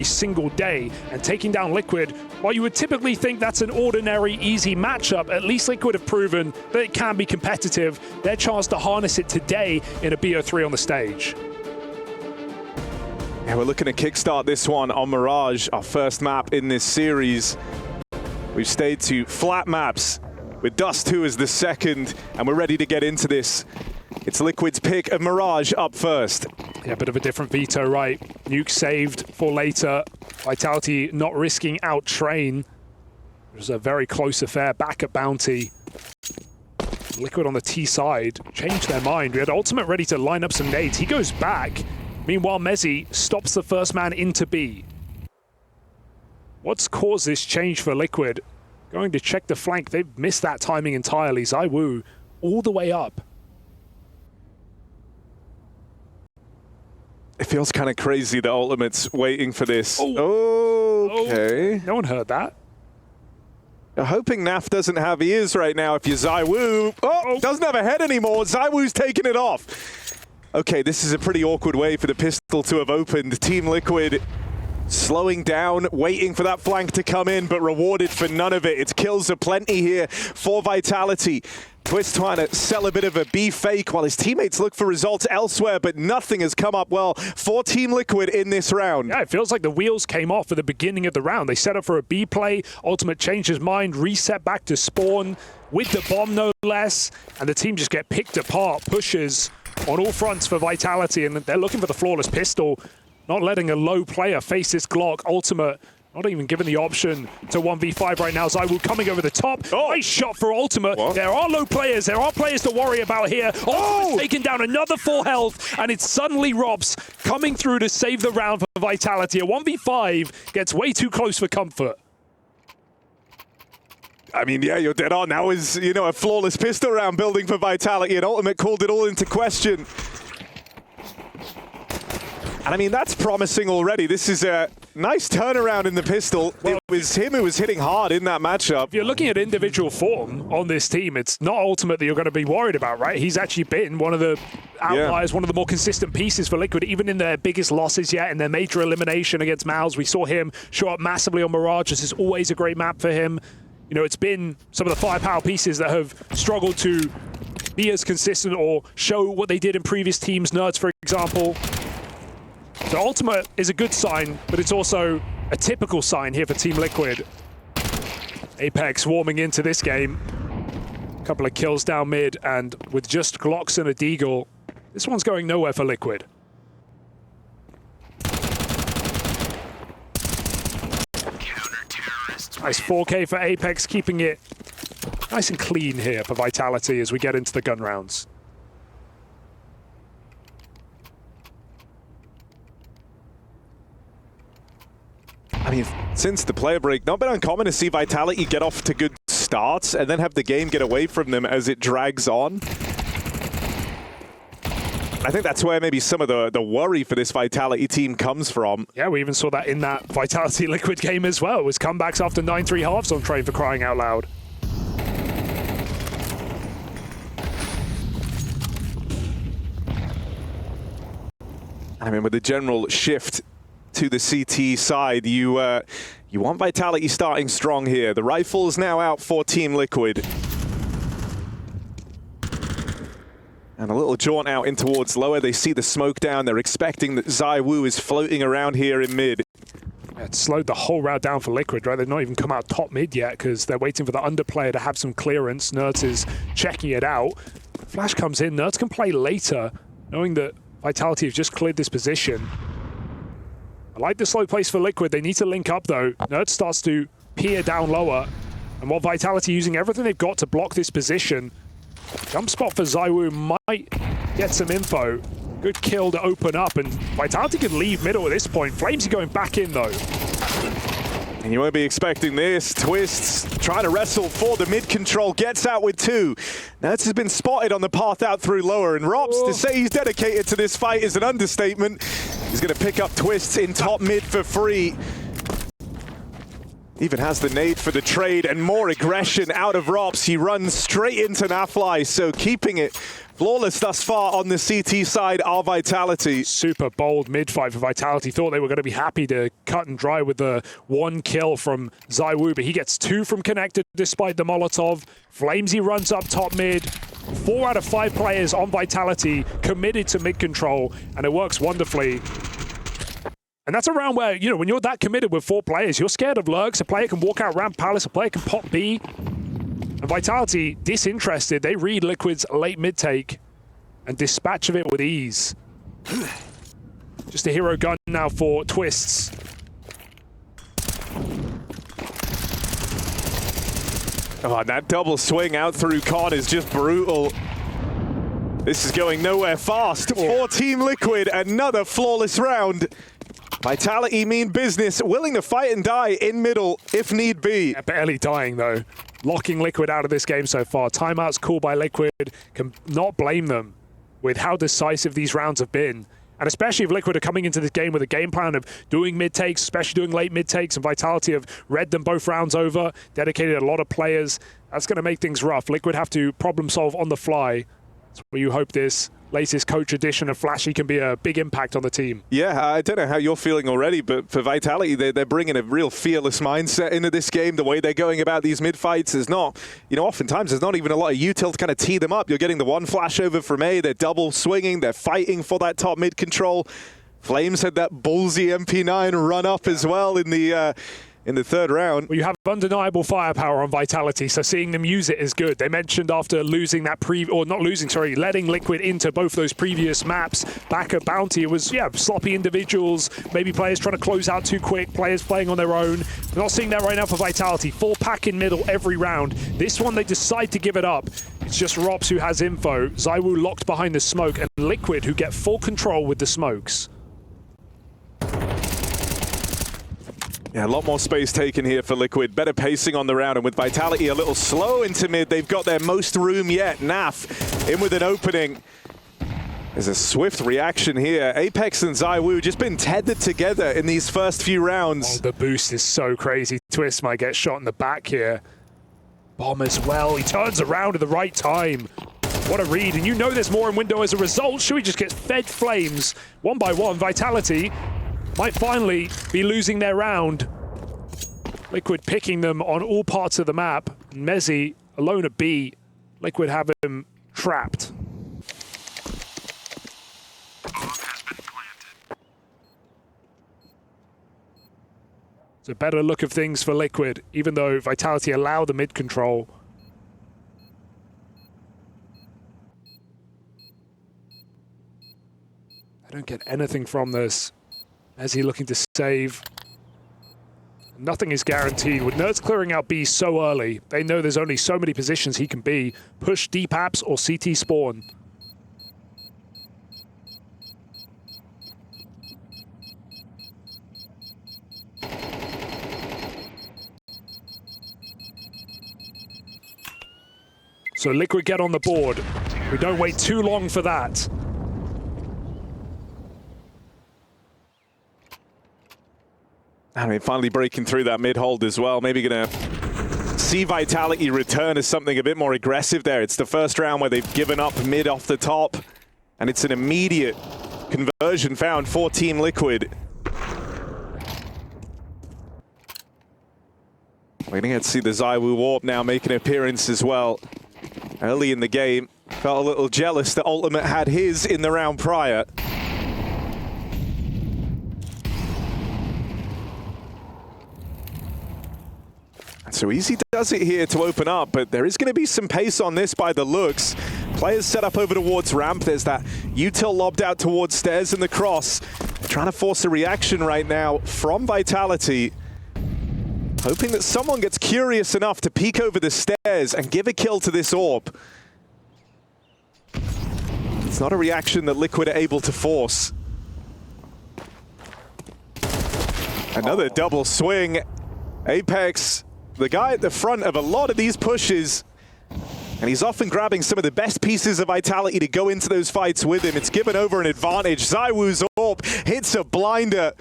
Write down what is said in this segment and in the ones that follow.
single day, and taking down Liquid, while you would typically think that's an ordinary easy matchup, at least Liquid have proven that it can be competitive. Their chance to harness it today in a BO3 on the stage. Yeah, we're looking to kickstart this one on Mirage, our first map in this series. We've stayed to flat maps with Dust 2 as the second, and we're ready to get into this. It's Liquid's pick of Mirage up first. Yeah, a bit of a different veto, right? Nuke saved for later. Vitality not risking out Train. It was a very close affair back at Bounty. Liquid on the T side changed their mind. We had Ultimate ready to line up some nades. He goes back. Meanwhile, Mezzi stops the first man into B. What's caused this change for Liquid? Going to check the flank. They've missed that timing entirely. ZywOo all the way up. It feels kind of crazy that Ultimate's waiting for this. Okay. Oh, no one heard that. I'm hoping Naf doesn't have ears right now if you're ZywOo. Doesn't have a head anymore. ZywOo's taking it off. Okay, this is a pretty awkward way for the pistol to have opened. Team Liquid slowing down, waiting for that flank to come in, but rewarded for none of it. It's kills aplenty here for Vitality. Twist trying to sell a bit of a B fake while his teammates look for results elsewhere, but nothing has come up well for Team Liquid in this round. Yeah, it feels like the wheels came off at the beginning of the round. They set up for a B play, Ultimate changed his mind, reset back to spawn with the bomb no less, and the team just get picked apart, pushes on all fronts for Vitality, and they're looking for the flawless pistol, not letting a low player face this Glock. Ultimate not even given the option to 1v5 right now. ZywOo coming over the top. Nice shot for Ultimate. What? There are low players. There are players to worry about here. Ultimate's taking down another full health, and it's suddenly Robs coming through to save the round for Vitality. A 1v5 gets way too close for comfort. I mean, yeah, you're dead on. That was, you know, a flawless pistol round building for Vitality, and Ultimate called it all into question. And I mean, that's promising already. This is a nice turnaround in the pistol. Well, it was him who was hitting hard in that matchup. If you're looking at individual form on this team, it's not Ultimate that you're going to be worried about, right? He's actually been one of the outliers, one of the more consistent pieces for Liquid, even in their biggest losses yet, in their major elimination against Mouse. We saw him show up massively on Mirage. This is always a great map for him. You know, it's been some of the firepower pieces that have struggled to be as consistent or show what they did in previous teams. Nerds, for example. So Ultimate is a good sign, but it's also a typical sign here for Team Liquid. Apex warming into this game. A couple of kills down mid, and with just Glocks and a Deagle, this one's going nowhere for Liquid. Nice 4K for Apex, keeping it nice and clean here for Vitality as we get into the gun rounds. I mean, since the player break, not been uncommon to see Vitality get off to good starts and then have the game get away from them as it drags on. I think that's where maybe some of the worry for this Vitality team comes from. Yeah, we even saw that in that Vitality Liquid game as well. It was comebacks after 9-3 halves on Train, for crying out loud. I mean, with the general shift to the CT side, you want Vitality starting strong here. The rifle's now out for Team Liquid. And a little jaunt out in towards lower. They see the smoke down. They're expecting that ZywOo is floating around here in mid. Yeah, it slowed the whole round down for Liquid, right? They've not even come out top mid yet because they're waiting for the underplayer to have some clearance. Nerds is checking it out. Flash comes in. Nerds can play later, knowing that Vitality have just cleared this position. I like the slow place for Liquid. They need to link up, though. Nerds starts to peer down lower. And while Vitality using everything they've got to block this position, jump spot for ZywOo might get some info. Good kill to open up, and Vitality can leave middle at this point. Flames are going back in, though. And you won't be expecting this. Twists trying to wrestle for the mid control, gets out with 2. Nerds has been spotted on the path out through lower, and Robs, to say he's dedicated to this fight is an understatement. He's going to pick up Twists in top mid for free. Even has the nade for the trade and more aggression out of Rops. He runs straight into Nafly, so keeping it flawless thus far on the CT side are Vitality. Super bold mid-fight for Vitality. Thought they were going to be happy to cut and dry with the 1 kill from ZywOo, but he gets 2 from Connected despite the Molotov. Flamesy runs up top mid. 4 out of 5 players on Vitality committed to mid control, and it works wonderfully. And that's a round where, you know, when you're that committed with 4 players, you're scared of lurks. A player can walk out ramp palace, a player can pop B. And Vitality, disinterested, they read Liquid's late mid take and dispatch of it with ease. Just a hero gun now for Twists. Oh, and that double swing out through Con is just brutal. This is going nowhere fast. For Team Liquid, another flawless round. Vitality mean business, willing to fight and die in middle if need be. Yeah, barely dying though. Locking Liquid out of this game so far. Timeouts called by Liquid. Can not blame them with how decisive these rounds have been. And especially if Liquid are coming into this game with a game plan of doing mid-takes, especially doing late mid-takes, and Vitality have read them both rounds over, dedicated a lot of players. That's going to make things rough. Liquid have to problem solve on the fly. That's where you hope this latest coach addition of Flashy can be a big impact on the team. Yeah, I don't know how you're feeling already, but for Vitality, they're bringing a real fearless mindset into this game. The way they're going about these mid-fights is not, you know, oftentimes there's not even a lot of util to kind of tee them up. You're getting the 1 flash over from A, they're double swinging, they're fighting for that top mid control. Flames had that ballsy MP9 run up as well in the 3rd round. Well, you have undeniable firepower on Vitality, so seeing them use it is good. They mentioned after losing that letting Liquid into both those previous maps back at Bounty, it was, yeah, sloppy individuals, maybe players trying to close out too quick, players playing on their own. We're not seeing that right now for Vitality. Full pack in middle every round. This one, they decide to give it up. It's just Rops who has info. ZywOo locked behind the smoke, and Liquid who get full control with the smokes. Yeah, a lot more space taken here for Liquid. Better pacing on the round, and with Vitality a little slow into mid, they've got their most room yet. Naf in with an opening. There's a swift reaction here. Apex and ZywOo just been tethered together in these first few rounds. Oh, the boost is so crazy. Twist might get shot in the back here. Bomb as well. He turns around at the right time. What a read, and you know there's more in window as a result. Should we just get fed flames 1 by 1? Vitality might finally be losing their round. Liquid picking them on all parts of the map. Mezzy alone at B. Liquid have him trapped. It's a better look of things for Liquid, even though Vitality allow the mid control. I don't get anything from this. As he looking to save. Nothing is guaranteed. With Nerds clearing out B so early, they know there's only so many positions he can be. Push deep apps or CT spawn. So Liquid get on the board. We don't wait too long for that. I mean, finally breaking through that mid-hold as well. Maybe going to see Vitality return as something a bit more aggressive there. It's the first round where they've given up mid off the top, and it's an immediate conversion found for Team Liquid. We're going to see the ZywOo Warp now make an appearance as well. Early in the game, felt a little jealous that Ultimate had his in the round prior. So Easy does it here to open up, but there is going to be some pace on this by the looks. Players set up over towards ramp. There's that util lobbed out towards stairs in the cross. They're trying to force a reaction right now from Vitality. Hoping that someone gets curious enough to peek over the stairs and give a kill to this orb. It's not a reaction that Liquid are able to force. Another double swing. Apex, the guy at the front of a lot of these pushes, and he's often grabbing some of the best pieces of Vitality to go into those fights with him. It's given over an advantage. ZywOo's AWP hits a blinder.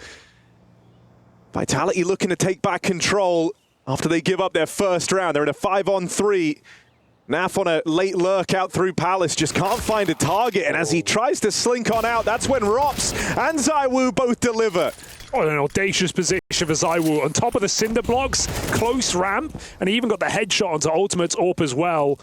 Vitality looking to take back control. after they give up their first round. They're in a 5-on-3. Naf on a late lurk out through Palace, just can't find a target, and as he tries to slink on out, that's when Rops and ZywOo both deliver. Oh, an audacious position for ZywOo on top of the cinder blocks, close ramp, and he even got the headshot onto Ultimate's AWP as well.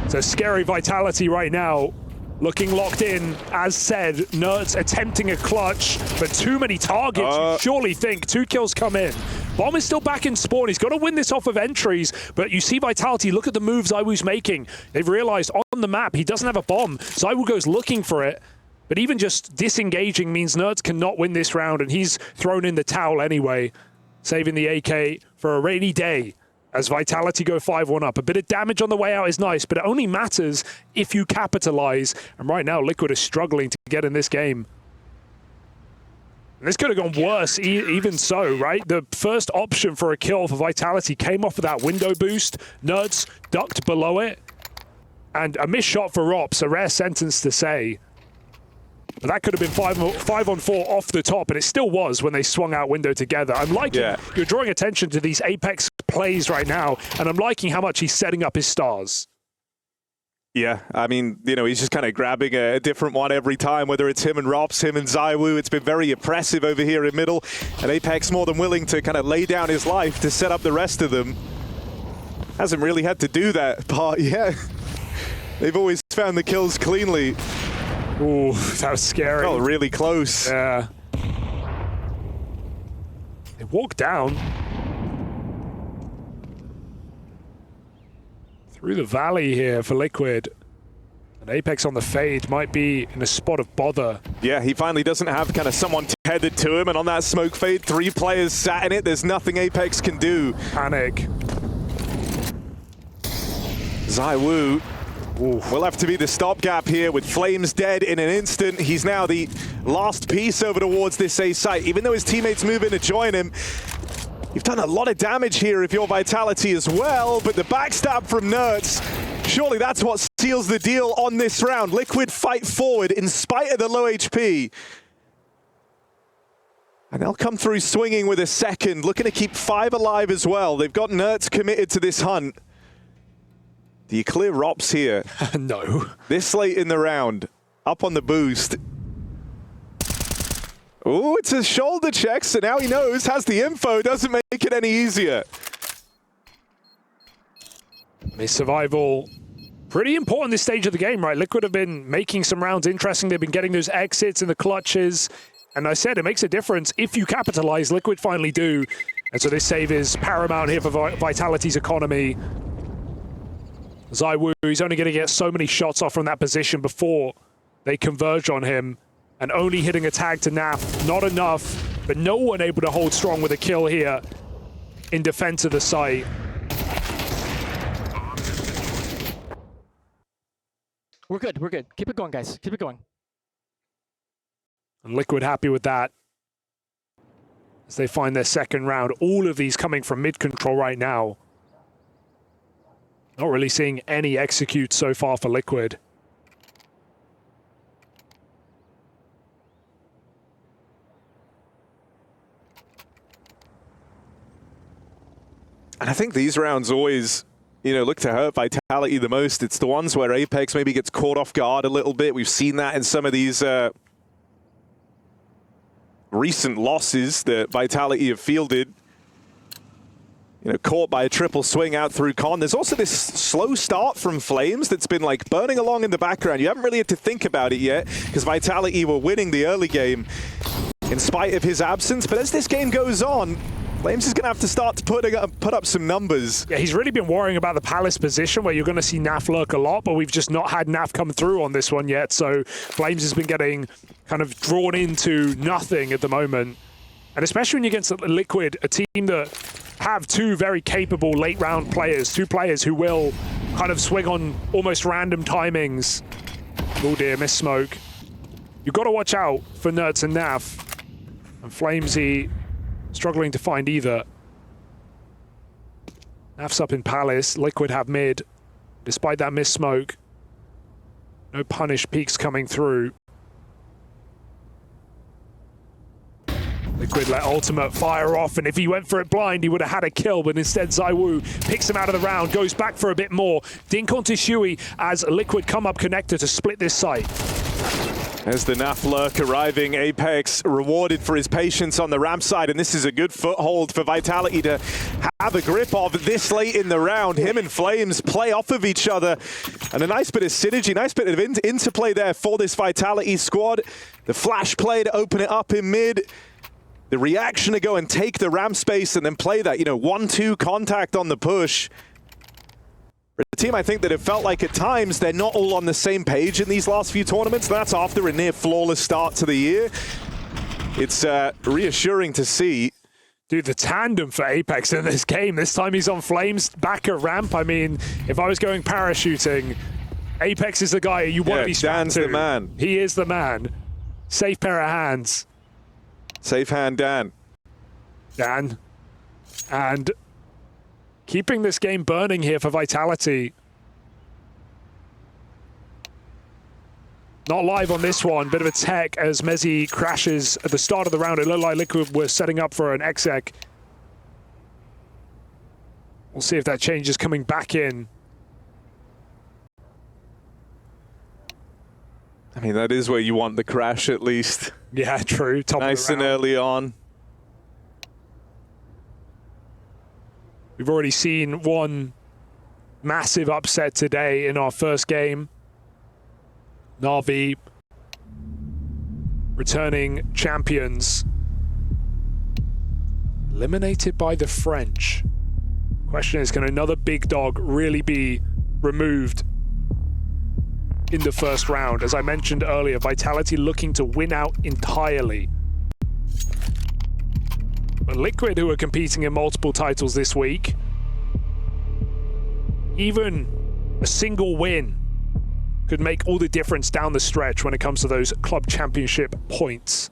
So scary Vitality right now, looking locked in. As said, Nerds attempting a clutch, but too many targets. You surely think 2 kills come in. Bomb is still back in spawn. He's got to win this off of entries, but you see Vitality, look at the moves ZywOo's making. They've realized on the map he doesn't have a bomb. ZywOo goes looking for it, but even just disengaging means Nerds cannot win this round, and he's thrown in the towel anyway, saving the AK for a rainy day as Vitality go 5-1 up. A bit of damage on the way out is nice, but it only matters if you capitalize, and right now Liquid is struggling to get in this game. And this could have gone worse, even so, right? The first option for a kill for Vitality came off of that window boost. Nerds ducked below it. And a missed shot for Rops, a rare sentence to say. But that could have been 5-on-4 off the top, and it still was when they swung out window together. I'm liking, you're drawing attention to these Apex plays right now, and I'm liking how much he's setting up his stars. Yeah, I mean, you know, he's just kind of grabbing a different one every time, whether it's him and Rops, him and ZywOo. It's been very oppressive over here in middle, and Apex more than willing to kind of lay down his life to set up the rest of them. Hasn't really had to do that part yet. They've always found the kills cleanly. Ooh, that was scary. Oh, really close. Yeah. They walked down. Through the valley here for Liquid. And Apex on the fade might be in a spot of bother. Yeah, he finally doesn't have kind of someone tethered to him, and on that smoke fade, 3 players sat in it. There's nothing Apex can do. Panic. ZywOo will have to be the stopgap here with Flames dead in an instant. He's now the last piece over towards this A site. Even though his teammates move in to join him, you've done a lot of damage here if you're Vitality as well, but the backstab from Nerds, surely that's what seals the deal on this round. Liquid fight forward in spite of the low HP. And they'll come through swinging with a second, looking to keep 5 alive as well. They've got Nerds committed to this hunt. Do you clear Rops here? No. This late in the round, up on the boost. Oh, it's a shoulder check, so now he knows, has the info, doesn't make it any easier. Miss survival. Pretty important this stage of the game, right? Liquid have been making some rounds interesting. They've been getting those exits and the clutches. And I said it makes a difference if you capitalize. Liquid finally do. And so this save is paramount here for Vitality's economy. ZywOo, he's only going to get so many shots off from that position before they converge on him. And only hitting a tag to Naf, not enough, but no one able to hold strong with a kill here in defense of the site. We're good, we're good. Keep it going, guys. Keep it going. And Liquid happy with that as they find their second round. All of these coming from mid-control right now. Not really seeing any execute so far for Liquid. And I think these rounds always, you know, look to hurt Vitality the most. It's the ones where Apex maybe gets caught off guard a little bit. We've seen that in some of these recent losses that Vitality have fielded. You know, caught by a triple swing out through Con. There's also this slow start from Flames that's been like burning along in the background. You haven't really had to think about it yet because Vitality were winning the early game in spite of his absence. But as this game goes on, Flames is going to have to start to put up some numbers. Yeah, he's really been worrying about the Palace position where you're going to see Naf lurk a lot, but we've just not had Naf come through on this one yet. So Flames has been getting kind of drawn into nothing at the moment. And especially when you're against Liquid, a team that have 2 very capable late round players, 2 players who will kind of swing on almost random timings. Oh dear, miss smoke. You've got to watch out for Nerds and Naf. And Flamesy struggling to find either. Naf's up in Palace, Liquid have mid. Despite that miss smoke, no punish peaks coming through. Liquid let Ultimate fire off, and if he went for it blind, he would have had a kill, but instead ZywOo picks him out of the round, goes back for a bit more. Dink onto Shui as Liquid come up connector to split this site. As the NAF lurk arriving, Apex rewarded for his patience on the ramp side, and this is a good foothold for Vitality to have a grip of this late in the round. Him and Flames play off of each other, and a nice bit of synergy, nice bit of interplay there for this Vitality squad. The flash play to open it up in mid. The reaction to go and take the ramp space and then play that, 1-2 contact on the push. For a team, I think that it felt like at times they're not all on the same page in these last few tournaments. That's after a near flawless start to the year. It's reassuring to see. Dude, the tandem for Apex in this game. This time he's on Flames, back at ramp. I mean, if I was going parachuting, Apex is the guy you want to be strapped to. Dan's the man. He is the man. Safe pair of hands. Safe hand, Dan. Dan. And keeping this game burning here for Vitality. Not live on this one. Bit of a tech as Mezzi crashes at the start of the round. It looked like Liquid were setting up for an exec. We'll see if that change is coming back in. I mean, that is where you want the crash at least. Yeah, true. Top nice of the round. and early on. We've already seen one massive upset today in our first game. Na'Vi returning champions. Eliminated by the French. Question is, can another big dog really be removed in the first round? As I mentioned earlier, Vitality looking to win out entirely. But Liquid, who are competing in multiple titles this week, even a single win could make all the difference down the stretch when it comes to those club championship points.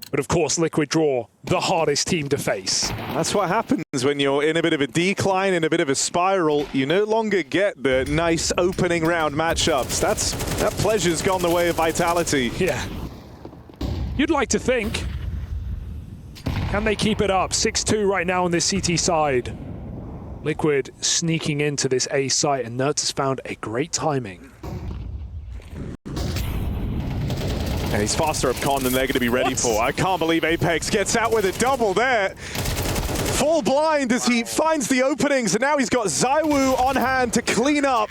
But of course, Liquid draw the hardest team to face. That's what happens when you're in a bit of a decline, in a bit of a spiral. You no longer get the nice opening round matchups. That pleasure's gone the way of Vitality. Yeah. You'd like to think. Can they keep it up? 6-2 right now on this CT side. Liquid sneaking into this A site, and Nerds has found a great timing. And he's faster up con than they're going to be ready for. I can't believe Apex gets out with a double there. Full blind as he finds the openings, and now he's got ZywOo on hand to clean up.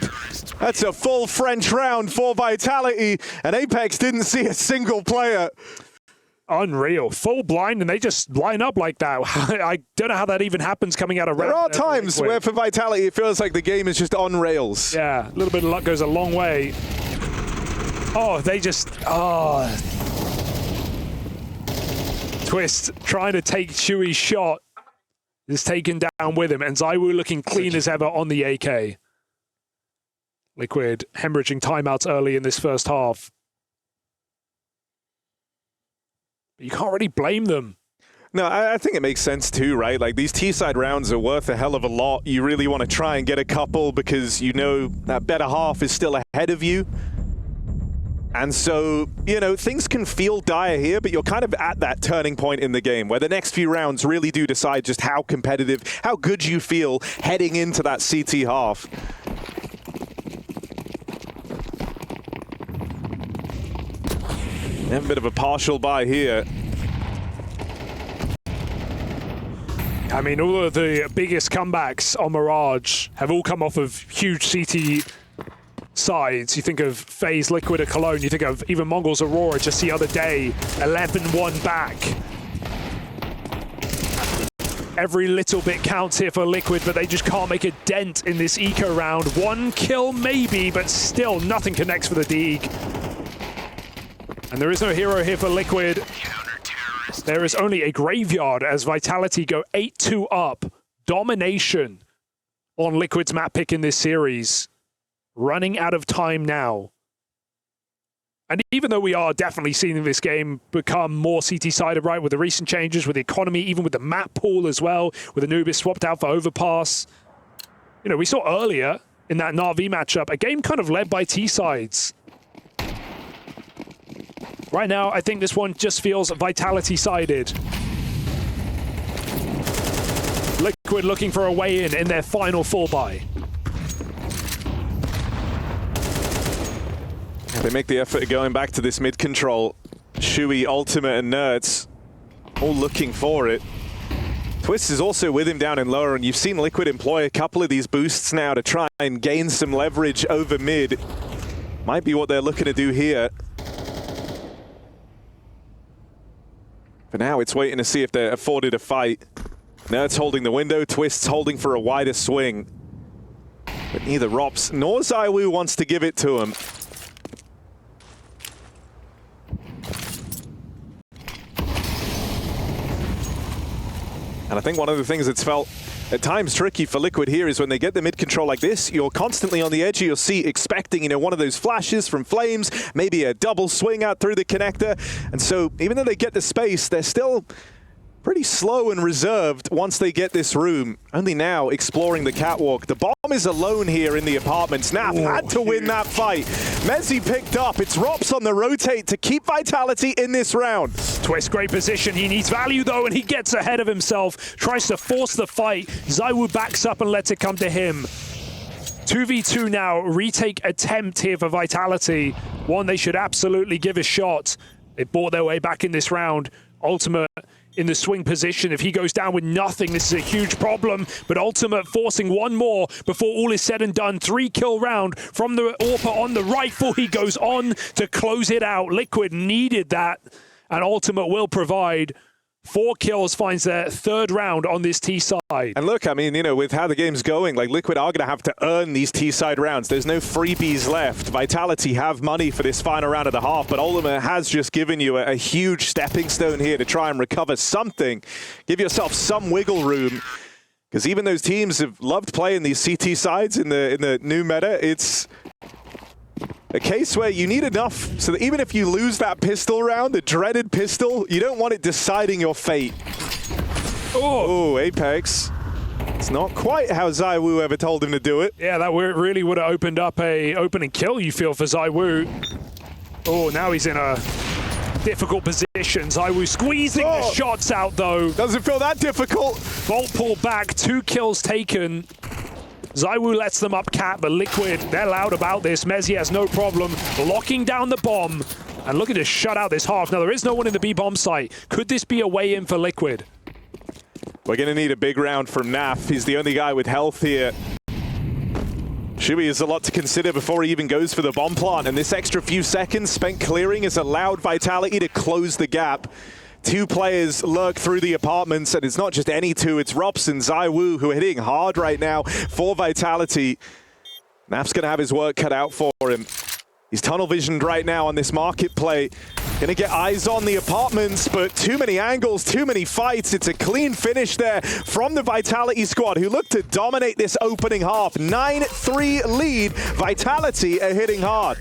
That's a full French round for Vitality, and Apex didn't see a single player. Unreal. Full blind, and they just line up like that. I don't know how that even happens coming out of There are times where for Vitality it feels like the game is just on rails. Yeah, a little bit of luck goes a long way. Oh, they just... Oh. Twist trying to take Shui's shot is taken down with him, and ZywOo looking clean as ever on the AK. Liquid hemorrhaging timeouts early in this first half. But you can't really blame them. No, I think it makes sense too, right? Like, these T-side rounds are worth a hell of a lot. You really want to try and get a couple because you know that better half is still ahead of you. And so, things can feel dire here, but you're kind of at that turning point in the game where the next few rounds really do decide just how competitive, how good you feel heading into that CT half. And a bit of a partial buy here. I mean, all of the biggest comebacks on Mirage have all come off of huge CT sides. You think of FaZe Liquid at Cologne, you think of even Mongols Aurora just the other day, 11-1 back. Every little bit counts here for Liquid, but they just can't make a dent in this eco round. One kill maybe, but still nothing connects for the Deeg. And there is no hero here for Liquid. There is only a graveyard as Vitality go 8-2 up. Domination on Liquid's map pick in this series. Running out of time now. And even though we are definitely seeing this game become more CT-sided, right, with the recent changes, with the economy, even with the map pool as well, with Anubis swapped out for Overpass. We saw earlier in that Na'Vi matchup, a game kind of led by T-sides. Right now, I think this one just feels Vitality-sided. Liquid looking for a way in their final 4-buy. They make the effort of going back to this mid-control. Shui, Ultimate, and Nerds all looking for it. Twist is also with him down in lower, and you've seen Liquid employ a couple of these boosts now to try and gain some leverage over mid. Might be what they're looking to do here. For now, it's waiting to see if they're afforded a fight. Nerds holding the window, Twist's holding for a wider swing. But neither Rops nor ZywOo wants to give it to him. And I think one of the things that's felt at times tricky for Liquid here is when they get the mid-control like this, you're constantly on the edge of your seat expecting, you know, one of those flashes from Flames, maybe a double swing out through the connector. And so even though they get the space, they're still pretty slow and reserved once they get this room. Only now exploring the catwalk. The bomb is alone here in the apartments. Naf had to win that fight. Mezzi picked up. It's Rops on the rotate to keep Vitality in this round. Twist, great position. He needs value, though, and he gets ahead of himself. Tries to force the fight. ZywOo backs up and lets it come to him. 2v2 now. Retake attempt here for Vitality. One they should absolutely give a shot. They bought their way back in this round. Ultimate in the swing position. If he goes down with nothing, this is a huge problem. But Ultimate forcing one more before all is said and done. 3-kill round from the AWPer on the rifle. He goes on to close it out. Liquid needed that, and Ultimate will provide. 4 kills, finds their 3rd round on this T-side. And look, I mean, you know, with how the game's going, like, Liquid are going to have to earn these T-side rounds. There's no freebies left. Vitality have money for this final round of the half, but Ultimate has just given you a huge stepping stone here to try and recover something. Give yourself some wiggle room, because even those teams have loved playing these CT sides in the new meta. It's a case where you need enough so that even if you lose that pistol round, the dreaded pistol, you don't want it deciding your fate. Oh, Apex. It's not quite how ZywOo ever told him to do it. Yeah, that really would have opened up a opening kill, you feel, for ZywOo. Oh, now he's in a difficult position. ZywOo squeezing the shots out, though. Doesn't feel that difficult. Bolt pulled back, 2 kills taken. ZywOo lets them up cat, but Liquid, they're loud about this. Mezzi has no problem locking down the bomb and looking to shut out this half. Now, there is no one in the B-bomb site. Could this be a way in for Liquid? We're going to need a big round from Naf. He's the only guy with health here. Shui has a lot to consider before he even goes for the bomb plant, and this extra few seconds spent clearing has allowed Vitality to close the gap. 2 players lurk through the apartments, and it's not just any 2, it's Rops and ZywOo who are hitting hard right now for Vitality. Naf's going to have his work cut out for him. He's tunnel visioned right now on this market play. Going to get eyes on the apartments, but too many angles, too many fights. It's a clean finish there from the Vitality squad, who look to dominate this opening half. 9-3 lead. Vitality are hitting hard.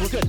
We're good.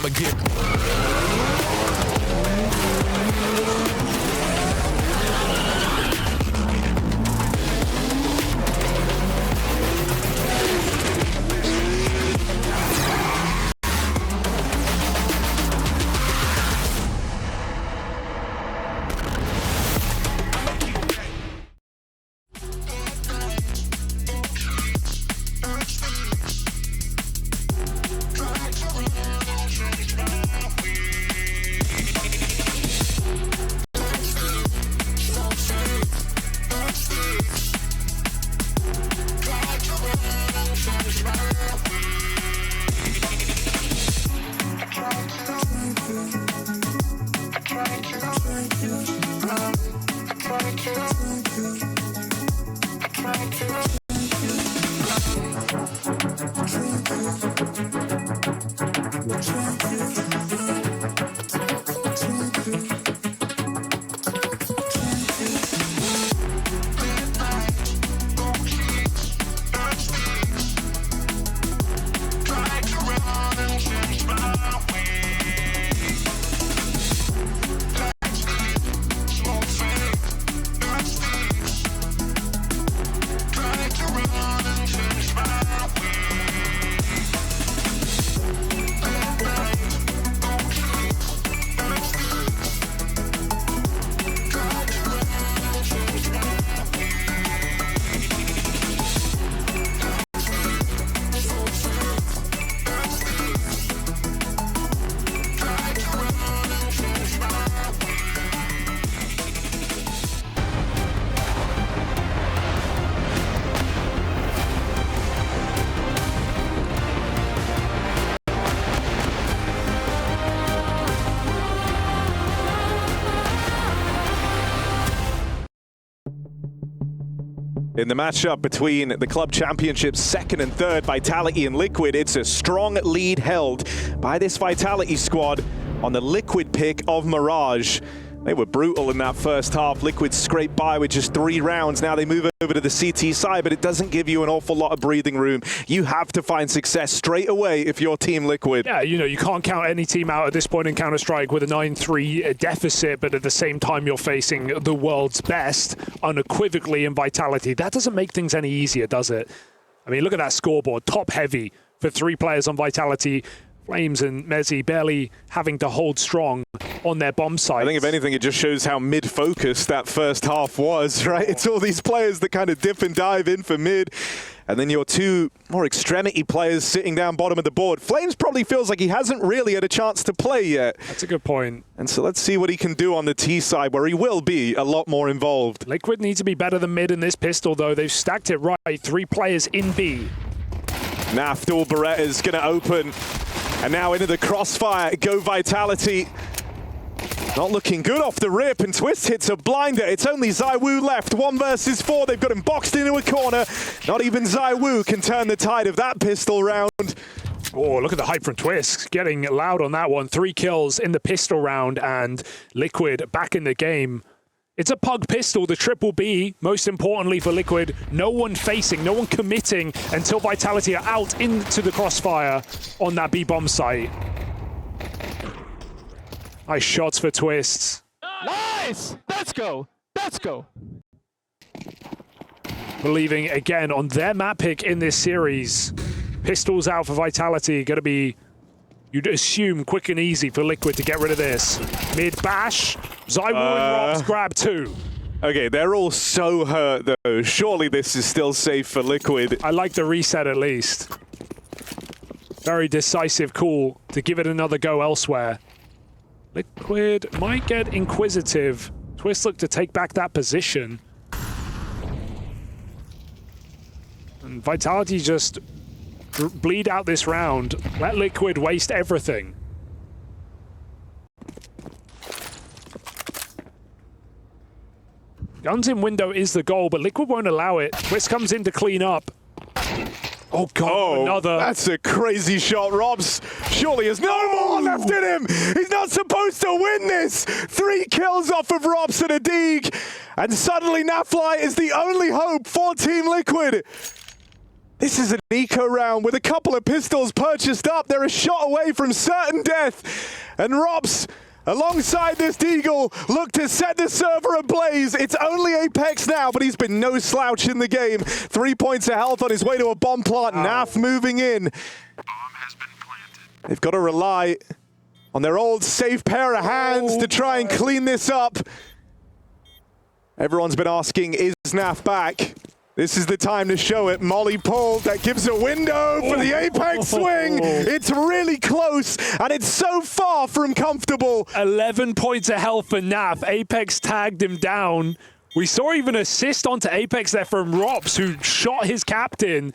I'ma get. In the matchup between the Club Championship's second and third, Vitality and Liquid, it's a strong lead held by this Vitality squad on the Liquid pick of Mirage. They were brutal in that first half. Liquid scraped by with just 3 rounds. Now they move over to the CT side, but it doesn't give you an awful lot of breathing room. You have to find success straight away if you're Team Liquid. Yeah, you know, you can't count any team out at this point in Counter-Strike with a 9-3 deficit, but at the same time you're facing the world's best unequivocally in Vitality. That doesn't make things any easier, does it? I mean, look at that scoreboard. Top heavy for 3 players on Vitality. Flames and Mezzi barely having to hold strong on their bomb sites. I think if anything, it just shows how mid-focused that first half was, right? It's all these players that kind of dip and dive in for mid, and then your 2 more extremity players sitting down bottom of the board. Flames probably feels like he hasn't really had a chance to play yet. That's a good point. And so let's see what he can do on the T side, where he will be a lot more involved. Liquid needs to be better than mid in this pistol, though. They've stacked it right. 3 players in B. Naf, dual Beretta's going to open. And now into the crossfire, go Vitality. Not looking good off the rip, and Twist hits a blinder. It's only ZywOo left, 1 versus 4. They've got him boxed into a corner. Not even ZywOo can turn the tide of that pistol round. Oh, look at the hype from Twist. Getting loud on that one. 3 kills in the pistol round, and Liquid back in the game. It's a pug pistol, the triple B, most importantly for Liquid. No one facing, no one committing until Vitality are out into the crossfire on that B bomb site. Nice shots for Twist. Nice! Let's go! Let's go! Believing again on their map pick in this series. Pistols out for Vitality, gonna be, you'd assume, quick and easy for Liquid to get rid of this. Mid bash, ZywOo and Robs grab 2. Okay, they're all so hurt though. Surely this is still safe for Liquid. I like the reset at least. Very decisive call to give it another go elsewhere. Liquid might get inquisitive. Twist look to take back that position. And Vitality just bleed out this round. Let Liquid waste everything. Guns in window is the goal, but Liquid won't allow it. Twist comes in to clean up. Oh, God, another. That's a crazy shot, Robs. Surely has no more left in him. He's not supposed to win this. 3 kills off of Robs and a Deeg. And suddenly Naflight is the only hope for Team Liquid. This is an eco round with a couple of pistols purchased up. They're a shot away from certain death. And Robs, alongside this Deagle, look to set the server ablaze. It's only Apex now, but he's been no slouch in the game. 3 points of health on his way to a bomb plant. Naf moving in. Bomb has been planted. They've got to rely on their old safe pair of hands to try and clean this up. Everyone's been asking, is Naf back? This is the time to show it. Molly pulled. That gives a window for the Apex swing. It's really close, and it's so far from comfortable. 11 points of health for Naf. Apex tagged him down. We saw even assist onto Apex there from Robs, who shot his captain.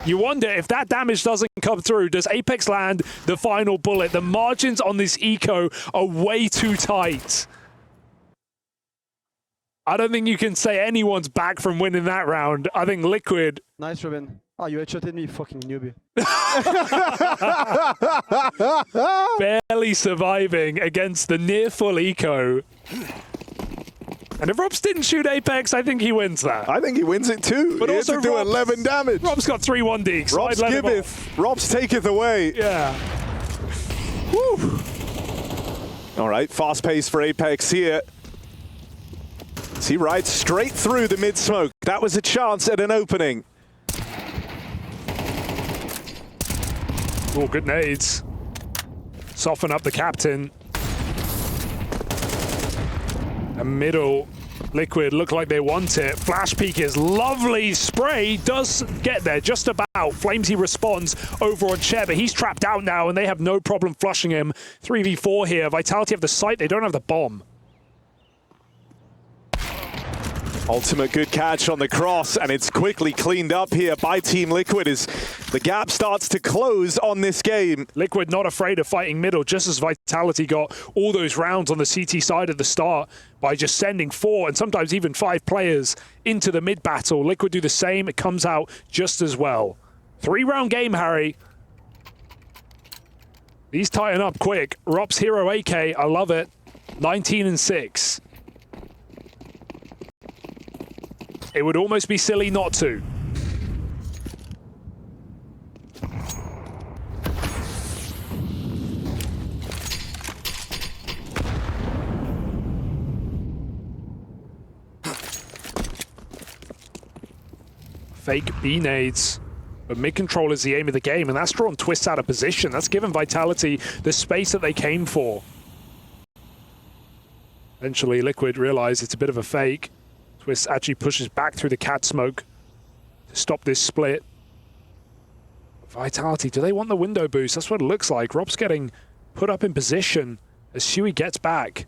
You wonder if that damage doesn't come through, does Apex land the final bullet? The margins on this eco are way too tight. I don't think you can say anyone's back from winning that round. I think Liquid... Nice, Robin. Oh, you headshotted me, fucking newbie. barely surviving against the near full eco. And if Robs didn't shoot Apex, I think he wins that. I think he wins it too. But he also has to do Robs, 11 damage. Robs got 3-1 deeks. Robs giveth, Robs taketh away. Yeah. Woo. All right, fast pace for Apex here. As he rides straight through the mid-smoke. That was a chance at an opening. Oh, good nades. Soften up the captain. And middle, Liquid look like they want it. Flash peek is lovely. Spray does get there just about. Flamesy responds over on Chair, but he's trapped out now and they have no problem flushing him. 3v4 here. Vitality have the site, they don't have the bomb. Ultimate good catch on the cross, and it's quickly cleaned up here by Team Liquid as the gap starts to close on this game. Liquid not afraid of fighting middle, just as Vitality got all those rounds on the CT side at the start by just sending 4 and sometimes even 5 players into the mid battle. Liquid do the same, it comes out just as well. 3-round game, Harry. These tighten up quick. Rob's Hero AK, I love it. 19-6. It would almost be silly not to. Fake B-nades. But mid-control is the aim of the game, and that's drawn Twist out of position. That's given Vitality the space that they came for. Eventually, Liquid realize it's a bit of a fake. Twist actually pushes back through the cat smoke to stop this split. Vitality, do they want the window boost? That's what it looks like. Rob's getting put up in position as Huey gets back.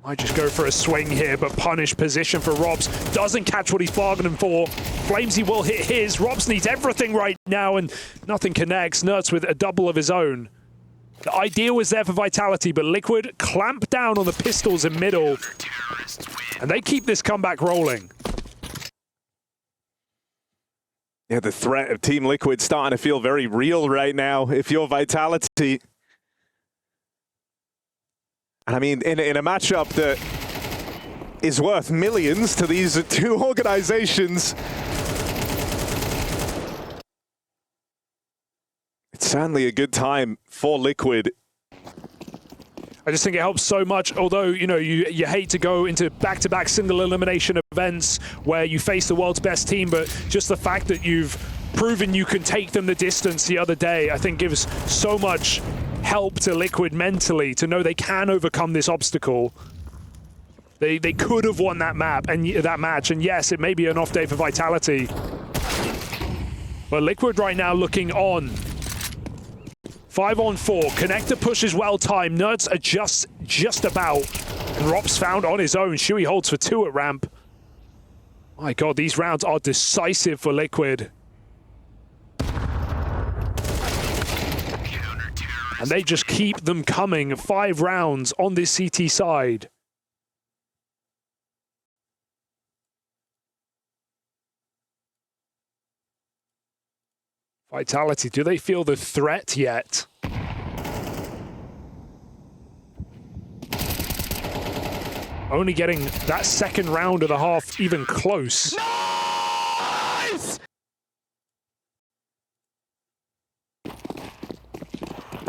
Might just go for a swing here, but punish position for Robs. Doesn't catch what he's bargaining for. Flamesy will hit his. Robs needs everything right now, and nothing connects. Nerds with a double of his own. The idea was there for Vitality, but Liquid clamp down on the pistols in middle. And they keep this comeback rolling. Yeah, the threat of Team Liquid starting to feel very real right now if you're Vitality. And I mean, in a matchup that is worth millions to these two organizations, it's certainly a good time for Liquid. I just think it helps so much, although, you know, you hate to go into back-to-back single elimination events where you face the world's best team, but just the fact that you've proven you can take them the distance the other day, I think gives so much help to Liquid mentally to know they can overcome this obstacle. They could have won that map and that match, and yes, it may be an off day for Vitality. But Liquid right now looking on. 5-on-4, connector push is well timed. Nerds adjusts just about. And Rob's found on his own. Shuey holds for 2 at ramp. My God, these rounds are decisive for Liquid. And they just keep them coming. 5 rounds on this CT side. Vitality, do they feel the threat yet? Only getting that second round of the half even close. Nice!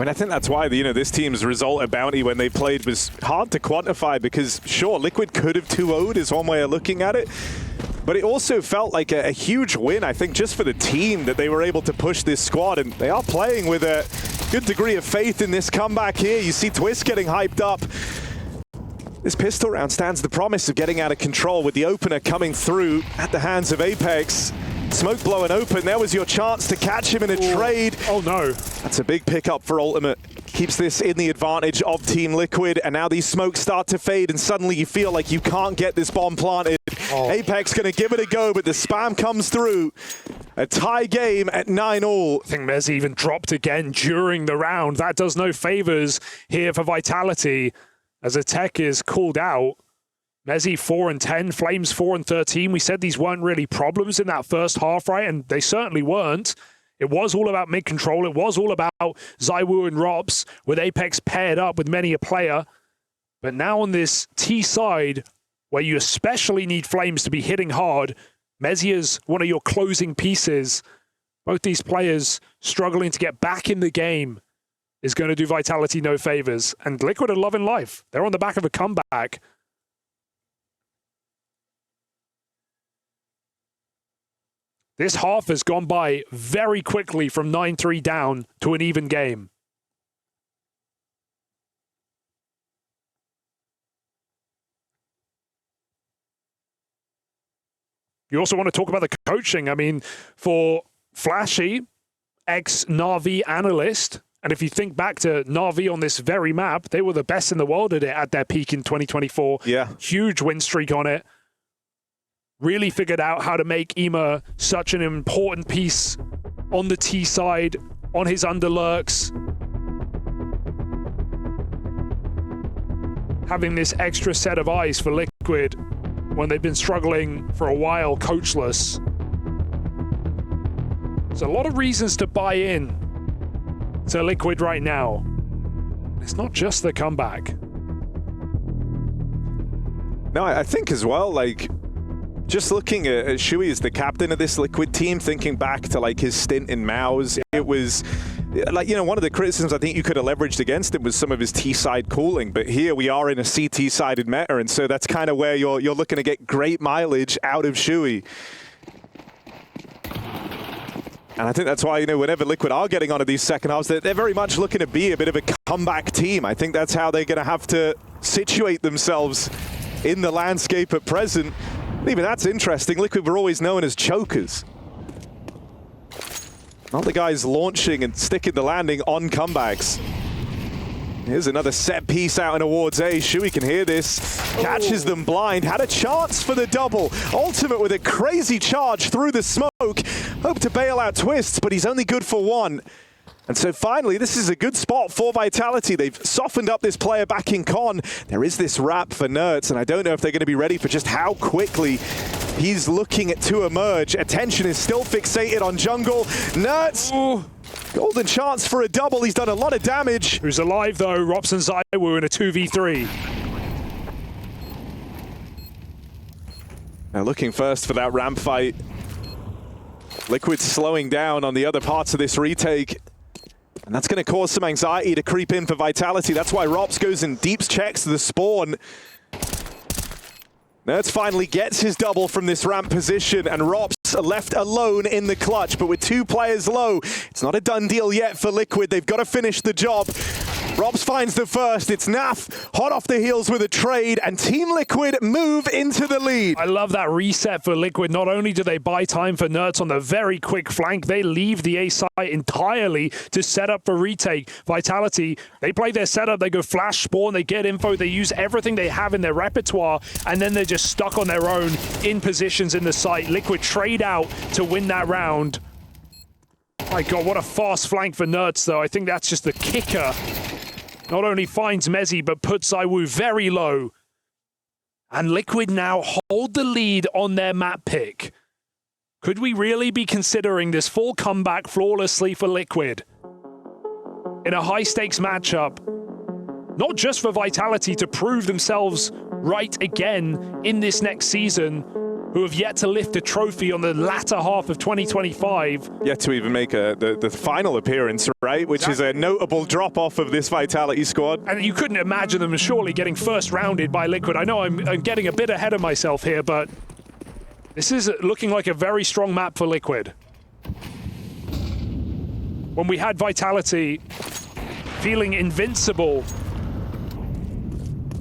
mean, I think that's why, this team's result at Bounty when they played was hard to quantify because, sure, Liquid could have 2-0'd is one way of looking at it. But it also felt like a huge win, I think, just for the team that they were able to push this squad. And they are playing with a good degree of faith in this comeback here. You see Twist getting hyped up. This pistol round stands the promise of getting out of control with the opener coming through at the hands of Apex. Smoke blowing open. There was your chance to catch him in a trade. Oh, no. That's a big pickup for Ultimate. Keeps this in the advantage of Team Liquid, and now these smokes start to fade, and suddenly you feel like you can't get this bomb planted. Oh. Apex going to give it a go, but the spam comes through. A tie game at 9-all. I think Mez even dropped again during the round. That does no favors here for Vitality as a tech is called out. Mezzy 4-10, Flames 4-13. We said these weren't really problems in that first half, right? And they certainly weren't. It was all about mid-control. It was all about ZywOo and Rops, with Apex paired up with many a player. But now on this T side, where you especially need Flames to be hitting hard, Mezzy is one of your closing pieces. Both these players struggling to get back in the game is going to do Vitality no favors. And Liquid are loving life. They're on the back of a comeback. This half has gone by very quickly from 9-3 down to an even game. You also want to talk about the coaching. I mean, for Flashy, ex-Na'Vi analyst, and if you think back to Na'Vi on this very map, they were the best in the world at it at their peak in 2024. Yeah. Huge win streak on it. Really figured out how to make Ema such an important piece on the T side, on his underlurks. Having this extra set of eyes for Liquid when they've been struggling for a while, coachless. There's a lot of reasons to buy in to Liquid right now. It's not just the comeback. No, I think as well, like, just looking at Shuey as the captain of this Liquid team, thinking back to like his stint in MOUZ, it was like, one of the criticisms I think you could have leveraged against him was some of his T-side cooling, but here we are in a CT-sided meta, and so that's kind of where you're looking to get great mileage out of Shuey. And I think that's why, whenever Liquid are getting onto these second halves, they're very much looking to be a bit of a comeback team. I think that's how they're going to have to situate themselves in the landscape at present. Even that's interesting. Liquid were always known as chokers. Not the guys launching and sticking the landing on comebacks. Here's another set piece out in Awards A. Shuey can hear this. Catches them blind. Had a chance for the double. Ultimate with a crazy charge through the smoke. Hope to bail out Twists, but he's only good for one. And so finally, this is a good spot for Vitality. They've softened up this player back in Con. There is this wrap for Nerds, and I don't know if they're going to be ready for just how quickly he's looking to emerge. Attention is still fixated on jungle. Nerds, golden chance for a double. He's done a lot of damage. Who's alive, though? Rops and ZywOo in a 2v3. Now looking first for that ramp fight. Liquid slowing down on the other parts of this retake. And that's going to cause some anxiety to creep in for Vitality. That's why Rops goes and deeps checks the spawn. Nerds finally gets his double from this ramp position, and Rops left alone in the clutch. But with two players low, it's not a done deal yet for Liquid. They've got to finish the job. Rops finds the first. It's Naf, hot off the heels with a trade, and Team Liquid move into the lead. I love that reset for Liquid. Not only do they buy time for Nerds on the very quick flank, they leave the A site entirely to set up for retake. Vitality, they play their setup, they go flash spawn, they get info, they use everything they have in their repertoire, and then they're just stuck on their own in positions in the site. Liquid trade out to win that round. My God, what a fast flank for Nerds, though. I think that's just the kicker. Not only finds Mezzy, but puts ZywOo very low. And Liquid now hold the lead on their map pick. Could we really be considering this full comeback flawlessly for Liquid? In a high-stakes matchup, not just for Vitality to prove themselves right again in this next season, who have yet to lift a trophy on the latter half of 2025. Yet to even make the final appearance, right? Which is a notable drop-off of this Vitality squad. And you couldn't imagine them surely getting first rounded by Liquid. I know I'm getting a bit ahead of myself here, but this is looking like a very strong map for Liquid. When we had Vitality feeling invincible,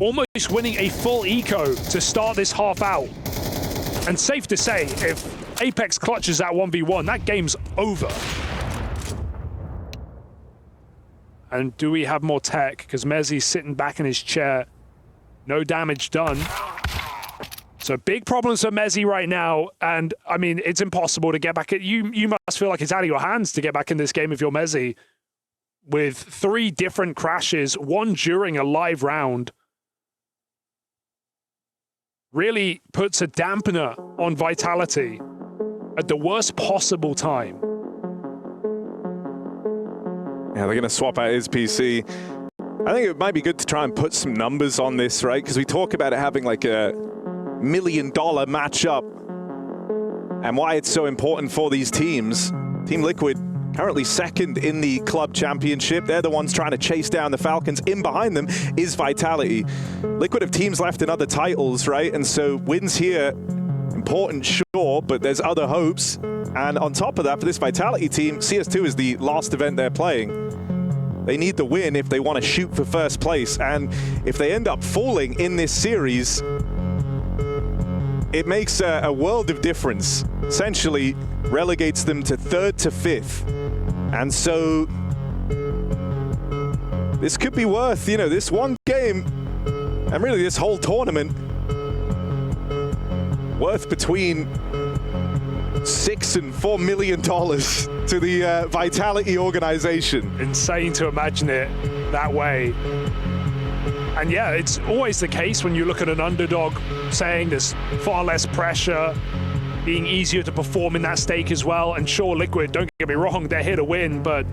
almost winning a full eco to start this half out. And safe to say, if Apex clutches that 1v1, that game's over. And do we have more tech? Because Mezzi's sitting back in his chair. No damage done. So big problems for Mezzi right now. And I mean, it's impossible to get back. You must feel like it's out of your hands to get back in this game if you're Mezzi. With 3 different crashes, 1 during a live round. Really puts a dampener on Vitality at the worst possible time. Yeah, they're going to swap out his PC. I think it might be good to try and put some numbers on this, right? Because we talk about it having like a $1 million matchup and why it's so important for these teams. Team Liquid currently second in the club championship. They're the ones trying to chase down the Falcons. In behind them is Vitality. Liquid have teams left in other titles, right? And so wins here, important, sure, but there's other hopes. And on top of that, for this Vitality team, CS2 is the last event they're playing. They need the win if they want to shoot for first place. And if they end up falling in this series, it makes a world of difference. Essentially relegates them to 3rd to 5th. And so this could be worth, you know, this one game and really this whole tournament worth between $6 and $4 million to the Vitality organization. Insane to imagine it that way. And yeah, it's always the case when you look at an underdog saying there's far less pressure, being easier to perform in that stake as well. And sure, Liquid, don't get me wrong, they're here to win, but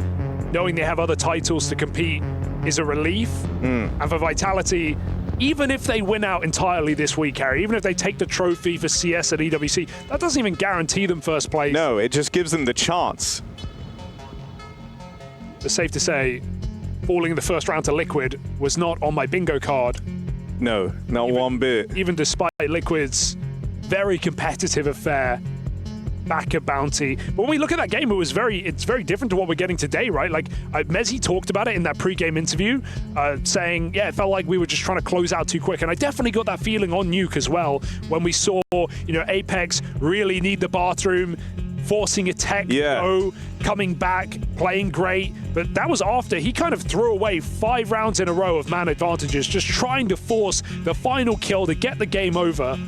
knowing they have other titles to compete is a relief. And for Vitality, even if they win out entirely this week, Harry, even if they take the trophy for CS at EWC, that doesn't even guarantee them first place. No, it just gives them the chance. It's safe to say, falling in the first round to Liquid was not on my bingo card. No, not one bit. Even despite Liquid's very competitive affair back at Bounty. But when we look at that game, it's very different to what we're getting today, right? Like Mezzi talked about it in that pre-game interview, saying, yeah, it felt like we were just trying to close out too quick. And I definitely got that feeling on Nuke as well when we saw, you know, Apex really need the bathroom, forcing a tech go, coming back, playing great. But that was after he kind of threw away 5 rounds in a row of man advantages, just trying to force the final kill to get the game over.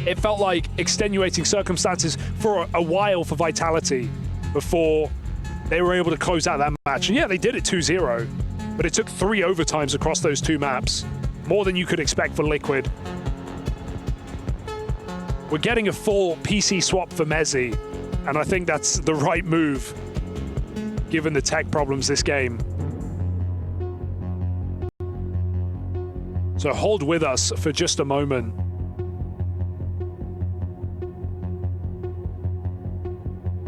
It felt like extenuating circumstances for a while for Vitality before they were able to close out that match. And yeah, they did it 2-0, but it took 3 overtimes across those 2 maps. More than you could expect for Liquid. We're getting a full PC swap for Mezzi, and I think that's the right move, given the tech problems this game. So hold with us for just a moment.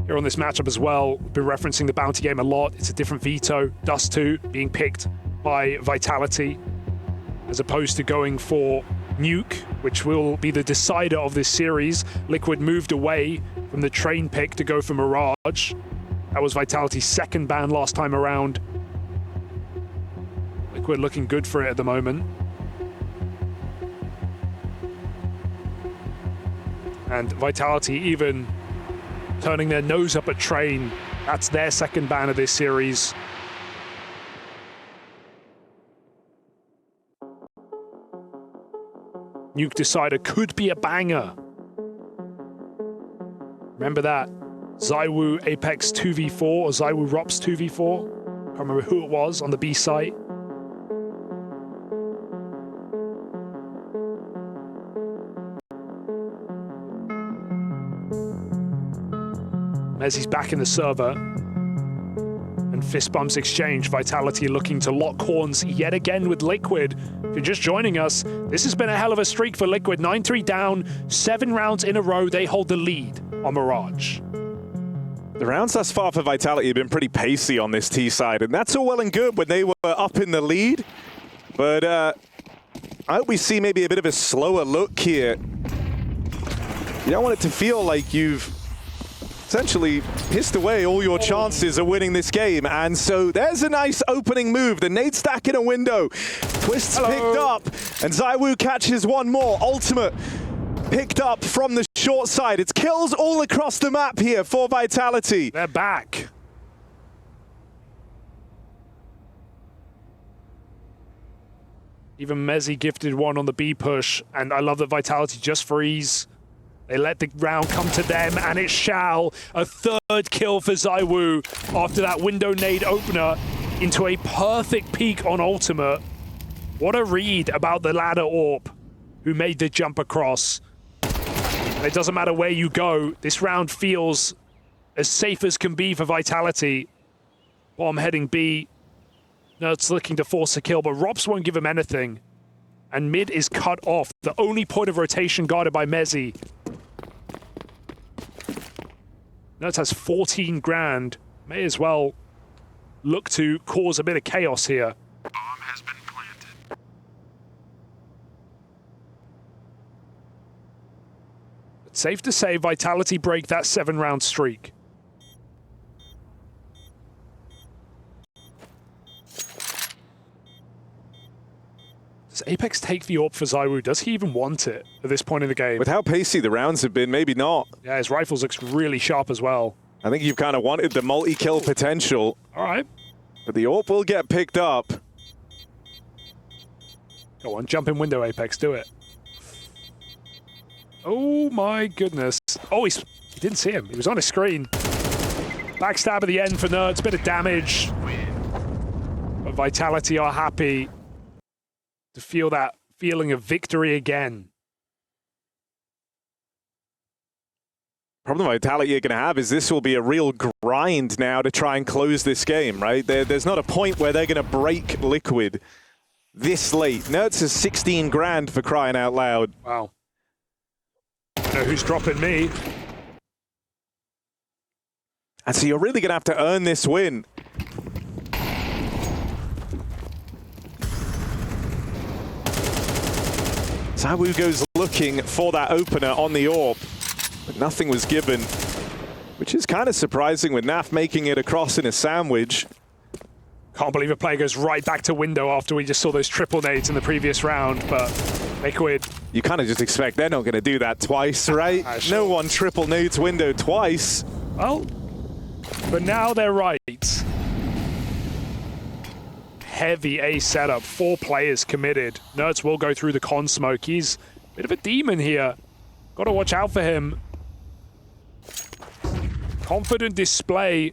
Here on this matchup as well, we've been referencing the Bounty game a lot. It's a different veto. Dust 2 being picked by Vitality, as opposed to going for Nuke, which will be the decider of this series. Liquid moved away from the train pick to go for Mirage. That was Vitality's 2nd ban last time around. Liquid looking good for it at the moment. And Vitality even turning their nose up at Train. That's their 2nd ban of this series. Nuke Decider could be a banger. Remember that? ZywOo Apex 2v4 or ZywOo Rops 2v4? Can't remember who it was on the B site. Mezzi's back in the server. And and fist bumps exchange. Vitality looking to lock horns yet again with Liquid. If you're just joining us, this has been a hell of a streak for Liquid. 9-3 down, 7 rounds in a row. They hold the lead on Mirage. The rounds thus far for Vitality have been pretty pacey on this T side, and that's all well and good when they were up in the lead. But I hope we see maybe a bit of a slower look here. You don't want it to feel like you've essentially pissed away all your chances of winning this game. And so there's a nice opening move. The nade stack in a window. Twists picked up, and ZywOo catches one more. Ultimate picked up from the short side. It's kills all across the map here for Vitality. They're back. Even Mezzi gifted one on the B push, and I love that Vitality just freeze. They let the round come to them, and it shall. A third kill for ZywOo after that window nade opener into a perfect peek on Ultimate. What a read about the ladder AWP who made the jump across. And it doesn't matter where you go, this round feels as safe as can be for Vitality. Bomb heading B. Nerds looking to force a kill, but Rops won't give him anything. And mid is cut off. The only point of rotation guarded by Mezzi. Nerds has 14 grand. May as well look to cause a bit of chaos here. Bomb has been planted. But safe to say, Vitality break that 7-round streak. Does Apex take the AWP for ZywOo? Does he even want it at this point in the game? With how pacey the rounds have been, maybe not. Yeah, his rifles looks really sharp as well. I think you've kind of wanted the multi-kill potential. All right. But the AWP will get picked up. Go on, jump in window, Apex, do it. Oh my goodness. Oh, he didn't see him. He was on his screen. Backstab at the end for Nerds, bit of damage. But Vitality are happy to feel that feeling of victory again. Problem Vitality you're going to have is this will be a real grind now to try and close this game, right? There's not a point where they're going to break Liquid this late. Nerds is 16 grand for crying out loud. Wow. I know who's dropping me. And so you're really going to have to earn this win. ZywOo goes looking for that opener on the AWP, but nothing was given, which is kind of surprising with Naf making it across in a sandwich. Can't believe a player goes right back to window after we just saw those triple nades in the previous round, but Liquid. You kind of just expect they're not going to do that twice, right? Sure. No one triple nades window twice. Well, but now they're right. Heavy A setup, 4 players committed. Nerds will go through the con smoke. He's a bit of a demon here. Got to watch out for him. Confident display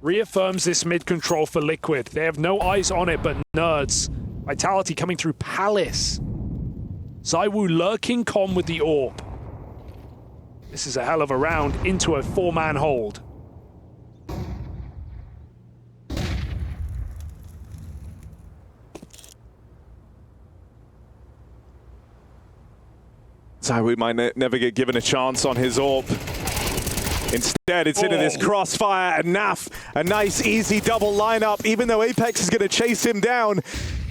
reaffirms this mid control for Liquid. They have no eyes on it, but Nerds. Vitality coming through Palace. ZywOo lurking con with the AWP. This is a hell of a round into a 4-man hold. ZywOo might never get given a chance on his AWP. Instead, it's into this crossfire, and Naf, a nice, easy double lineup. Even though Apex is going to chase him down,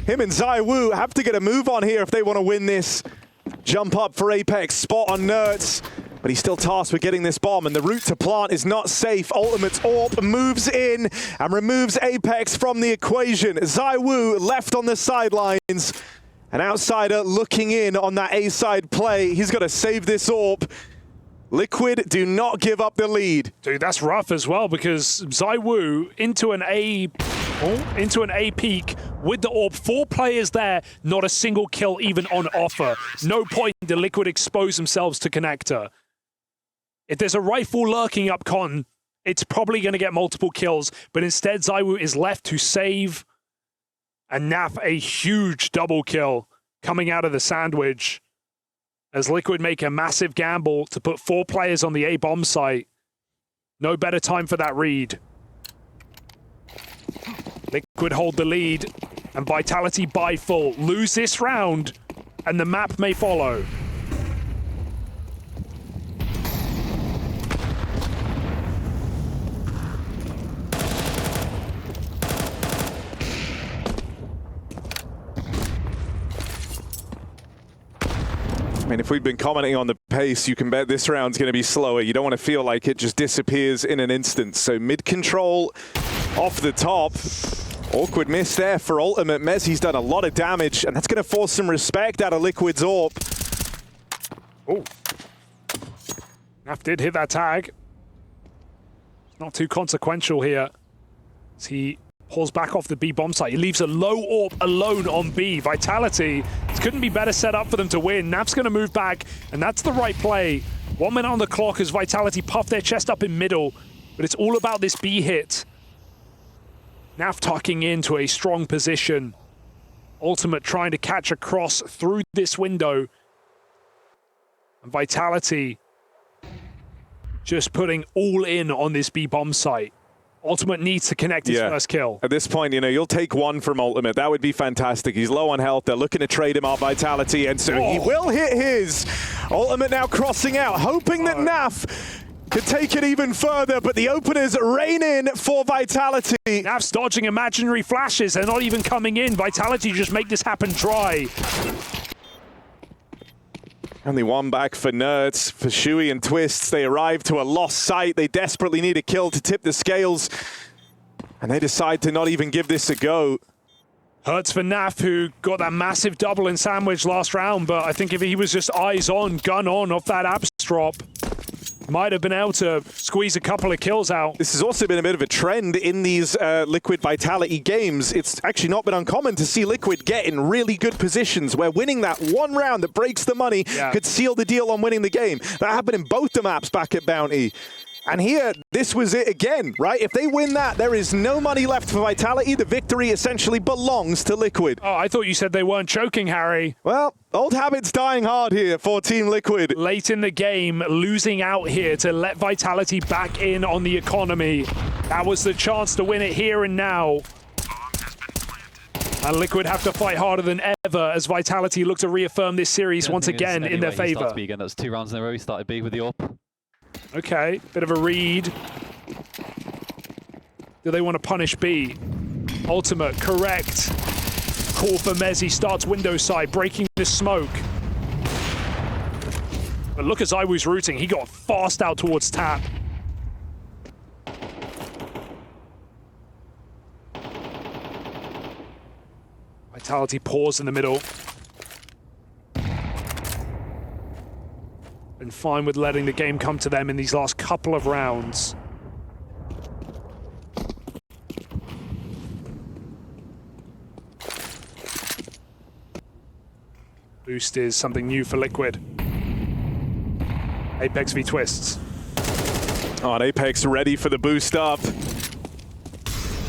him and ZywOo have to get a move on here if they want to win this. Jump up for Apex, spot on Nerds, but he's still tasked with getting this bomb, and the route to plant is not safe. Ultimate's AWP moves in and removes Apex from the equation. ZywOo left on the sidelines. An outsider looking in on that A-side play. He's got to save this AWP. Liquid do not give up the lead. Dude, that's rough as well, because ZywOo into an A peak with the AWP. 4 players there, not a single kill even on offer. No point to Liquid expose themselves to connector. If there's a rifle lurking up con, it's probably going to get multiple kills, but instead ZywOo is left to save. And Naf, a huge double kill coming out of the sandwich as Liquid make a massive gamble to put 4 players on the A bomb site. No better time for that read. Liquid hold the lead, and Vitality by full. Lose this round, and the map may follow. I mean, if we'd been commenting on the pace, you can bet this round's going to be slower. You don't want to feel like it just disappears in an instant. So mid-control off the top. Awkward miss there for Ultimate. Mezzi's done a lot of damage, and that's going to force some respect out of Liquid's AWP. Oh. Naf did hit that tag. Not too consequential here. As he pulls back off the B bomb site. He leaves a low AWP alone on B. Vitality, it couldn't be better set up for them to win. Naf's going to move back, and that's the right play. 1 minute on the clock as Vitality puff their chest up in middle, but it's all about this B hit. Naf tucking into a strong position. Ultimate trying to catch a cross through this window. And Vitality just putting all in on this B bomb site. Ultimate needs to connect his first kill. At this point, you know, you'll take one from Ultimate. That would be fantastic. He's low on health. They're looking to trade him off Vitality, and so he will hit his. Ultimate now crossing out, hoping that Naf could take it even further, but the openers rain in for Vitality. Naf's dodging imaginary flashes. They're not even coming in. Vitality just make this happen dry. Only one back for Nerds, for Shui and Twists. They arrive to a lost site. They desperately need a kill to tip the scales, and they decide to not even give this a go. Hurts for Naf, who got that massive double in sandwich last round, but I think if he was just eyes on, gun on off that abs drop, might have been able to squeeze a couple of kills out. This has also been a bit of a trend in these Liquid Vitality games. It's actually not been uncommon to see Liquid get in really good positions where winning that one round that breaks the money could seal the deal on winning the game. That happened in both the maps back at Bounty. And here, this was it again, right? If they win that, there is no money left for Vitality. The victory essentially belongs to Liquid. Oh, I thought you said they weren't choking, Harry. Well, old habits dying hard here for Team Liquid. Late in the game, losing out here to let Vitality back in on the economy. That was the chance to win it here and now. And Liquid have to fight harder than ever as Vitality look to reaffirm this series once again in their favor. That's 2 rounds in a row. He started big with the AWP. Okay, bit of a read. Do they want to punish B? Ultimate, correct. Call for Mezzi, starts window side, breaking the smoke. But look at ZywOo's routing. He got fast out towards Tap. Vitality pause in the middle. Been fine with letting the game come to them in these last couple of rounds. Boost is something new for Liquid. Apex v Twists. Oh, and Apex ready for the boost up.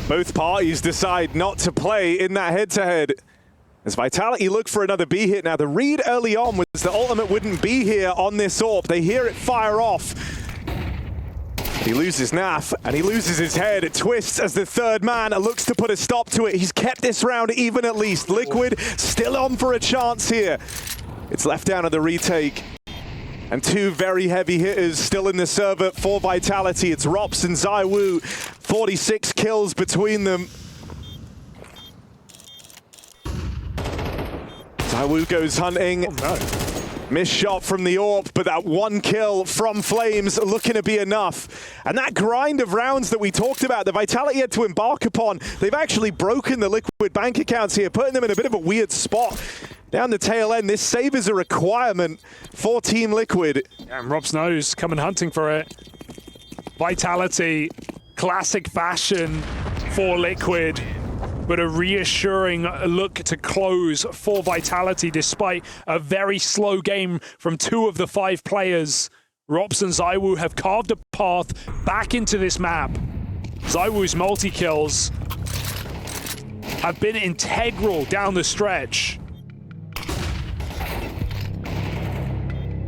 Both parties decide not to play in that head-to-head. As Vitality look for another B hit. Now, the read early on was that Ultimate wouldn't be here on this AWP. They hear it fire off. He loses Naf, and he loses his head. It twists as the third man looks to put a stop to it. He's kept this round even at least. Liquid still on for a chance here. It's left down to the retake. And 2 very heavy hitters still in the server for Vitality. It's Rops and ZywOo. 46 kills between them. ZywOo goes hunting. Oh, no. Missed shot from the AWP, but that 1 kill from Flames looking to be enough. And that grind of rounds that we talked about, the Vitality had to embark upon, they've actually broken the Liquid bank accounts here, putting them in a bit of a weird spot. Down the tail end, this save is a requirement for Team Liquid. And Robs knows, coming hunting for it. Vitality, classic fashion for Liquid. But a reassuring look to close for Vitality despite a very slow game from 2 of the 5 players. Rops and ZywOo have carved a path back into this map. ZywOo's multi-kills have been integral down the stretch.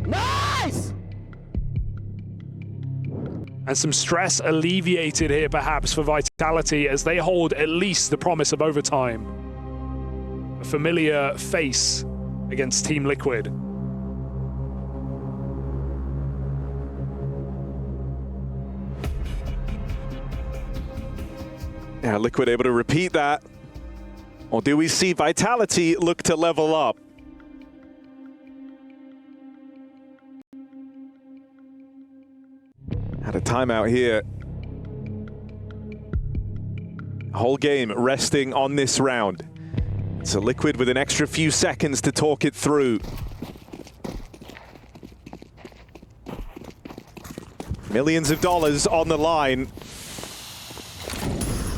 Nice! And some stress alleviated here, perhaps, for Vitality as they hold at least the promise of overtime. A familiar face against Team Liquid. Yeah, Liquid able to repeat that. Or do we see Vitality look to level up? Had a timeout here. Whole game resting on this round. So Liquid with an extra few seconds to talk it through. Millions of dollars on the line.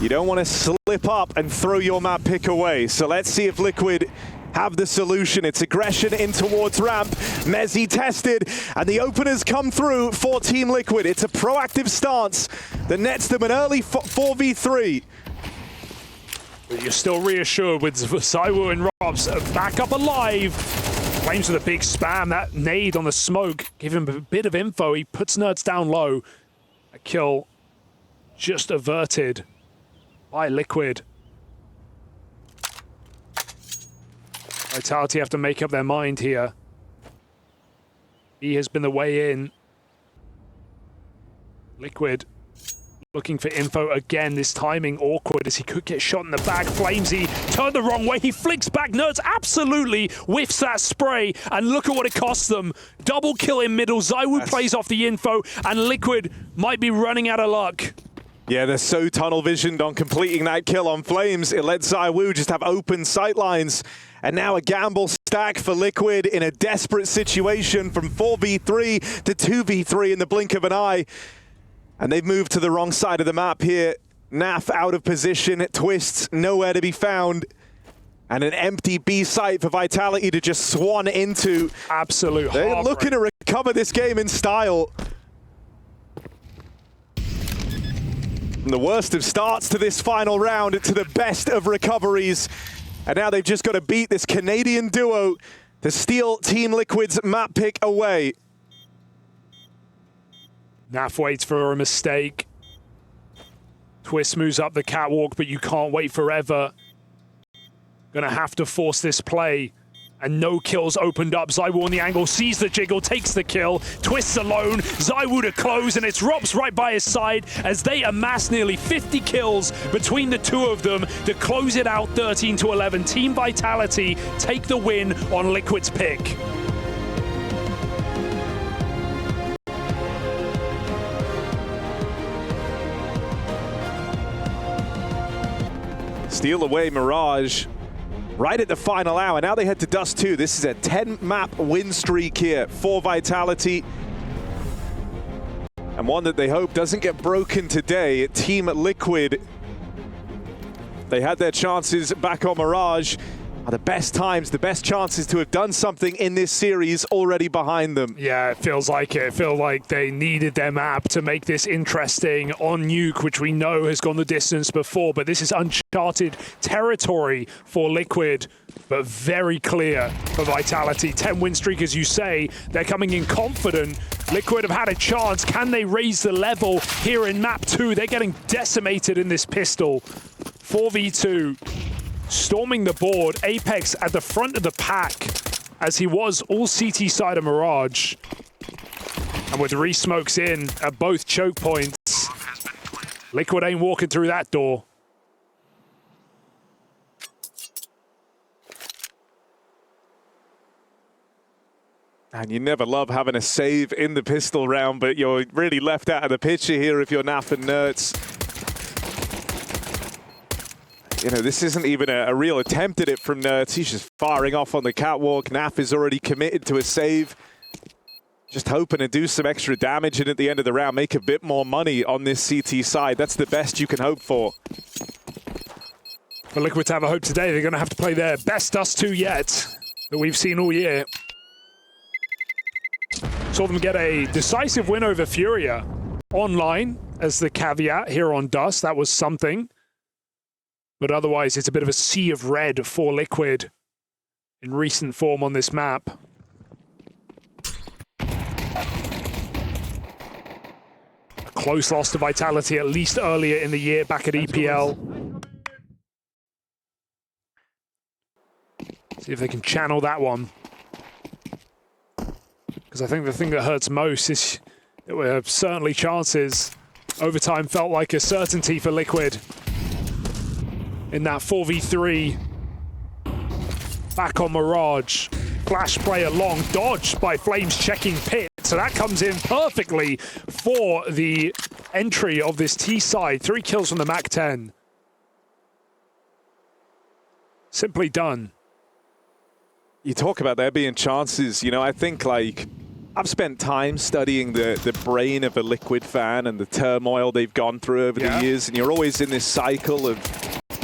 You don't want to slip up and throw your map pick away. So let's see if Liquid have the solution. It's aggression in towards ramp. Mezzi tested, and the openers come through for Team Liquid. It's a proactive stance that nets them an early 4v3. But you're still reassured with ZywOo and Robs back up alive. Flames with a big spam. That nade on the smoke gave him a bit of info. He puts Nerds down low. A kill just averted by Liquid. Vitality have to make up their mind here. He has been the way in. Liquid looking for info again. This timing awkward as he could get shot in the back. Flamesy turned the wrong way. He flicks back. Nerds absolutely whiffs that spray. And look at what it costs them. Double kill in middle. ZywOo plays off the info. And Liquid might be running out of luck. Yeah, they're so tunnel visioned on completing that kill on Flames. It let ZywOo just have open sightlines. And now a gamble stack for Liquid in a desperate situation from 4v3 to 2v3 in the blink of an eye. And they've moved to the wrong side of the map here. Naf out of position, Twists nowhere to be found. And an empty B site for Vitality to just swan into. Absolute They're heartbreak. looking to recover this game in style. From the worst of starts to this final round to the best of recoveries. And now they've just got to beat this Canadian duo to steal Team Liquid's map pick away. Naf waits for a mistake. Twist moves up the catwalk, but you can't wait forever. Gonna have to force this play. And no kills opened up. ZywOo on the angle, sees the jiggle, takes the kill. Twists alone, ZywOo to close, and it's Robs right by his side as they amass nearly 50 kills between the two of them to close it out 13-11. Team Vitality take the win on Liquid's pick. Steal away Mirage. Right at the final hour. Now they head to Dust 2. This is a 10-map win streak here for Vitality. And one that they hope doesn't get broken today. Team Liquid. They had their chances back on Mirage. Are the best times, the best chances to have done something in this series already behind them. Yeah, it feels like it. It feels like they needed their map to make this interesting on Nuke, which we know has gone the distance before, but this is uncharted territory for Liquid, but very clear for Vitality. 10-win streak, as you say. They're coming in confident. Liquid have had a chance. Can they raise the level here in map 2? They're getting decimated in this pistol. 4v2. Storming the board, Apex at the front of the pack, as he was all CT side of Mirage. And with re-smokes in at both choke points, Liquid ain't walking through that door. And you never love having a save in the pistol round, but you're really left out of the picture here if you're Naf and Nerds. You know, this isn't even a real attempt at it from Nerds. He's just firing off on the catwalk. Naf is already committed to a save. Just hoping to do some extra damage and at the end of the round make a bit more money on this CT side. That's the best you can hope for. For Liquid to have a hope today, they're going to have to play their best Dust 2 yet that we've seen all year. Saw them get a decisive win over Furia online as the caveat here on Dust. That was something. But otherwise, it's a bit of a sea of red for Liquid in recent form on this map. A close loss to Vitality, at least earlier in the year back at EPL. See if they can channel that one. Because I think the thing that hurts most is there were certainly chances. Overtime felt like a certainty for Liquid in that 4v3. Back on Mirage. Flash play along, dodged by Flames checking pit. So that comes in perfectly for the entry of this T side. 3 kills from the MAC-10. Simply done. You talk about there being chances, you know, I think like I've spent time studying the brain of a Liquid fan and the turmoil they've gone through over the years, and you're always in this cycle of,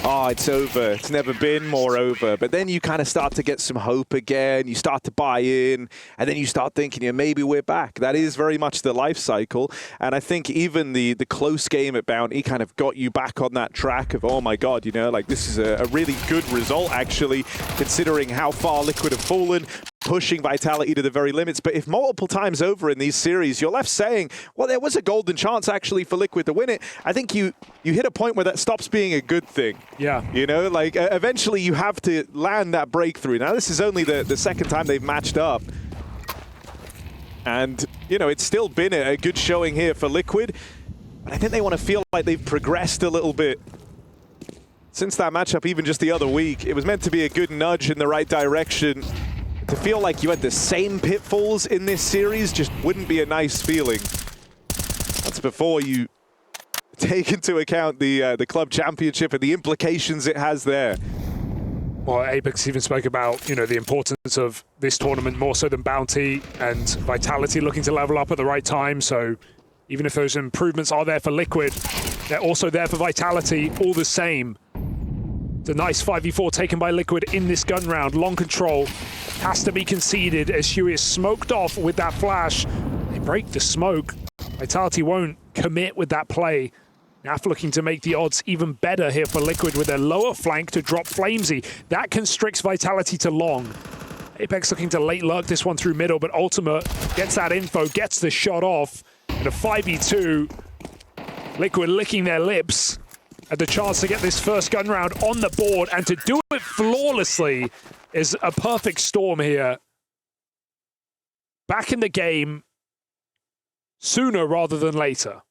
oh, it's over, it's never been more over. But then you kind of start to get some hope again, you start to buy in, and then you start thinking, yeah, maybe we're back. That is very much the life cycle. And I think even the close game at Bounty kind of got you back on that track of, oh my God, you know, like this is a really good result, actually, considering how far Liquid have fallen, pushing Vitality to the very limits. But if multiple times over in these series, you're left saying, well, there was a golden chance actually for Liquid to win it, I think you hit a point where that stops being a good thing. Yeah. You know, like eventually you have to land that breakthrough. Now, this is only the second time they've matched up. And, you know, it's still been a good showing here for Liquid. But I think they want to feel like they've progressed a little bit. Since that matchup, even just the other week, it was meant to be a good nudge in the right direction. To feel like you had the same pitfalls in this series just wouldn't be a nice feeling. That's before you take into account the club championship and the implications it has there. Well, Apex even spoke about, you know, the importance of this tournament more so than Bounty, and Vitality looking to level up at the right time. So even if those improvements are there for Liquid, they're also there for Vitality all the same. It's a nice 5v4 taken by Liquid in this gun round. Long control has to be conceded as Huey is smoked off with that flash. They break the smoke. Vitality won't commit with that play. Naf looking to make the odds even better here for Liquid with their lower flank to drop Flamesy. That constricts Vitality to long. Apex looking to late lurk this one through middle, but Ultimate gets that info, gets the shot off. And a 5v2, Liquid licking their lips at the chance to get this first gun round on the board, and to do it flawlessly is a perfect storm here. Back in the game sooner rather than later.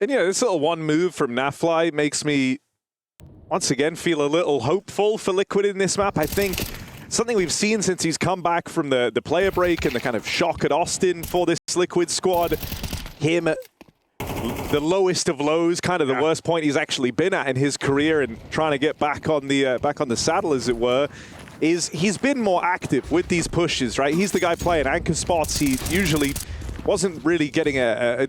And, you know, this little one move from Nafly makes me, once again, feel a little hopeful for Liquid in this map. I think something we've seen since he's come back from the player break and the kind of shock at Austin for this Liquid squad, him at the lowest of lows, kind of the worst point he's actually been at in his career, and trying to get back on the saddle, as it were, is he's been more active with these pushes, right? He's the guy playing anchor spots. He usually wasn't really getting a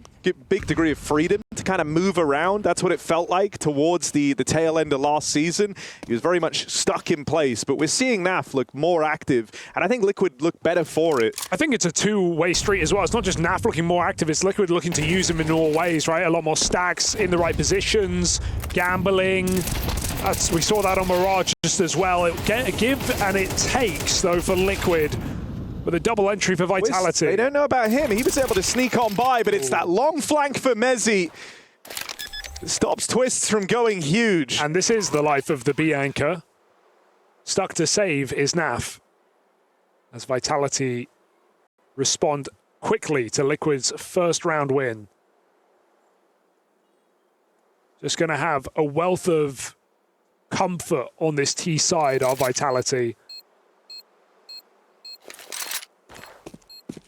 big degree of freedom to kind of move around. That's what it felt like towards the tail end of last season. He was very much stuck in place, but we're seeing Naf look more active, and I think Liquid look better for it. I think it's a two-way street as well. It's not just Naf looking more active, it's Liquid looking to use him in all ways, right? A lot more stacks in the right positions, gambling. We saw that on Mirage just as well. It give and it takes, though, for Liquid. With a double entry for Vitality. They don't know about him. He was able to sneak on by, but it's that long flank for Mezzi. Stops Twists from going huge. And this is the life of the B anchor. Stuck to save is Naf. As Vitality respond quickly to Liquid's first round win. Just going to have a wealth of comfort on this T side of Vitality.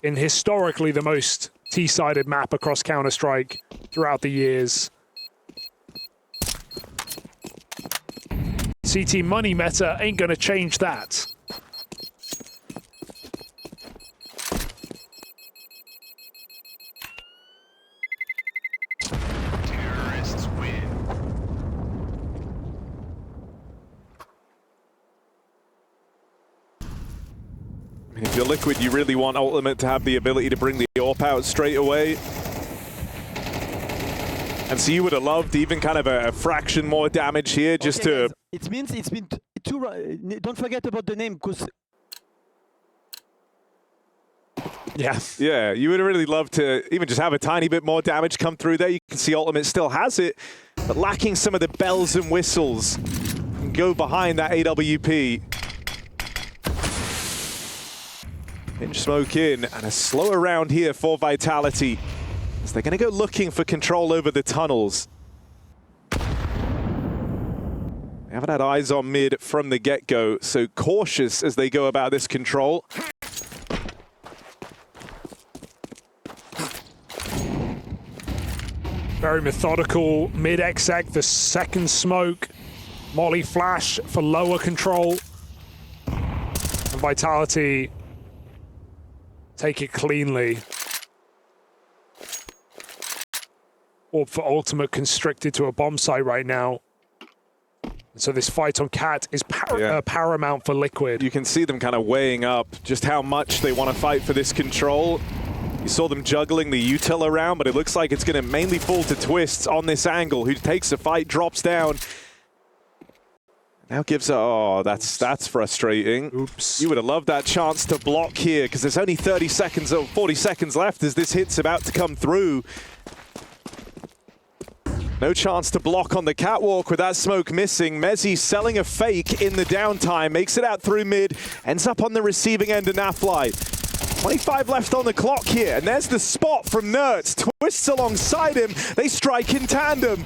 In historically the most T-sided map across Counter-Strike throughout the years. CT money meta ain't gonna change that. Terrorists win. If you're Liquid, you really want Ultimate to have the ability to bring the AWP out straight away. And so you would have loved even kind of a fraction more damage here just to... Guys, it means it's been don't forget about the name, because Yeah. Yeah, you would really love to even just have a tiny bit more damage come through there. You can see Ultimate still has it, but lacking some of the bells and whistles. And go behind that AWP. Pinch smoke in, and a slower round here for Vitality, as they're going to go looking for control over the tunnels. They haven't had eyes on mid from the get-go, so cautious as they go about this control. Very methodical mid-exec, the second smoke. Molly flash for lower control. And Vitality take it cleanly. Orb for ultimate constricted to a bomb site right now. And so this fight on Cat is paramount for Liquid. You can see them kind of weighing up just how much they want to fight for this control. You saw them juggling the util around, but it looks like it's going to mainly fall to Twists on this angle, who takes the fight, drops down. Now gives a, oh, that's frustrating. Oops. You would have loved that chance to block here, because there's only 30 seconds or 40 seconds left as this hit's about to come through. No chance to block on the catwalk with that smoke missing. Mezzi selling a fake in the downtime, makes it out through mid, ends up on the receiving end of Nafly. 25 left on the clock here, and there's the spot from Nerds. Twists alongside him, they strike in tandem.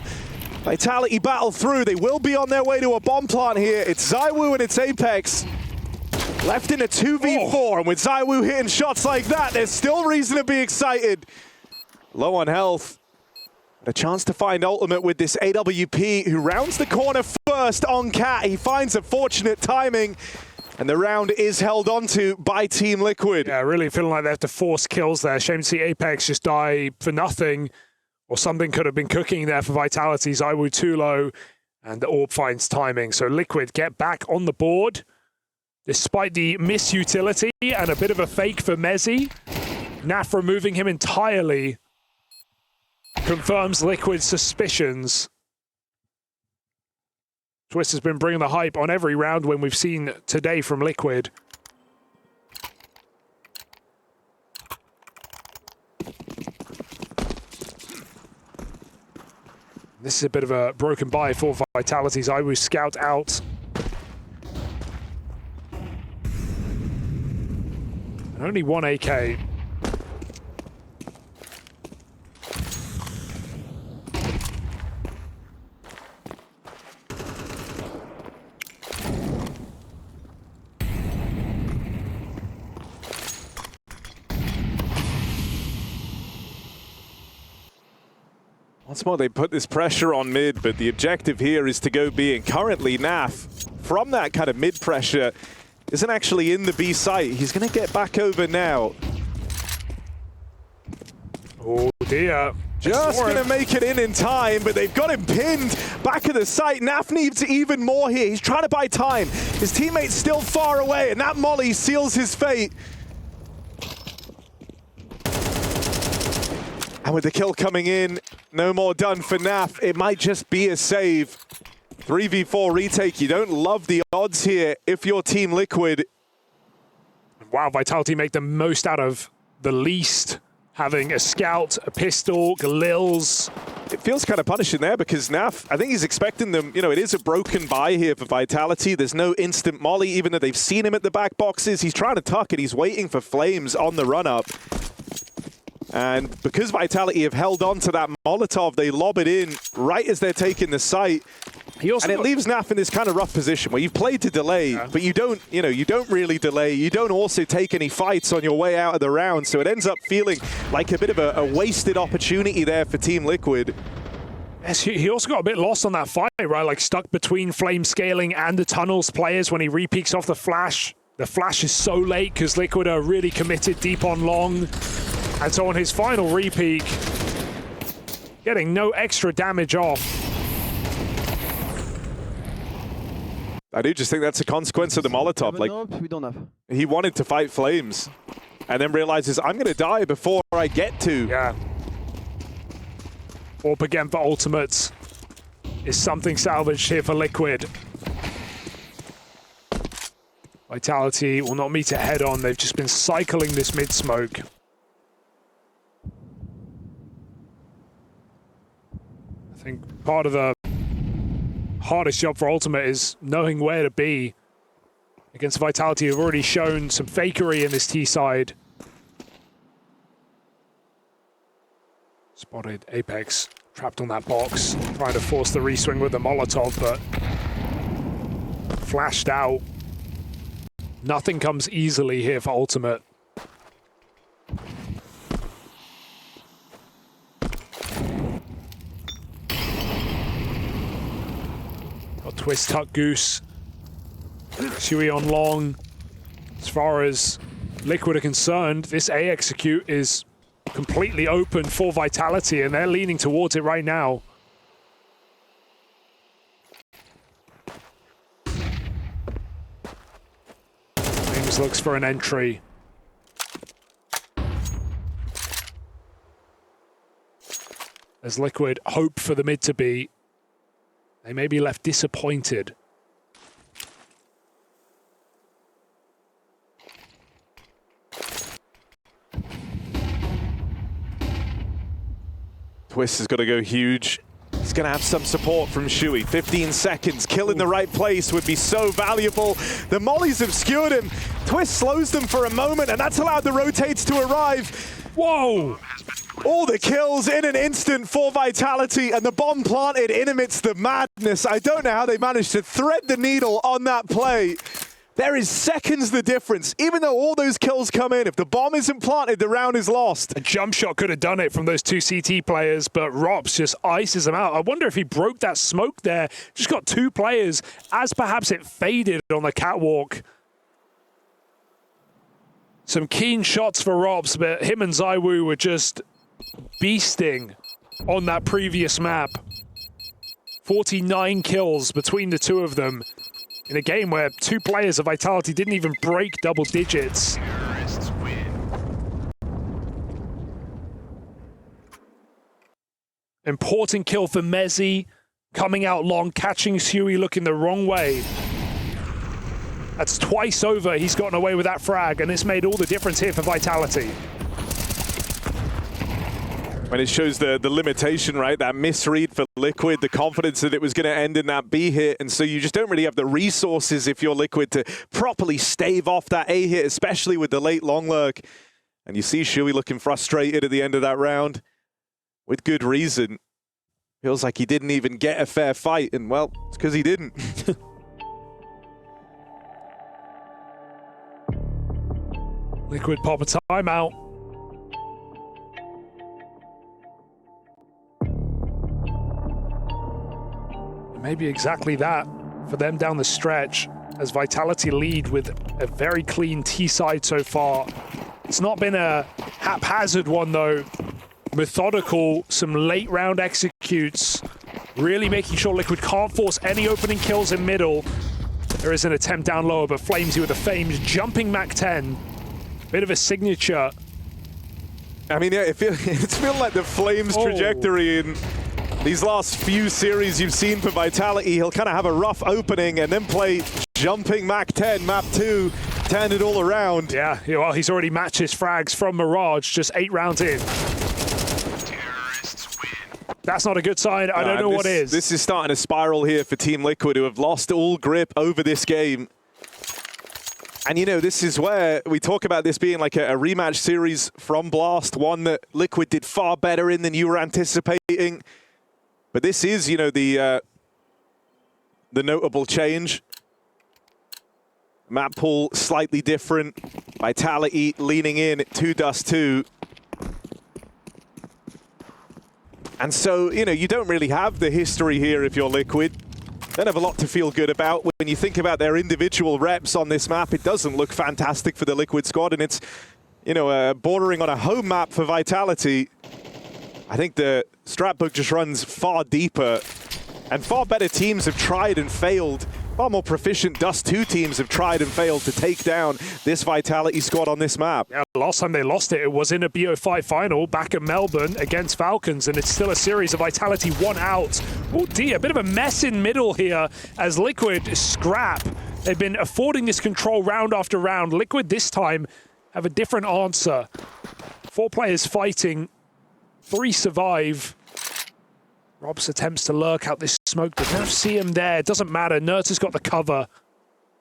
Vitality battle through, they will be on their way to a bomb plant here. It's ZywOo and it's Apex. Left in a 2v4, and with ZywOo hitting shots like that, there's still reason to be excited. Low on health. A chance to find Ultimate with this AWP, who rounds the corner first on Cat. He finds a fortunate timing, and the round is held onto by Team Liquid. Yeah, really feeling like they have to force kills there. Shame to see Apex just die for nothing, or something could have been cooking there for Vitality. ZywOo too low, and the Orb finds timing. So Liquid get back on the board, despite the misutility and a bit of a fake for Mezzi. Naf removing him entirely confirms Liquid's suspicions. Twist has been bringing the hype on every round when we've seen today from Liquid. This is a bit of a broken buy for Vitality. ZywOo scout out. And only one AK. Once more, they put this pressure on mid, but the objective here is to go B. And currently, Naf, from that kind of mid pressure, isn't actually in the B site. He's going to get back over now. Oh dear. Just going to make it in time, but they've got him pinned back at the site. Naf needs even more here. He's trying to buy time. His teammate's still far away, and that molly seals his fate. And with the kill coming in, no more done for Naf. It might just be a save. 3v4 retake. You don't love the odds here if you're Team Liquid. Wow, Vitality make the most out of the least. Having a scout, a pistol, Galils. It feels kind of punishing there because Naf, I think he's expecting them, you know, it is a broken buy here for Vitality. There's no instant molly, even though they've seen him at the back boxes. He's trying to tuck it. He's waiting for Flames on the run-up. And because Vitality have held on to that Molotov, they lob it in right as they're taking the site. And it leaves Naf in this kind of rough position where you've played to delay, but you don't, you don't really delay. You don't also take any fights on your way out of the round. So it ends up feeling like a bit of a wasted opportunity there for Team Liquid. Yes, he also got a bit lost on that fight, right? Like stuck between Flame Scaling and the Tunnels players when he re-peeks off the flash. The flash is so late because Liquid are really committed deep on long. And so on his final re-peek, getting no extra damage off. I do just think that's a consequence of the Molotov. Like, we don't have. He wanted to fight Flames and then realizes, I'm going to die before I get to. Yeah. Orb again for ultimates. Is something salvaged here for Liquid. Vitality will not meet it head on. They've just been cycling this mid-smoke. think part of the hardest job for Ultimate is knowing where to be against Vitality, who've already shown some fakery in this T side. Spotted Apex trapped on that box, trying to force the reswing with the Molotov, but flashed out. Nothing comes easily here for Ultimate. Got Twist, Tuck, Goose. Shui on long. As far as Liquid are concerned, this A execute is completely open for Vitality, and they're leaning towards it right now. James looks for an entry. As Liquid hope for the mid to be, they may be left disappointed. Twist has got to go huge. He's going to have some support from Shui. 15 seconds. Kill in the right place would be so valuable. The mollies obscured him. Twist slows them for a moment, and that's allowed the rotates to arrive. Whoa! All the kills in an instant for Vitality, and the bomb planted in amidst the madness. I don't know how they managed to thread the needle on that play. There is seconds the difference. Even though all those kills come in, if the bomb isn't planted, the round is lost. A jump shot could have done it from those two CT players, but Rops just ices him out. I wonder if he broke that smoke there. Just got two players, as perhaps it faded on the catwalk. Some keen shots for Rops, but him and Zaiwu were just beasting on that previous map. 49 kills between the two of them in a game where two players of Vitality didn't even break double digits. Terrorists win. Important kill for Mezzi, coming out long, catching Sui looking the wrong way. That's twice over he's gotten away with that frag, and it's made all the difference here for Vitality. When it shows the limitation, right? That misread for Liquid, the confidence that it was going to end in that B hit, and so you just don't really have the resources if you're Liquid to properly stave off that A hit, especially with the late long lurk. And you see Shui looking frustrated at the end of that round, with good reason. Feels like he didn't even get a fair fight, and well, it's because he didn't. Liquid pop a timeout. Maybe exactly that for them down the stretch, as Vitality lead with a very clean T side so far. It's not been a haphazard one though. Methodical, some late round executes, really making sure Liquid can't force any opening kills in middle. There is an attempt down lower, but Flamesy with the famed jumping Mach 10. Bit of a signature. I mean, yeah, it's feel like the Flames trajectory in these last few series you've seen for Vitality. He'll kind of have a rough opening and then play jumping Mach 10, map 2, turn it all around. Yeah, well, he's already matched his frags from Mirage, just 8 rounds in. Terrorists win. That's not a good sign. I don't know what is. This is starting to spiral here for Team Liquid, who have lost all grip over this game. And, you know, this is where we talk about this being like a rematch series from Blast, one that Liquid did far better in than you were anticipating. But this is, you know, the notable change. Map pool slightly different. Vitality leaning in at 2-2. And so, you know, you don't really have the history here if you're Liquid. Don't have a lot to feel good about. When you think about their individual reps on this map, it doesn't look fantastic for the Liquid squad, and it's, you know, bordering on a home map for Vitality. I think the strat book just runs far deeper, and far better teams have tried and failed. Far more proficient Dust 2 teams have tried and failed to take down this Vitality squad on this map. Yeah, last time they lost it was in a BO5 final back in Melbourne against Falcons, and it's still a series of Vitality 1 out. Oh dear, a bit of a mess in middle here as Liquid scrap. They've been affording this control round after round. Liquid this time have a different answer. 4 players fighting, 3 survive. Robs attempts to lurk out this smoke, but don't see him there. It doesn't matter. Nerds has got the cover.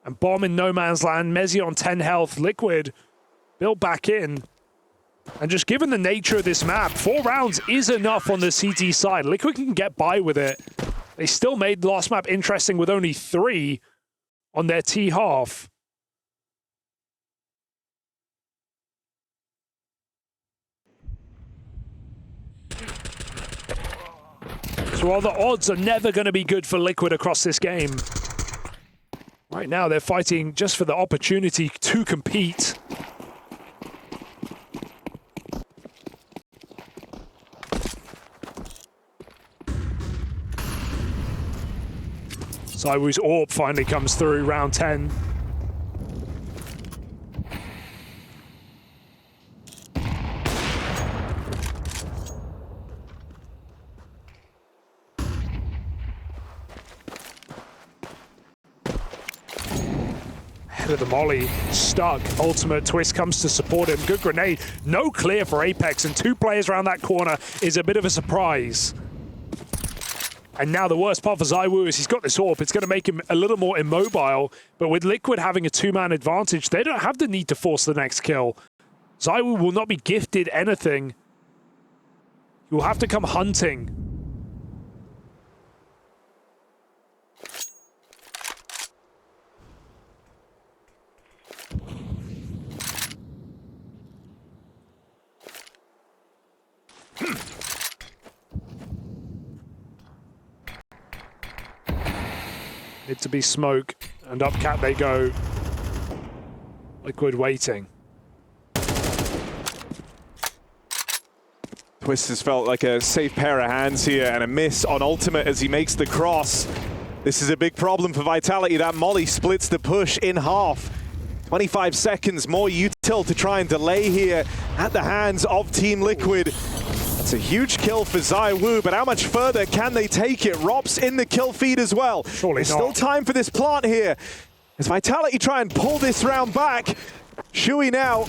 And Bomb in no man's land. Mezzi on 10 health. Liquid built back in. And just given the nature of this map, 4 rounds is enough on the CT side. Liquid can get by with it. They still made last map interesting with only 3 on their T half. So while the odds are never going to be good for Liquid across this game, right now they're fighting just for the opportunity to compete. ZywOo's AWP finally comes through, round 10. Head of the molly, stuck. Ultimate Twist comes to support him. Good grenade. No clear for Apex, and 2 players around that corner is a bit of a surprise. And now the worst part for ZywOo is he's got this AWP. It's going to make him a little more immobile. But with Liquid having a 2-man advantage, they don't have the need to force the next kill. ZywOo will not be gifted anything. He will have to come hunting. Need to be smoke, and up cat they go. Liquid waiting. Twist has felt like a safe pair of hands here, and a miss on Ultimate as he makes the cross. This is a big problem for Vitality. That molly splits the push in half. 25 seconds more util to try and delay here at the hands of Team Liquid. It's a huge kill for ZywOo, but how much further can they take it? Rob's in the kill feed as well. Surely There's not. still time for this plant here. As Vitality try and pull this round back, Shui now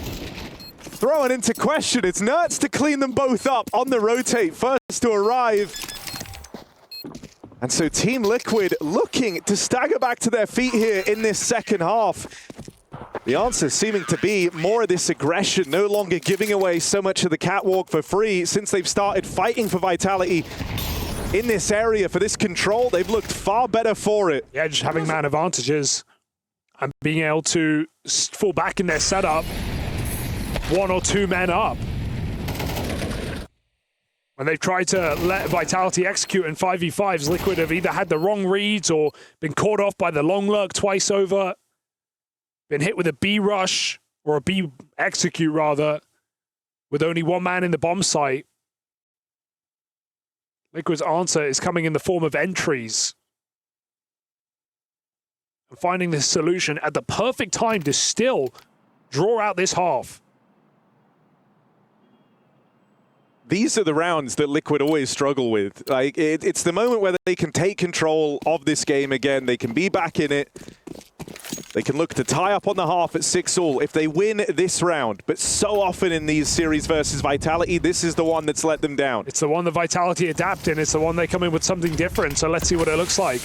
throwing into question. It's Nerds to clean them both up on the rotate, first to arrive. And so Team Liquid looking to stagger back to their feet here in this second half. The answer seeming to be more of this aggression, no longer giving away so much of the catwalk for free since they've started fighting for Vitality in this area for this control. They've looked far better for it. Yeah, just having man advantages and being able to fall back in their setup, 1 or 2 men up. When they've tried to let Vitality execute in 5v5s, Liquid have either had the wrong reads or been caught off by the long lurk twice over. Been hit with a B rush, or a B execute rather, with only 1 man in the bomb site. Liquid's answer is coming in the form of entries. And finding this solution at the perfect time to still draw out this half. These are the rounds that Liquid always struggle with. Like it's the moment where they can take control of this game again. They can be back in it. They can look to tie up on the half at 6-all if they win this round. But so often in these series versus Vitality, this is the one that's let them down. It's the one that Vitality adapt in. It's the one they come in with something different. So let's see what it looks like.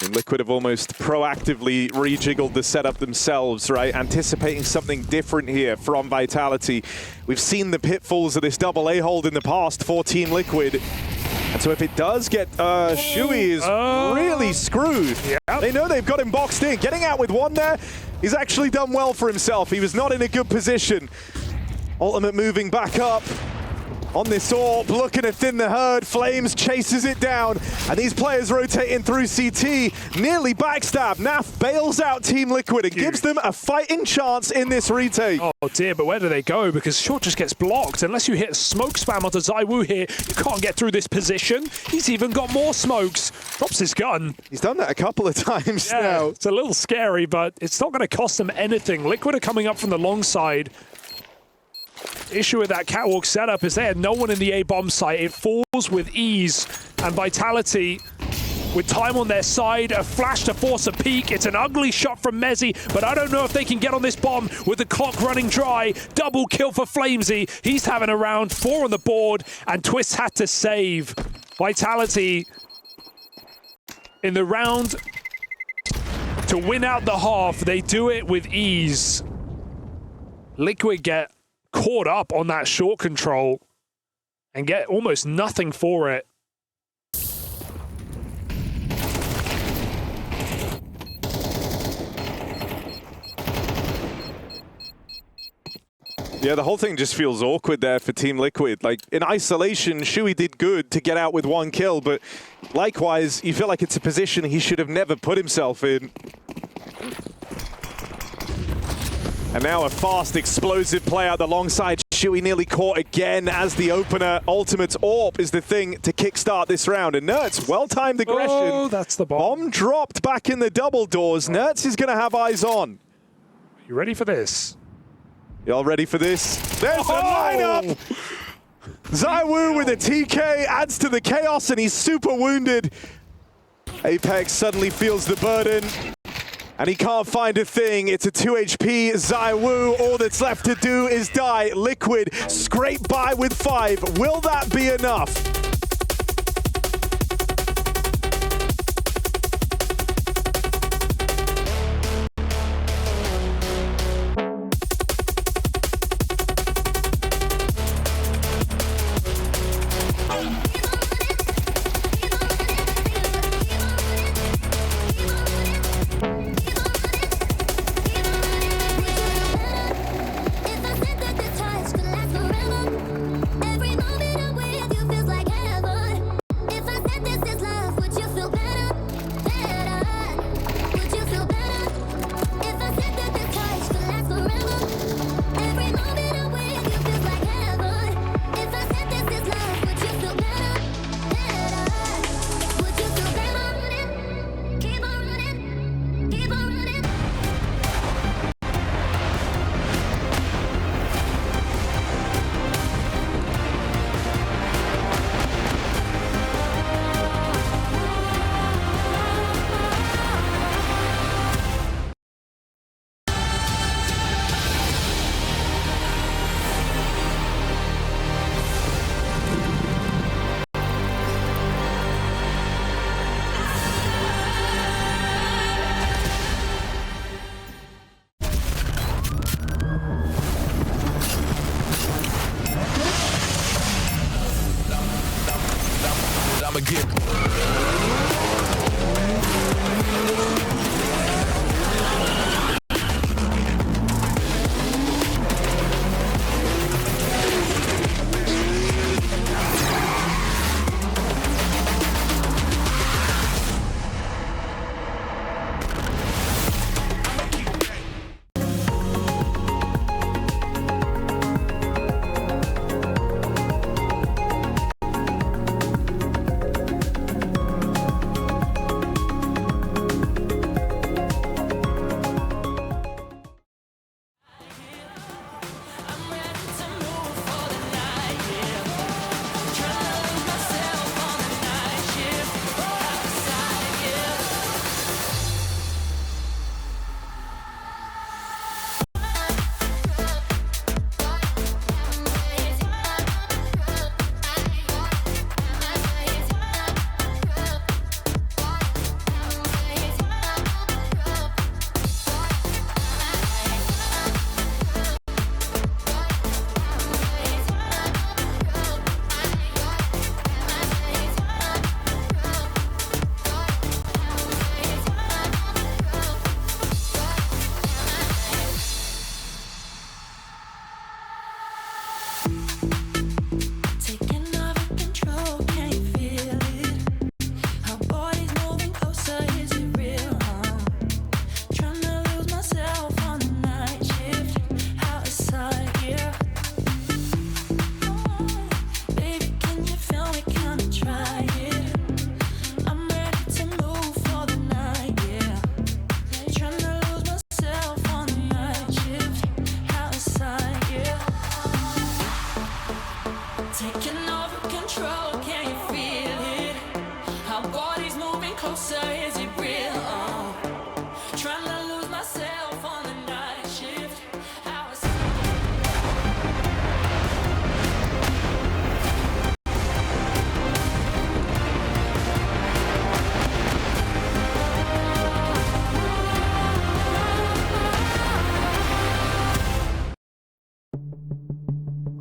And Liquid have almost proactively rejiggled the setup themselves, right? Anticipating something different here from Vitality. We've seen the pitfalls of this double A hold in the past for Team Liquid. And so if it does get, Shui is really screwed. Yep. They know they've got him boxed in. Getting out with 1 there, he's actually done well for himself. He was not in a good position. Ultimate moving back up. On this AWP, looking to thin the herd, Flames chases it down, and these players rotating through CT, nearly backstab. Naf bails out Team Liquid and gives them a fighting chance in this retake. Oh dear, but where do they go? Because Short just gets blocked. Unless you hit smoke spam onto ZywOo here, you can't get through this position. He's even got more smokes. Drops his gun. He's done that a couple of times now. It's a little scary, but it's not going to cost them anything. Liquid are coming up from the long side. Issue with that catwalk setup is they had no one in the A bomb site. It falls with ease, and Vitality with time on their side. A flash to force a peek. It's an ugly shot from Mezzy, but I don't know if they can get on this bomb with the clock running dry. Double kill for Flamesy. He's having a round, 4 on the board, and Twist had to save. Vitality in the round to win out the half. They do it with ease. Liquid get caught up on that short control and get almost nothing for it. Yeah, the whole thing just feels awkward there for Team Liquid. Like, in isolation, Shui did good to get out with 1 kill, but likewise, you feel like it's a position he should have never put himself in. And now a fast, explosive play out alongside Shui, nearly caught again as the opener. Ultimate AWP is the thing to kickstart this round. And Nertz, well-timed aggression. Oh, that's the bomb. Bomb dropped back in the double doors. Nertz is going to have eyes on. You ready for this? Y'all ready for this? There's the lineup! ZywOo with a TK adds to the chaos, and he's super wounded. Apex suddenly feels the burden, and he can't find a thing. It's a 2 HP ZywOo. All that's left to do is die. Liquid scrape by with 5. Will that be enough?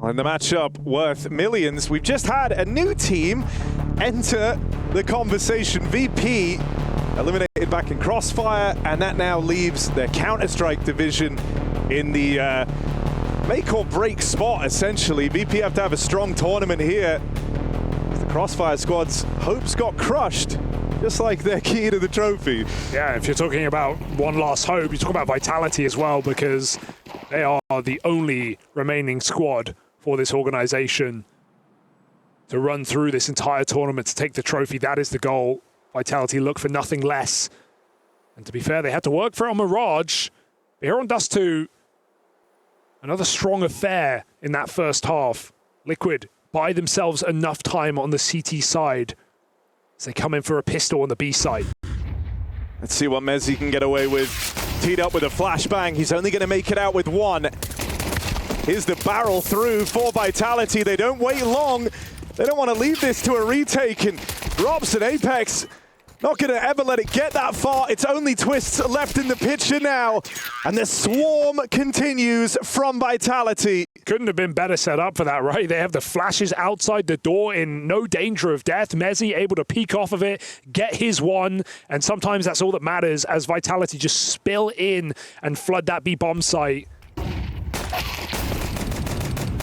And the matchup worth millions. We've just had a new team enter the conversation. VP eliminated back in Crossfire, and that now leaves their Counter-Strike division in the make or break spot, essentially. VP have to have a strong tournament here. The Crossfire squad's hopes got crushed, just like their key to the trophy. Yeah, if you're talking about one last hope, you talk about Vitality as well, because they are the only remaining squad for this organization to run through this entire tournament to take the trophy. That is the goal. Vitality look for nothing less. And to be fair, they had to work for it on Mirage. But here on Dust 2, another strong affair in that first half. Liquid buy themselves enough time on the CT side as they come in for a pistol on the B side. Let's see what Mezzi can get away with. Teed up with a flashbang. He's only going to make it out with one. Here's the barrel through for Vitality. They don't wait long. They don't want to leave this to a retake. And Rops and Apex not going to ever let it get that far. It's only Twists left in the picture now. And the swarm continues from Vitality. Couldn't have been better set up for that, right? They have the flashes outside the door in no danger of death. Mezzi able to peek off of it, get his one, and sometimes that's all that matters as Vitality just spill in and flood that B bomb site.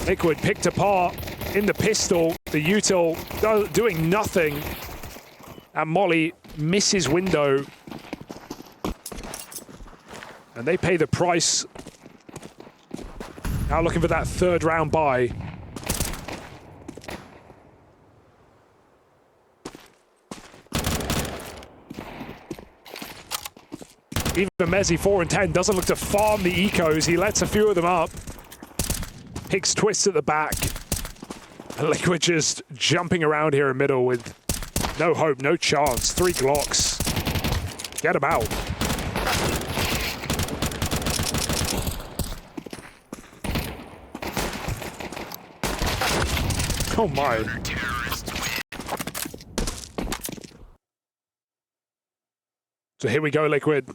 Liquid picked apart in the pistol, the util doing nothing, and Molly misses window, and they pay the price. Now looking for that third round buy. Even Mezzi 4 and 10 doesn't look to farm the ecos. He lets a few of them up. Picks Twists at the back. And Liquid just jumping around here in middle with no hope, no chance. 3 Glocks. Get him out. Oh my. So here we go, Liquid.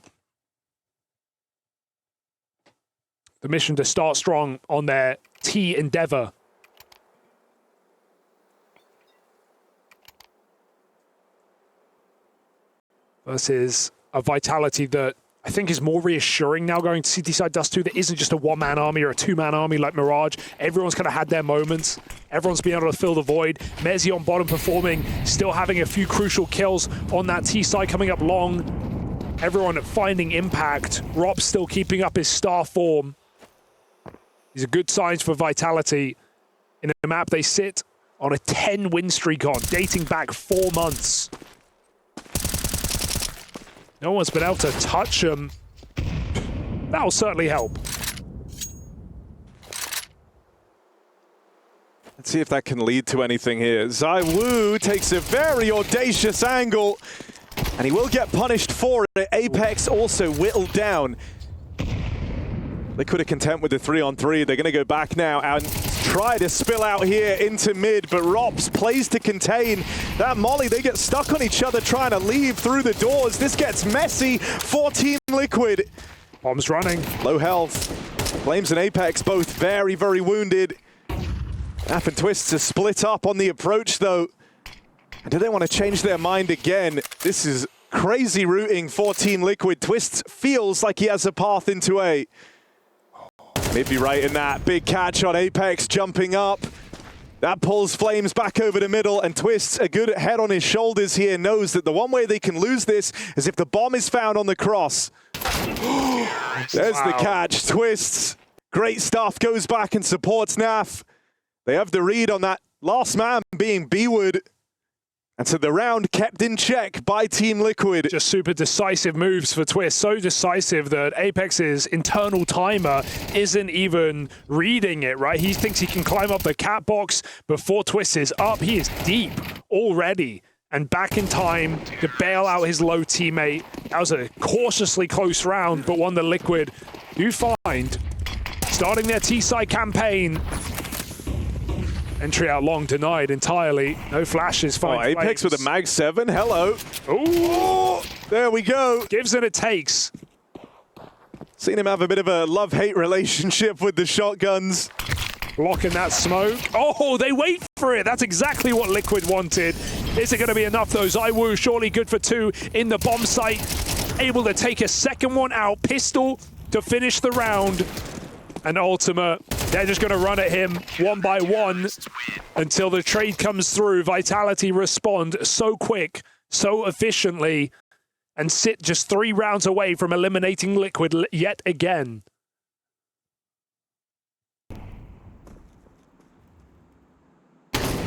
The mission to start strong on their T Endeavor. Versus a Vitality that I think is more reassuring now going to CT side Dust 2. There isn't just a one-man army or a two-man army like Mirage. Everyone's kind of had their moments. Everyone's been able to fill the void. Mezzi on bottom performing, still having a few crucial kills on that T side coming up long. Everyone finding impact. Rob still keeping up his star form. These are good signs for Vitality. In a map, they sit on a 10-win streak on, dating back 4 months. No one's been able to touch them. That'll certainly help. Let's see if that can lead to anything here. ZywOo takes a very audacious angle, and he will get punished for it. Apex also whittled down. Liquid are content with the 3-on-3. They're going to go back now and try to spill out here into mid, but Rops plays to contain that molly. They get stuck on each other trying to leave through the doors. This gets messy for Team Liquid. Bombs running. Low health. Flames and Apex both very, very wounded. Naf and Twists are split up on the approach, though. And do they want to change their mind again? This is crazy routing for Team Liquid. Twists feels like he has a path into A. Maybe right in that. Big catch on Apex jumping up. That pulls Flames back over the middle, and Twists, a good head on his shoulders here, knows that the one way they can lose this is if the bomb is found on the cross. There's the catch. Twists, great stuff, goes back and supports Naf. They have the read on that last man being B-Wood. And so the round kept in check by Team Liquid. Just super decisive moves for Twist. So decisive that Apex's internal timer isn't even reading it, right? He thinks he can climb up the cat box before Twist is up. He is deep already and back in time to bail out his low teammate. That was a cautiously close round, but one that Liquid do find. Starting their T-side campaign. Entry out long denied entirely. No flashes. Apex with a Mag 7. Hello. Ooh. There we go. Gives and it takes. Seen him have a bit of a love-hate relationship with the shotguns. Blocking that smoke. Oh, they wait for it. That's exactly what Liquid wanted. Is it going to be enough, though? ZywOo surely good for 2 in the bomb site. Able to take a second one out. Pistol to finish the round. And Ultimate, they're just going to run at him one by one until the trade comes through. Vitality respond so quick, so efficiently, and sit just 3 rounds away from eliminating Liquid yet again.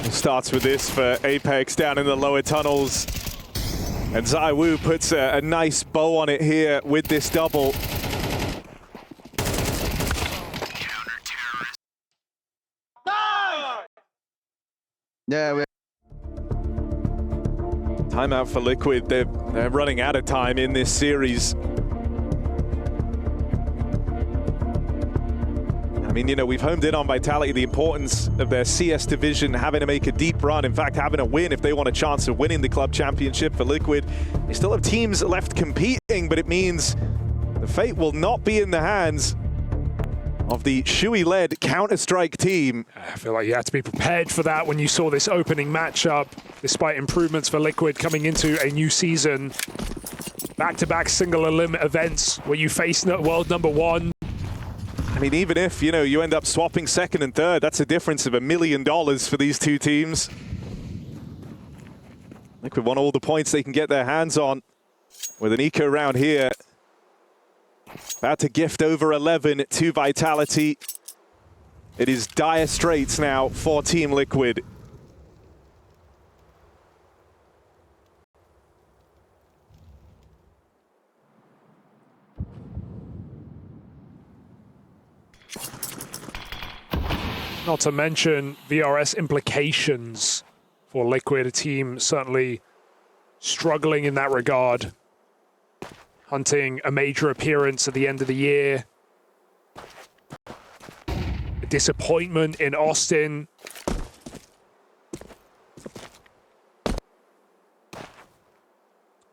Starts with this for Apex down in the lower tunnels. And ZywOo puts a nice bow on it here with this double. Yeah, Timeout for Liquid. They're running out of time in this series. I mean, you know, we've homed in on Vitality, the importance of their CS division having to make a deep run. In fact, having a win if they want a chance of winning the club championship. For Liquid, they still have teams left competing, but it means the fate will not be in the hands of the Shui-led Counter-Strike team. I feel like you had to be prepared for that when you saw this opening matchup. Despite improvements for Liquid coming into a new season, back-to-back single elim events where you face world number 1. I mean, even if, you know, you end up swapping second and third, that's a difference of $1 million for these two teams. Liquid want all the points they can get their hands on with an eco round here. About to gift over 11 to Vitality. It is dire straits now for Team Liquid. Not to mention VRS implications for Liquid, a team certainly struggling in that regard. Hunting a major appearance at the end of the year. A disappointment in Austin.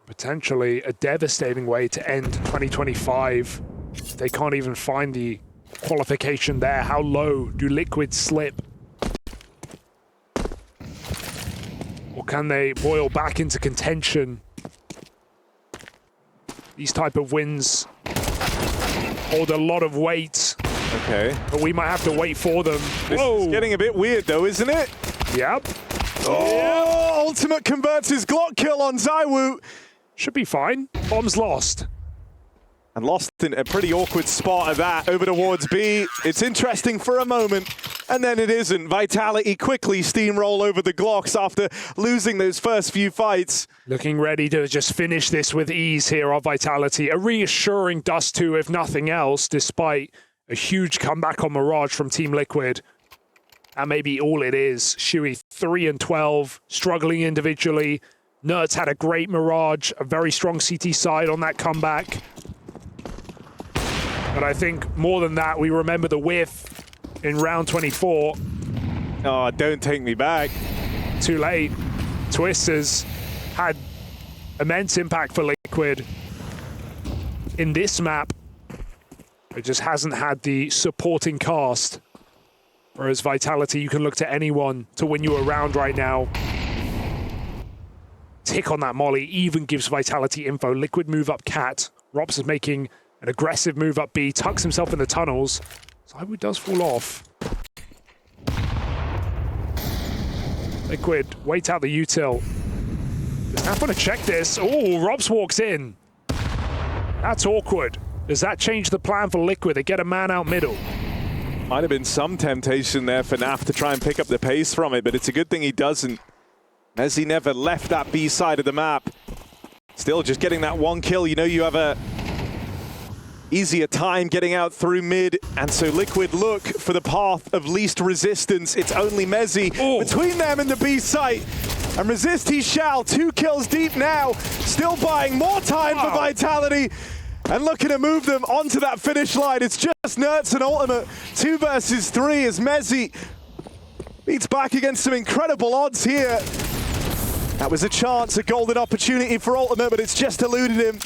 Potentially a devastating way to end 2025. They can't even find the qualification there. How low do Liquid slip? Or can they boil back into contention? These type of wins hold a lot of weight. Okay. But we might have to wait for them. This is getting a bit weird though, isn't it? Yep. Oh, Ultimate converts his Glock kill on ZywOo. Should be fine. Bomb's lost. And lost in a pretty awkward spot of that over towards B. It's interesting for a moment, and then it isn't. Vitality quickly steamroll over the Glocks after losing those first few fights. Looking ready to just finish this with ease here on Vitality. A reassuring Dust 2, if nothing else, despite a huge comeback on Mirage from Team Liquid. And maybe all it is. Shui 3-12, struggling individually. Nerds had a great Mirage, a very strong CT side on that comeback. But I think more than that, we remember the whiff in round 24. Oh, don't take me back. Too late. Twisters had immense impact for Liquid in this map. It just hasn't had the supporting cast. Whereas Vitality, you can look to anyone to win you a round right now. Tick on that molly even gives Vitality info. Liquid move up Cat. Rops is making an aggressive move up B, tucks himself in the tunnels. ZywOo does fall off. Liquid, wait out the util. Does Naf want to check this? Oh, Robs walks in. That's awkward. Does that change the plan for Liquid? They get a man out middle. Might have been some temptation there for Naf to try and pick up the pace from it, but it's a good thing he doesn't, as he never left that B side of the map. Still just getting that one kill. You know you have a easier time getting out through mid, and so Liquid look for the path of least resistance. It's only Mezzi between them and the B site, and resist he shall. 2 kills deep now, still buying more time for Vitality, and looking to move them onto that finish line. It's just Nerds and Ultimate, 2 versus 3 as Mezzi beats back against some incredible odds here. That was a chance, a golden opportunity for Ultimate, but it's just eluded him.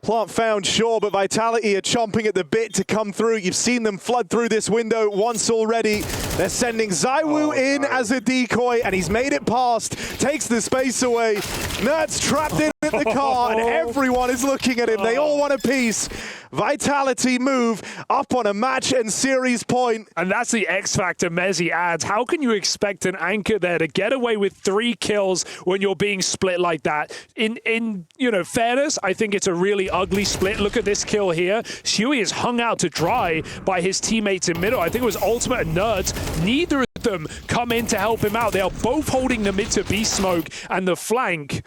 Plant found, sure, but Vitality are chomping at the bit to come through. You've seen them flood through this window once already. They're sending ZywOo in as a decoy, and he's made it past. Takes the space away. Nerds trapped in at the car, and everyone is looking at him. They all want a piece. Vitality move up on a match and series point. And that's the X factor Mezzi adds. How can you expect an anchor there to get away with 3 kills when you're being split like that? In fairness, I think it's a really ugly split. Look at this kill here. Shuey is hung out to dry by his teammates in middle. I think it was Ultimate and Nerds. Neither of them come in to help him out. They are both holding the mid to B smoke and the flank.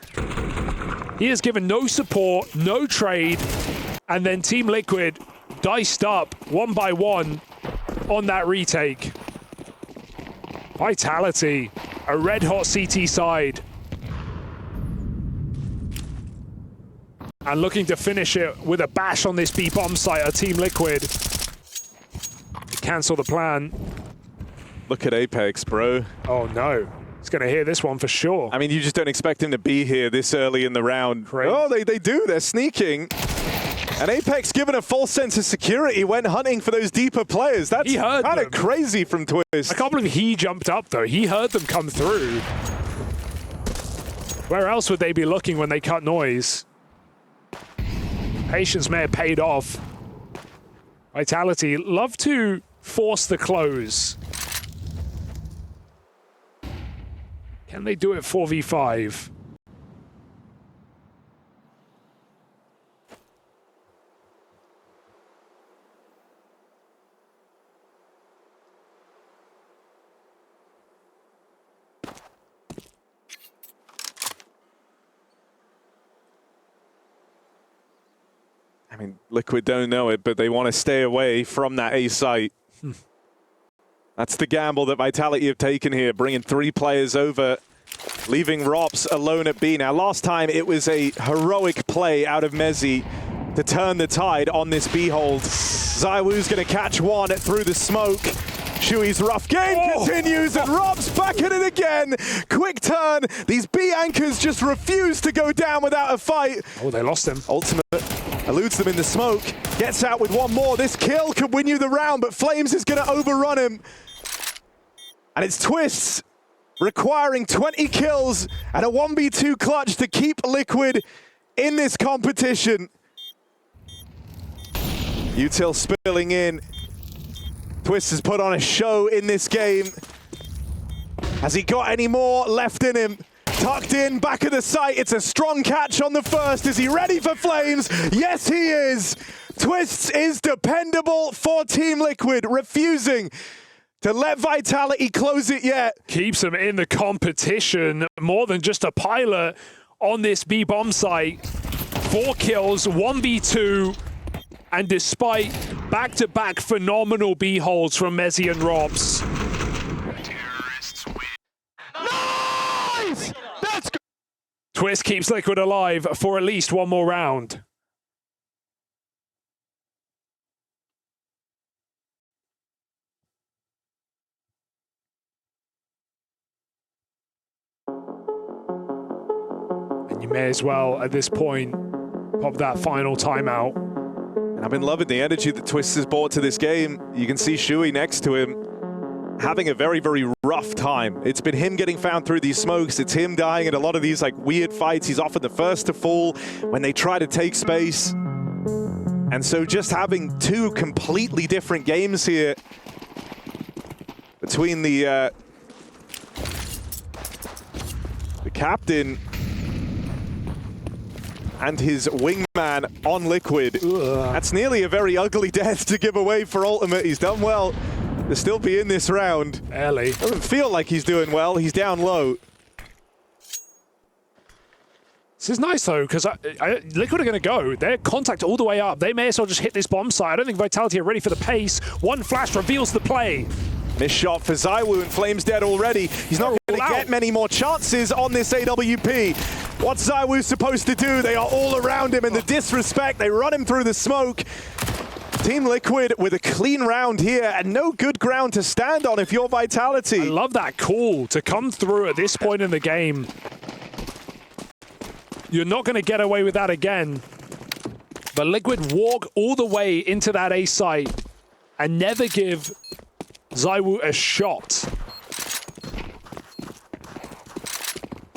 He has given no support, no trade. And then Team Liquid diced up 1 by 1 on that retake. Vitality, a red hot CT side. And looking to finish it with a bash on this B bomb site are Team Liquid. Cancel the plan. Look at Apex, bro. Oh no. He's going to hear this one for sure. I mean, you just don't expect him to be here this early in the round. Crazy. Oh, they do. They're sneaking. And Apex, given a false sense of security, went hunting for those deeper players. That's kind of crazy from Twist. I can't believe he jumped up, though. He heard them come through. Where else would they be looking when they cut noise? Patience may have paid off. Vitality love to force the close. Can they do it 4v5? I mean, Liquid don't know it, but they want to stay away from that A site. That's the gamble that Vitality have taken here, bringing 3 players over, leaving Rops alone at B. Now, last time it was a heroic play out of Mezzi to turn the tide on this B hold. ZywOo's going to catch one through the smoke. Shuey's rough game continues, and Rob's back at it again. Quick turn. These B anchors just refuse to go down without a fight. Oh, they lost him. Ultimate eludes them in the smoke. Gets out with one more. This kill could win you the round, but Flames is going to overrun him. And it's Twists requiring 20 kills and a 1v2 clutch to keep Liquid in this competition. Util spilling in. Twist has put on a show in this game. Has he got any more left in him? Tucked in, back of the site. It's a strong catch on the first. Is he ready for Flames? Yes, he is. Twists is dependable for Team Liquid, refusing to let Vitality close it yet. Keeps him in the competition. More than just a pilot on this B bomb site. 4 kills, 1v2. And despite back-to-back phenomenal B holds from Mezzi and Robs. Terrorists win. Nice! That's good. Twist keeps Liquid alive for at least one more round. And you may as well, at this point, pop that final timeout. I've been loving the energy that Twist has brought to this game. You can see Shuey next to him having a very, very rough time. It's been him getting found through these smokes. It's him dying in a lot of these like weird fights. He's often the first to fall when they try to take space. And so just having 2 completely different games here between the captain and his wingman on Liquid. Ugh. That's nearly a very ugly death to give away for Ultimate. He's done well to still be in this round. Barely. Doesn't feel like he's doing well. He's down low. This is nice, though, because Liquid are going to go. They're contact all the way up. They may as well just hit this bomb site. I don't think Vitality are ready for the pace. One flash reveals the play. Missed shot for ZywOo, and Flames dead already. He's not going to get many more chances on this AWP. What's ZywOo supposed to do? They are all around him, and the disrespect, they run him through the smoke. Team Liquid with a clean round here, and no good ground to stand on if you're Vitality. I love that call to come through at this point in the game. You're not going to get away with that again. But Liquid walk all the way into that A site and never give ZywOo a shot.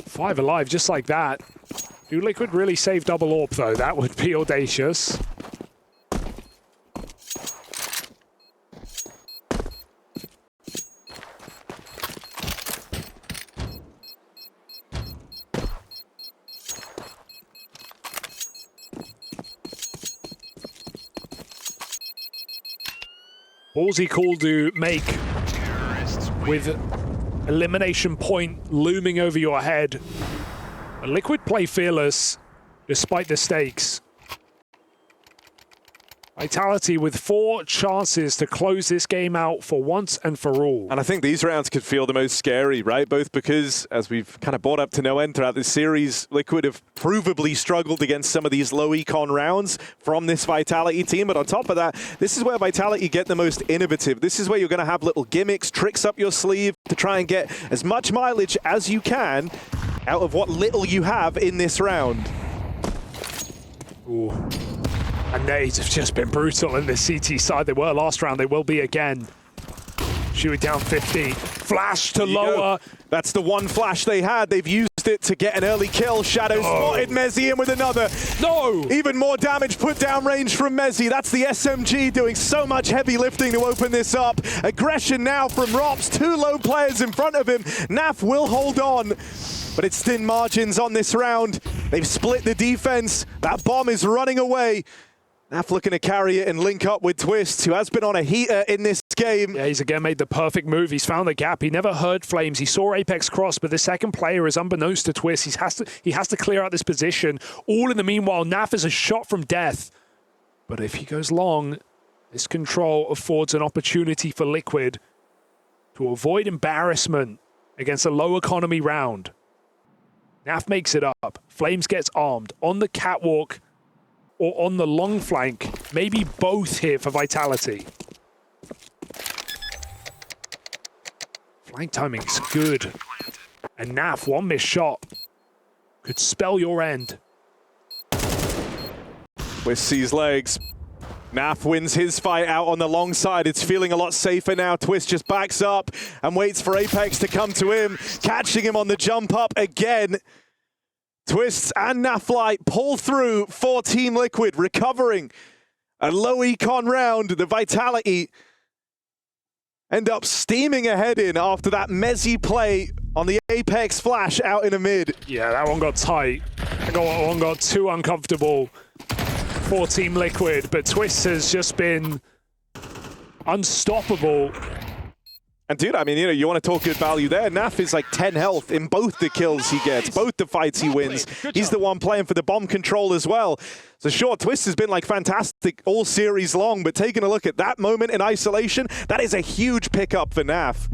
5 alive just like that. Do Liquid really save double AWP though? That would be audacious. Ballsy call to make with elimination point looming over your head. But Liquid play fearless despite the stakes. Vitality with 4 chances to close this game out for once and for all. And I think these rounds could feel the most scary, right? Both because, as we've kind of brought up to no end throughout this series, Liquid have provably struggled against some of these low econ rounds from this Vitality team. But on top of that, this is where Vitality get the most innovative. This is where you're going to have little gimmicks, tricks up your sleeve to try and get as much mileage as you can out of what little you have in this round. Ooh. And nades have just been brutal in the CT side. They were last round, they will be again. Shoot it down 50. Flash to lower. That's the one flash they had. They've used it to get an early kill. Shadow spotted Mezzy in with another. No! Even more damage put down range from Mezzy. That's the SMG doing so much heavy lifting to open this up. Aggression now from Rops. 2 low players in front of him. Naf will hold on, but it's thin margins on this round. They've split the defense. That bomb is running away. Naf looking to carry it and link up with Twist, who has been on a heater in this game. Yeah, he's again made the perfect move. He's found the gap. He never heard Flames. He saw Apex cross, but the second player is unbeknownst to Twist. He has to clear out this position. All in the meanwhile, Naf is a shot from death. But if he goes long, this control affords an opportunity for Liquid to avoid embarrassment against a low economy round. Naf makes it up. Flames gets armed on the catwalk or on the long flank, maybe both here for Vitality. Flank timing's good. And Naf, one missed shot could spell your end. Twist sees legs. Naf wins his fight out on the long side. It's feeling a lot safer now. Twist just backs up and waits for Apex to come to him, catching him on the jump up again. Twists and Naflight pull through for Team Liquid, recovering a low econ round. The Vitality end up steaming ahead in after that Mezzy play on the Apex flash out in a mid. Yeah, that one got tight. That one got too uncomfortable for Team Liquid, but Twist has just been unstoppable. And dude, I mean, you want to talk good value there. Naf is like 10 health in both the kills he gets, both the fights he wins. He's the one playing for the bomb control as well. So sure, Twist has been like fantastic all series long, but taking a look at that moment in isolation, that is a huge pickup for Naf.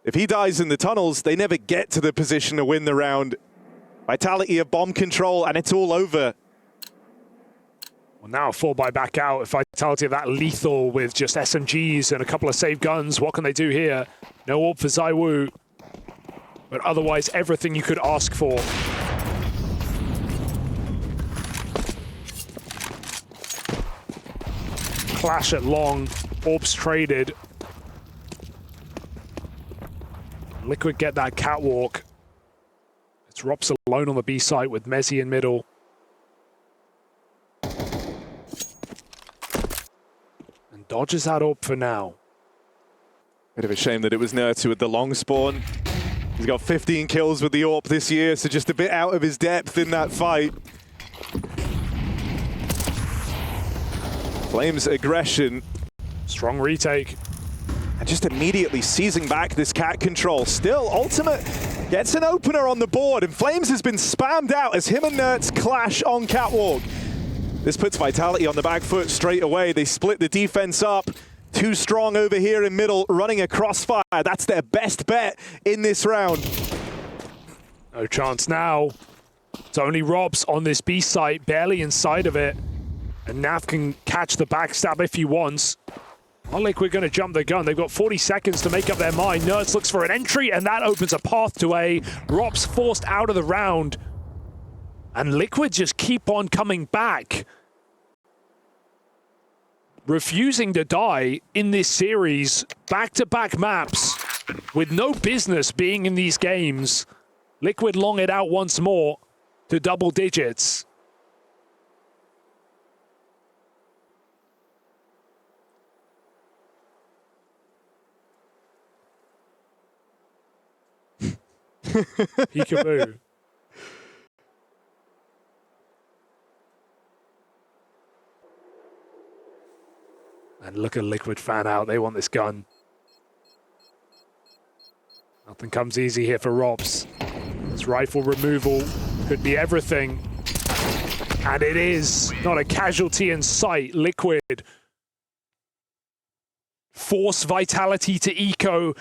If he dies in the tunnels, they never get to the position to win the round. Vitality of bomb control, and it's all over. Well, now 4x back out. If Vitality of that lethal with just SMGs and a couple of save guns, what can they do here? No AWP for ZywOo, but otherwise everything you could ask for. Clash at long, AWPs traded. Liquid get that catwalk. It's Rops alone on the B site with Mezzy in middle. Dodges that up for now. Bit of a shame that it was Nertu with the long spawn. He's got 15 kills with the AWP this year, so just a bit out of his depth in that fight. Flames aggression. Strong retake. And just immediately seizing back this cat control. Still, Ultimate gets an opener on the board, and Flames has been spammed out as him and Nertz clash on catwalk. This puts Vitality on the back foot straight away. They split the defense up. Too strong over here in middle, running a crossfire. That's their best bet in this round. No chance now. It's only Robs on this B site, barely inside of it. And Naf can catch the backstab if he wants. Not like we're going to jump the gun. They've got 40 seconds to make up their mind. Nerds looks for an entry, and that opens a path to A. Robs forced out of the round. And Liquid just keep on coming back, refusing to die in this series. Back-to-back maps with no business being in these games. Liquid long it out once more to double digits. Peekaboo. And look at Liquid fan out. They want this gun. Nothing comes easy here for Robs. This rifle removal could be everything. And it is. Not a casualty in sight. Liquid force vitality to Eco.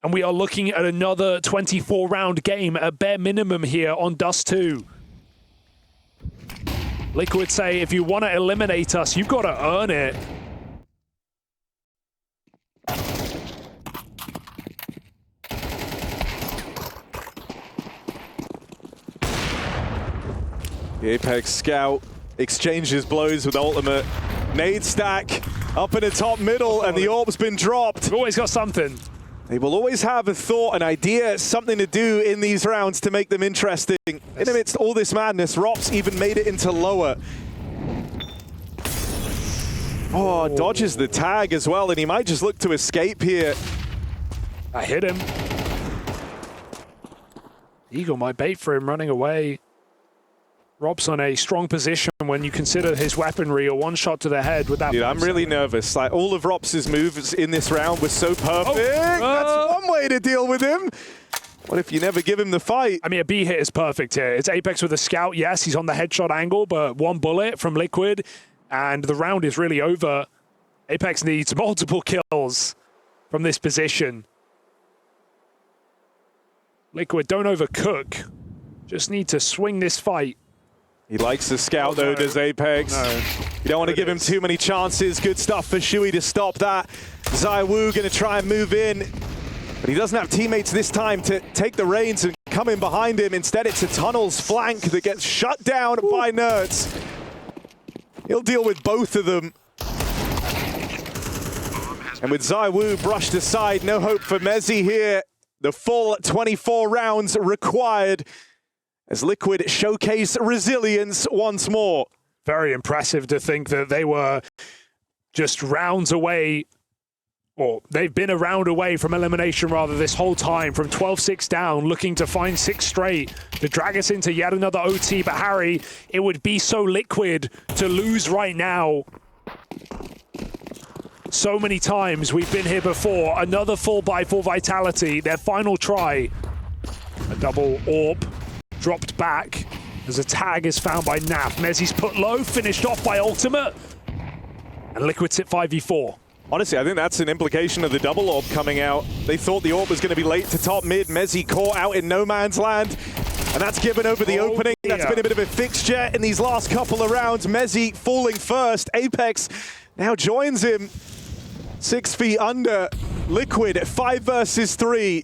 And we are looking at another 24-round game at bare minimum here on Dust 2. Liquid say, if you want to eliminate us, you've got to earn it. The Apex Scout exchanges blows with ultimate. Nade stack up in the top middle, and the orb's been dropped. We've always got something. They will always have a thought, an idea, something to do in these rounds to make them interesting. In amidst all this madness, Rops even made it into lower. Oh, dodges the tag as well, and he might just look to escape here. I hit him. Eagle might bait for him running away. Rob's on a strong position when you consider his weaponry. A one shot to the head with that. Dude, I'm really nervous. Like, all of Rops' moves in this round were so perfect. That's one way to deal with him. What if you never give him the fight? I mean, a B hit is perfect here. It's Apex with a scout. Yes, he's on the headshot angle, but one bullet from Liquid, and the round is really over. Apex needs multiple kills from this position. Liquid, don't overcook. Just need to swing this fight. He likes the scout, though, does Apex. No. You don't want to give him too many chances. Good stuff for Shui to stop that. ZywOo going to try and move in, but he doesn't have teammates this time to take the reins and come in behind him. Instead, it's a Tunnel's flank that gets shut down by Nerds. He'll deal with both of them. And with ZywOo brushed aside, no hope for Mezzi here. The full 24 rounds required as Liquid showcase resilience once more. Very impressive to think that they were just rounds away, or they've been a round away from elimination rather this whole time, from 12-6 down, looking to find 6 straight to drag us into yet another OT. But Harry, it would be so Liquid to lose right now. So many times we've been here before. Another 4x4 vitality, their final try. A double orb. Dropped back as a tag is found by Naf. Mezzi's put low, finished off by Ultimate. And Liquid sit 5v4. Honestly, I think that's an implication of the double orb coming out. They thought the orb was going to be late to top mid. Mezzi caught out in no man's land. And that's given over the opening. Dear. That's been a bit of a fixture in these last couple of rounds. Mezzi falling first. Apex now joins him 6 feet under. Liquid 5 versus 3.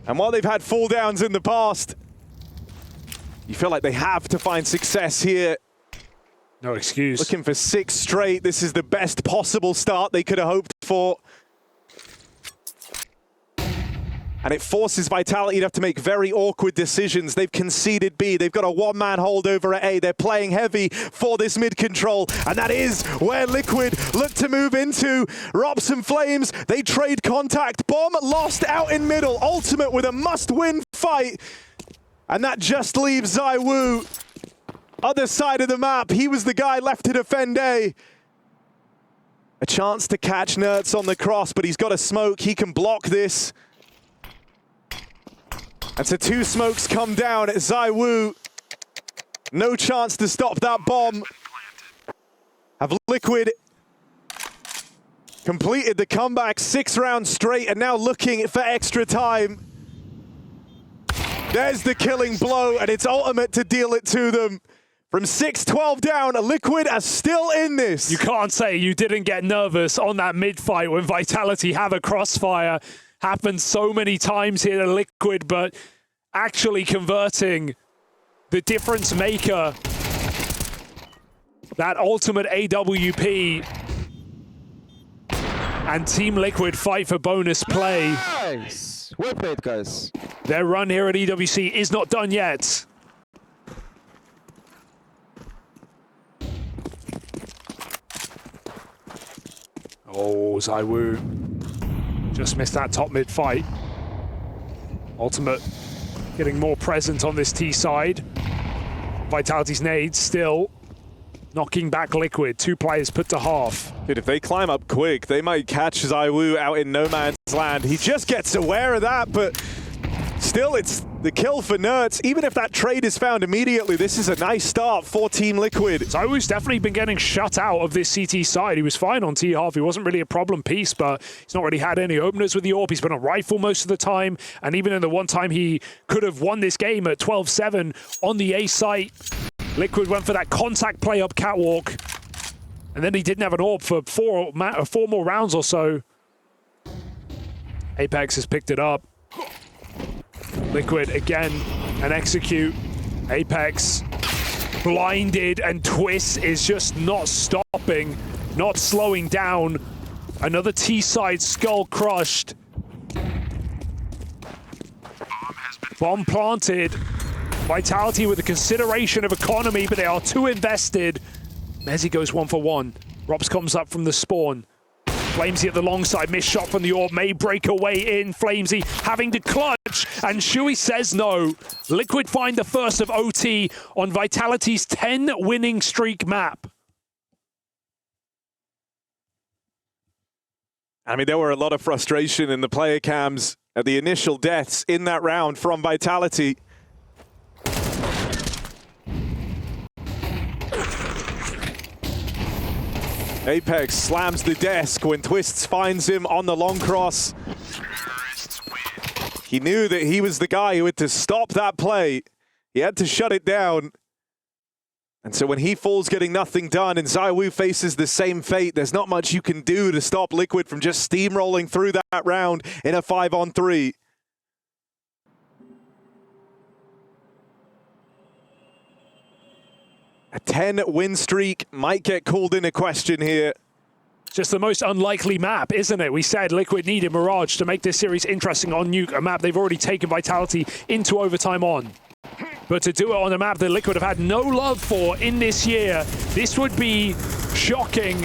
And while they've had fall downs in the past, you feel like they have to find success here. No excuse. Looking for 6 straight. This is the best possible start they could have hoped for. And it forces Vitality to have to make very awkward decisions. They've conceded B. They've got a one-man hold over at A. They're playing heavy for this mid control. And that is where Liquid look to move into. Rops and Flames, they trade contact. Bomb lost out in middle. Ultimate with a must-win fight. And that just leaves ZywOo. Other side of the map, he was the guy left to defend A. A chance to catch Nerds on the cross, but he's got a smoke. He can block this. And so 2 smokes come down at ZywOo. No chance to stop that bomb. Have Liquid completed the comeback 6 rounds straight and now looking for extra time. There's the killing blow, and it's Ultimate to deal it to them. From 6-12 down, Liquid are still in this. You can't say you didn't get nervous on that mid-fight when Vitality have a crossfire. Happened so many times here to Liquid, but actually converting the difference maker. That ultimate AWP. And Team Liquid fight for bonus play. Nice. Well played, guys. Their run here at EWC is not done yet. Oh, ZywOo just missed that top mid fight. Ultimate getting more present on this T side. Vitality's nades still knocking back Liquid. 2 players put to half. Dude, if they climb up quick, they might catch ZywOo out in no man's land. He just gets aware of that, but still it's the kill for Nerds. Even if that trade is found immediately, this is a nice start for Team Liquid. ZywOo's definitely been getting shut out of this CT side. He was fine on T half. He wasn't really a problem piece, but he's not really had any openers with the AWP. He's been a rifle most of the time, and even in the one time he could have won this game at 12-7 on the A site, Liquid went for that contact play up catwalk, and then he didn't have an AWP for 4 more rounds or so. Apex has picked it up. Liquid again, and execute. Apex blinded, and Twist is just not stopping, not slowing down. Another T-side skull crushed. Bomb planted. Vitality with the consideration of economy, but they are too invested. Mezzy goes 1 for 1. Rops comes up from the spawn. Flamesy at the long side, missed shot from the AWP, may break away in. Flamesy having to clutch, and Shuey says no. Liquid find the first of OT on Vitality's 10-winning streak map. I mean, there were a lot of frustration in the player cams at the initial deaths in that round from Vitality. Apex slams the desk when Twists finds him on the long cross. He knew that he was the guy who had to stop that play. He had to shut it down. And so when he falls getting nothing done and ZywOo faces the same fate, there's not much you can do to stop Liquid from just steamrolling through that round in a 5-on-3. A 10-win streak might get called into question here. Just the most unlikely map, isn't it? We said Liquid needed Mirage to make this series interesting on Nuke, a map they've already taken Vitality into overtime on. But to do it on a map that Liquid have had no love for in this year, this would be shocking.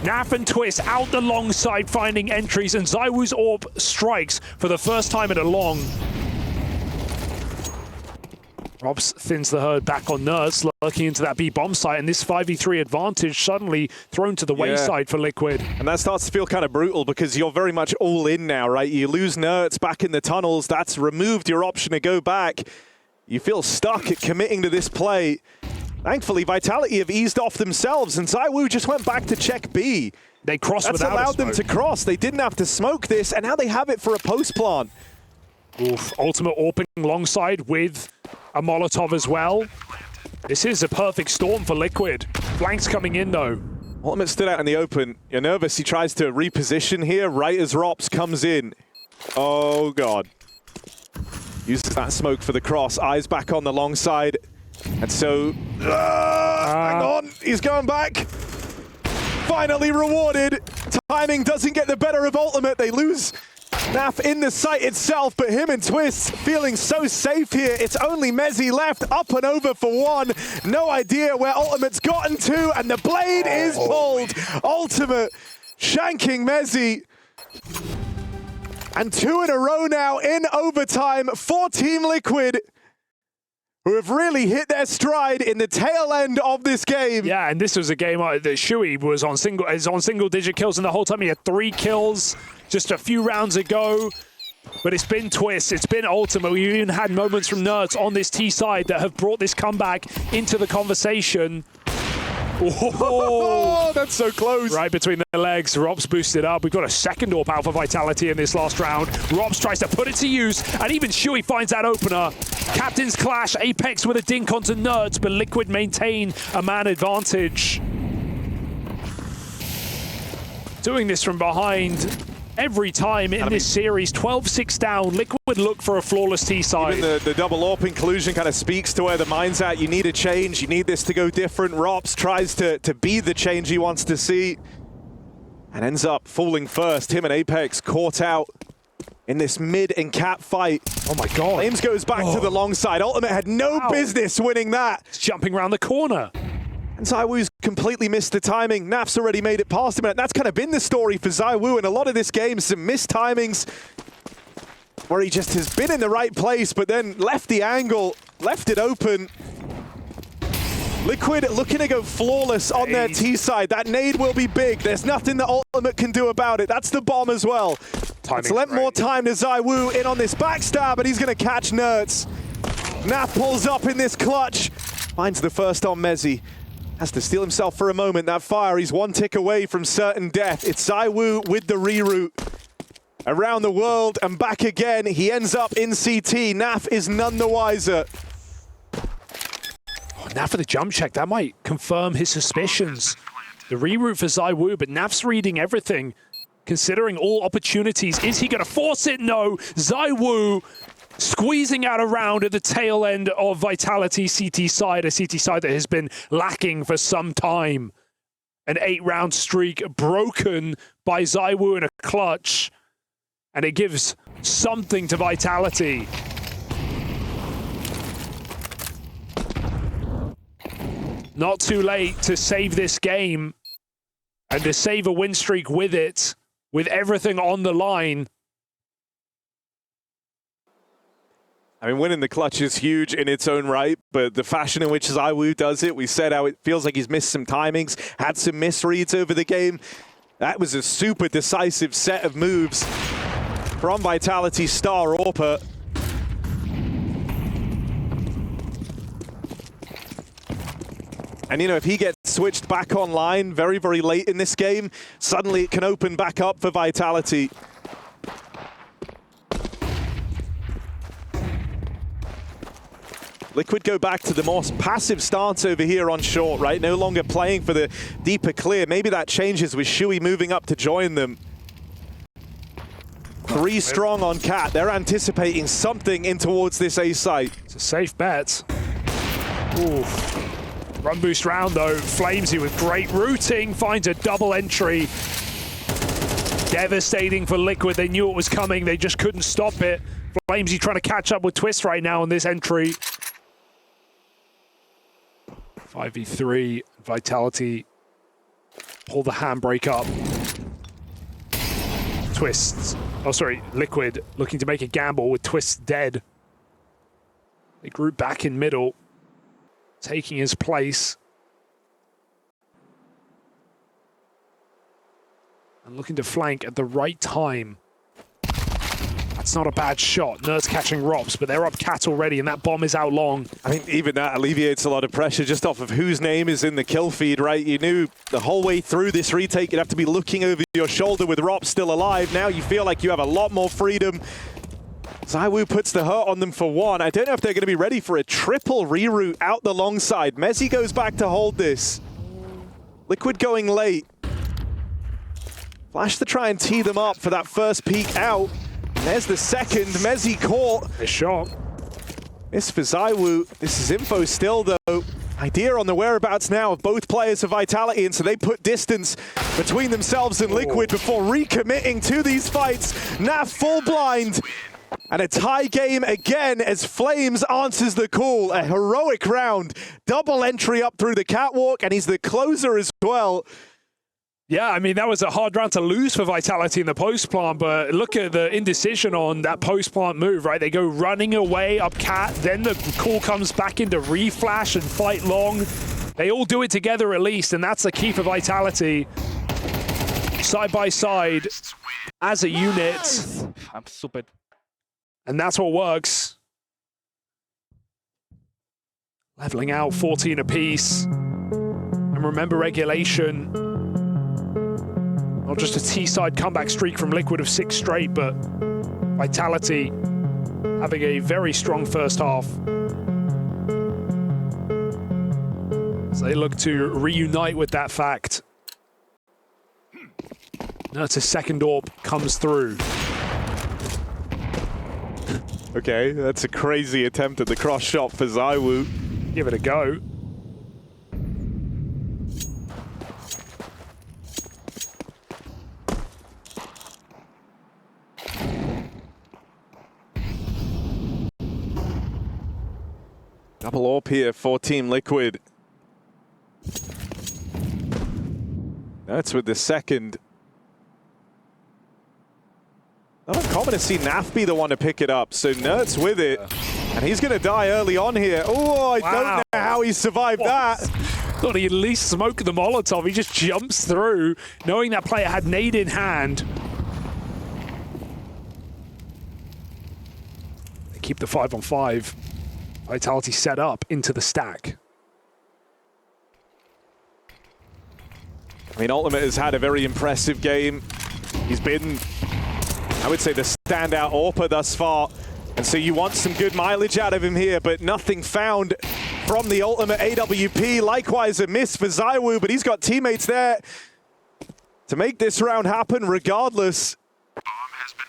Naf and Twist out the long side finding entries, and ZywOo's AWP strikes for the first time in a long. Robs thins the herd back on Nerds, lurking into that B bomb site, and this 5v3 advantage suddenly thrown to the wayside for Liquid. And that starts to feel kind of brutal because you're very much all in now, right? You lose Nerds back in the tunnels, that's removed your option to go back. You feel stuck at committing to this play. Thankfully, Vitality have eased off themselves, and ZywOo just went back to check B. They crossed without a smoke. That's allowed them to cross. They didn't have to smoke this, and now they have it for a post plant. Oof, ultimate AWPing alongside with a Molotov as well. This is a perfect storm for Liquid. Flanks coming in though. Ultimate stood out in the open. You're nervous. He tries to reposition here right as Rops comes in. Oh God. Uses that smoke for the cross. Eyes back on the long side. And so, hang on. He's going back. Finally rewarded. Timing doesn't get the better of Ultimate. They lose Naf in the site itself, but him and Twist feeling so safe here. It's only Mezzy left, up and over for 1. No idea where Ultimate's gotten to, and the blade is pulled. Ultimate shanking Mezzy. And 2 in a row now in overtime for Team Liquid, who have really hit their stride in the tail end of this game. Yeah, and this was a game that Shuey was on single-digit kills, and the whole time he had 3 kills just a few rounds ago. But it's been Twist, it's been Ultimate. We even had moments from Nerds on this T side that have brought this comeback into the conversation. Oh, that's so close. Right between the legs, Robs boosted up. We've got a second AWP out for Vitality in this last round. Robs tries to put it to use, and even Shuey finds that opener. Captain's Clash, Apex with a dink onto Nerds, but Liquid maintain a man advantage. Doing this from behind, Every time in this series, 12-6 down, Liquid look for a flawless T-side. Even the double AWP inclusion kind of speaks to where the mind's at. You need a change. You need this to go different. Rops tries to be the change he wants to see and ends up falling first. Him and Apex caught out in this mid and cap fight. Oh my God. Flames goes back to the long side. Ultimate had no business winning that. It's jumping around the corner. And ZywOo's completely missed the timing. Naf's already made it past him, and that's kind of been the story for ZywOo in a lot of this game. Some missed timings where he just has been in the right place, but then left the angle, left it open. Liquid looking to go flawless on their T side. That nade will be big. There's nothing that Ultimate can do about it. That's the bomb as well. Let's lend more time to ZywOo in on this backstab, and he's going to catch Nerds. Naf pulls up in this clutch. Finds the first on Mezzy. Has to steel himself for a moment. That fire, he's one tick away from certain death. It's ZywOo with the reroute. Around the world and back again. He ends up in CT. Naf is none the wiser. Oh, Naf for the jump check. That might confirm his suspicions. The reroute for ZywOo, but Naf's reading everything. Considering all opportunities. Is he going to force it? No. ZywOo squeezing out a round at the tail end of Vitality CT side, a CT side that has been lacking for some time. An 8-round streak broken by ZywOo in a clutch, and it gives something to Vitality. Not too late to save this game and to save a win streak with it, with everything on the line. I mean, winning the clutch is huge in its own right, but the fashion in which ZywOo does it, we said how it feels like he's missed some timings, had some misreads over the game. That was a super decisive set of moves from Vitality's star AWPer. And, you know, if he gets switched back online very, very late in this game, suddenly it can open back up for Vitality. Liquid go back to the more passive stance over here on short, right? No longer playing for the deeper clear. Maybe that changes with Shui moving up to join them. 3 strong on Cat. They're anticipating something in towards this A site. It's a safe bet. Ooh. Run boost round though. Flamesy with great routing finds a double entry. Devastating for Liquid. They knew it was coming. They just couldn't stop it. Flamesy trying to catch up with Twist right now on this entry. 5v3, Vitality pull the handbrake up. Twists. Oh, sorry, Liquid looking to make a gamble with Twist dead. They group back in middle, taking his place. And looking to flank at the right time. That's not a bad shot. Nerds catching Rops, but they're up Cat already, and that bomb is out long. I mean, even that alleviates a lot of pressure just off of whose name is in the kill feed, right? You knew the whole way through this retake, you'd have to be looking over your shoulder with Rops still alive. Now you feel like you have a lot more freedom. ZywOo puts the hurt on them for 1. I don't know if they're going to be ready for a triple reroute out the long side. Mezzy goes back to hold this. Liquid going late. Flash to try and tee them up for that first peek out. There's the second. Mezzy caught. A shot. This for ZywOo. This is info still, though. Idea on the whereabouts now of both players of Vitality, and so they put distance between themselves and Liquid before recommitting to these fights. Naf full blind. And a tie game again as Flames answers the call. A heroic round. Double entry up through the catwalk, and he's the closer as well. Yeah, I mean, that was a hard round to lose for Vitality in the post-plant, but look at the indecision on that post-plant move, right? They go running away up Cat, then the call comes back into reflash and fight long. They all do it together at least, and that's the key for Vitality. Side by side, as a unit. I'm stupid. And that's what works. Leveling out 14 apiece. And remember regulation. Not just a T-side comeback streak from Liquid of 6 straight, but Vitality having a very strong first half. So they look to reunite with that fact. That's a second AWP comes through. Okay, that's a crazy attempt at the cross shot for ZywOo. Give it a go. Double AWP here for Team Liquid. That's with the second. Not uncommon to see Naf be the one to pick it up, so Nert's with it. And he's going to die early on here. Oh, I don't know how he survived that. Thought he'd at least smoke the Molotov. He just jumps through, knowing that player had nade in hand. They keep the 5-on-5. Vitality set up into the stack. I mean, Ultimate has had a very impressive game. He's been, I would say, the standout AWPer thus far. And so you want some good mileage out of him here, but nothing found from the Ultimate AWP. Likewise, a miss for ZywOo, but he's got teammates there to make this round happen regardless. Bomb has been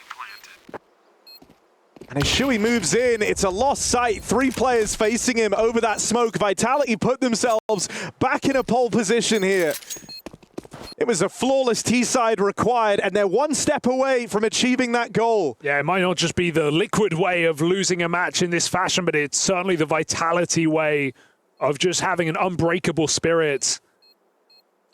planted. And as Shui moves in, it's a lost sight. 3 players facing him over that smoke. Vitality put themselves back in a pole position here. It was a flawless T-side required, and they're one step away from achieving that goal. Yeah, it might not just be the Liquid way of losing a match in this fashion, but it's certainly the Vitality way of just having an unbreakable spirit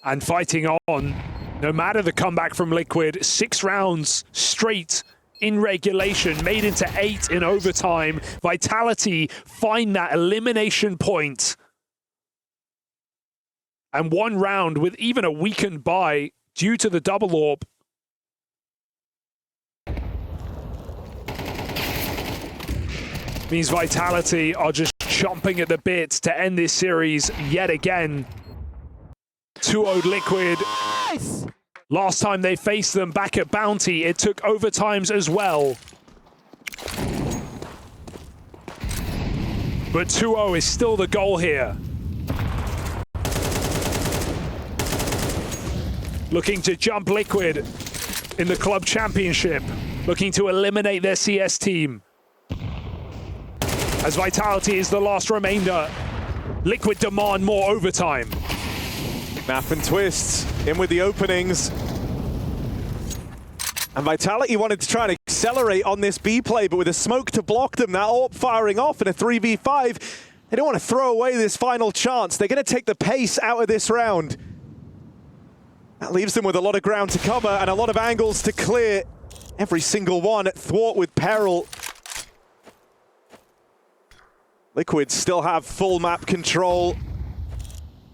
and fighting on. No matter the comeback from Liquid, 6 rounds straight in regulation, made into 8 in overtime. Vitality find that elimination point. And 1 round with even a weakened buy due to the double AWP. Means Vitality are just chomping at the bits to end this series yet again. 2-0 Liquid. Nice. Last time they faced them back at Bounty, it took overtimes as well. But 2-0 is still the goal here. Looking to jump Liquid in the Club Championship. Looking to eliminate their CS team. As Vitality is the last remainder, Liquid demand more overtime. Naf and Twists in with the openings. And Vitality wanted to try and accelerate on this B play, but with a smoke to block them, that AWP firing off in a 3v5, they don't want to throw away this final chance. They're going to take the pace out of this round. That leaves them with a lot of ground to cover and a lot of angles to clear. Every single one at thwart with peril. Liquid still have full map control.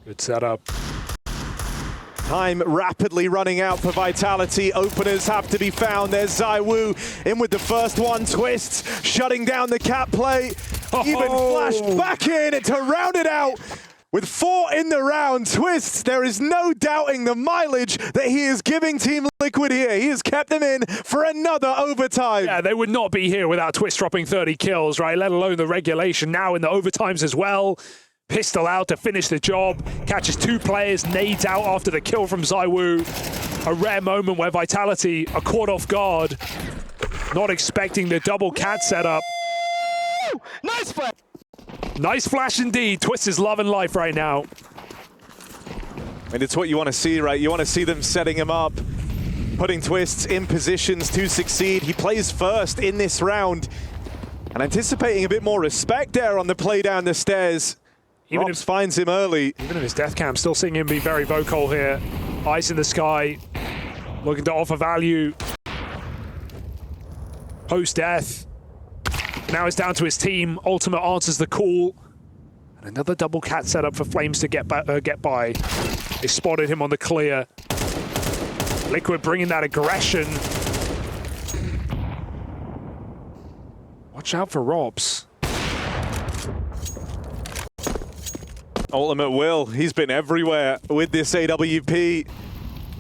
Good setup. Time rapidly running out for Vitality. Openers have to be found. There's ZywOo in with the first one. Twists shutting down the cat play. Even flashed back in to round it out. With 4 in the round, Twists, there is no doubting the mileage that he is giving Team Liquid here. He has kept them in for another overtime. Yeah, they would not be here without Twist dropping 30 kills, right? Let alone the regulation. Now in the overtimes as well. Pistol out to finish the job. Catches 2 players, nades out after the kill from ZywOo. A rare moment where Vitality are caught off guard. Not expecting the double cat setup. Nice flash. Nice flash indeed. Twist is loving life right now. And it's what you want to see, right? You want to see them setting him up, putting Twists in positions to succeed. He plays first in this round and anticipating a bit more respect there on the play down the stairs. Even Rops finds him early. Even in his death cam, still seeing him be very vocal here. Eyes in the sky, looking to offer value. Post-death. Now it's down to his team. Ultimate answers the call. And another double cat setup for Flames to get by. They spotted him on the clear. Liquid bringing that aggression. Watch out for Robs. Ultimate will. He's been everywhere with this AWP.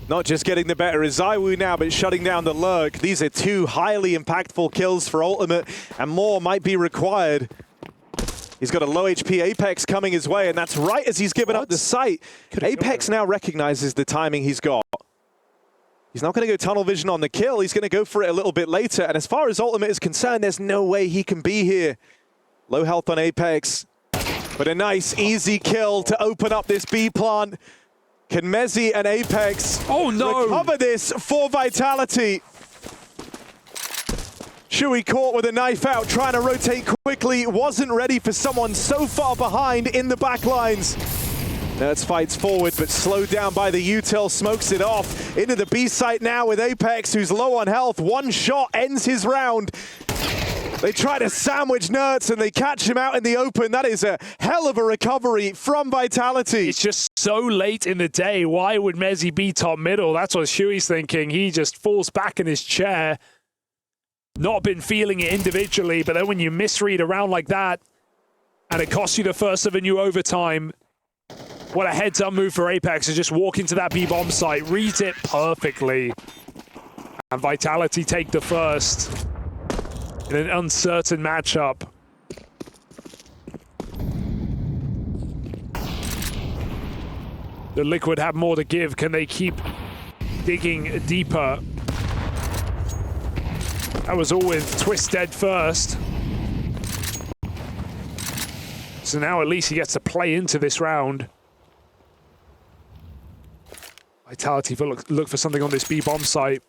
Not just getting the better of ZywOo now, but shutting down the lurk. These are 2 highly impactful kills for Ultimate, and more might be required. He's got a low HP Apex coming his way, and that's right as he's given up the sight. Apex now recognizes the timing he's got. He's not going to go tunnel vision on the kill. He's going to go for it a little bit later. And as far as ultimate is concerned, there's no way he can be here. Low health on Apex, but a nice, easy kill to open up this B plant. Can Mezzi and Apex recover this for Vitality? Shui caught with a knife out, trying to rotate quickly. Wasn't ready for someone so far behind in the backlines. Nerds fights forward, but slowed down by the util, smokes it off. Into the B site now with Apex, who's low on health. One shot ends his round. They try to sandwich Nerds and they catch him out in the open. That is a hell of a recovery from Vitality. It's just so late in the day. Why would Mezzi be top middle? That's what Shui's thinking. He just falls back in his chair. Not been feeling it individually, but then when you misread a round like that and it costs you the first of a new overtime, what a heads-up move for Apex to just walk into that B-bomb site, reads it perfectly, and Vitality take the first in an uncertain matchup. The Liquid have more to give. Can they keep digging deeper? That was all with Twist dead first. So now at least he gets to play into this round. Vitality look for something on this B-bomb site.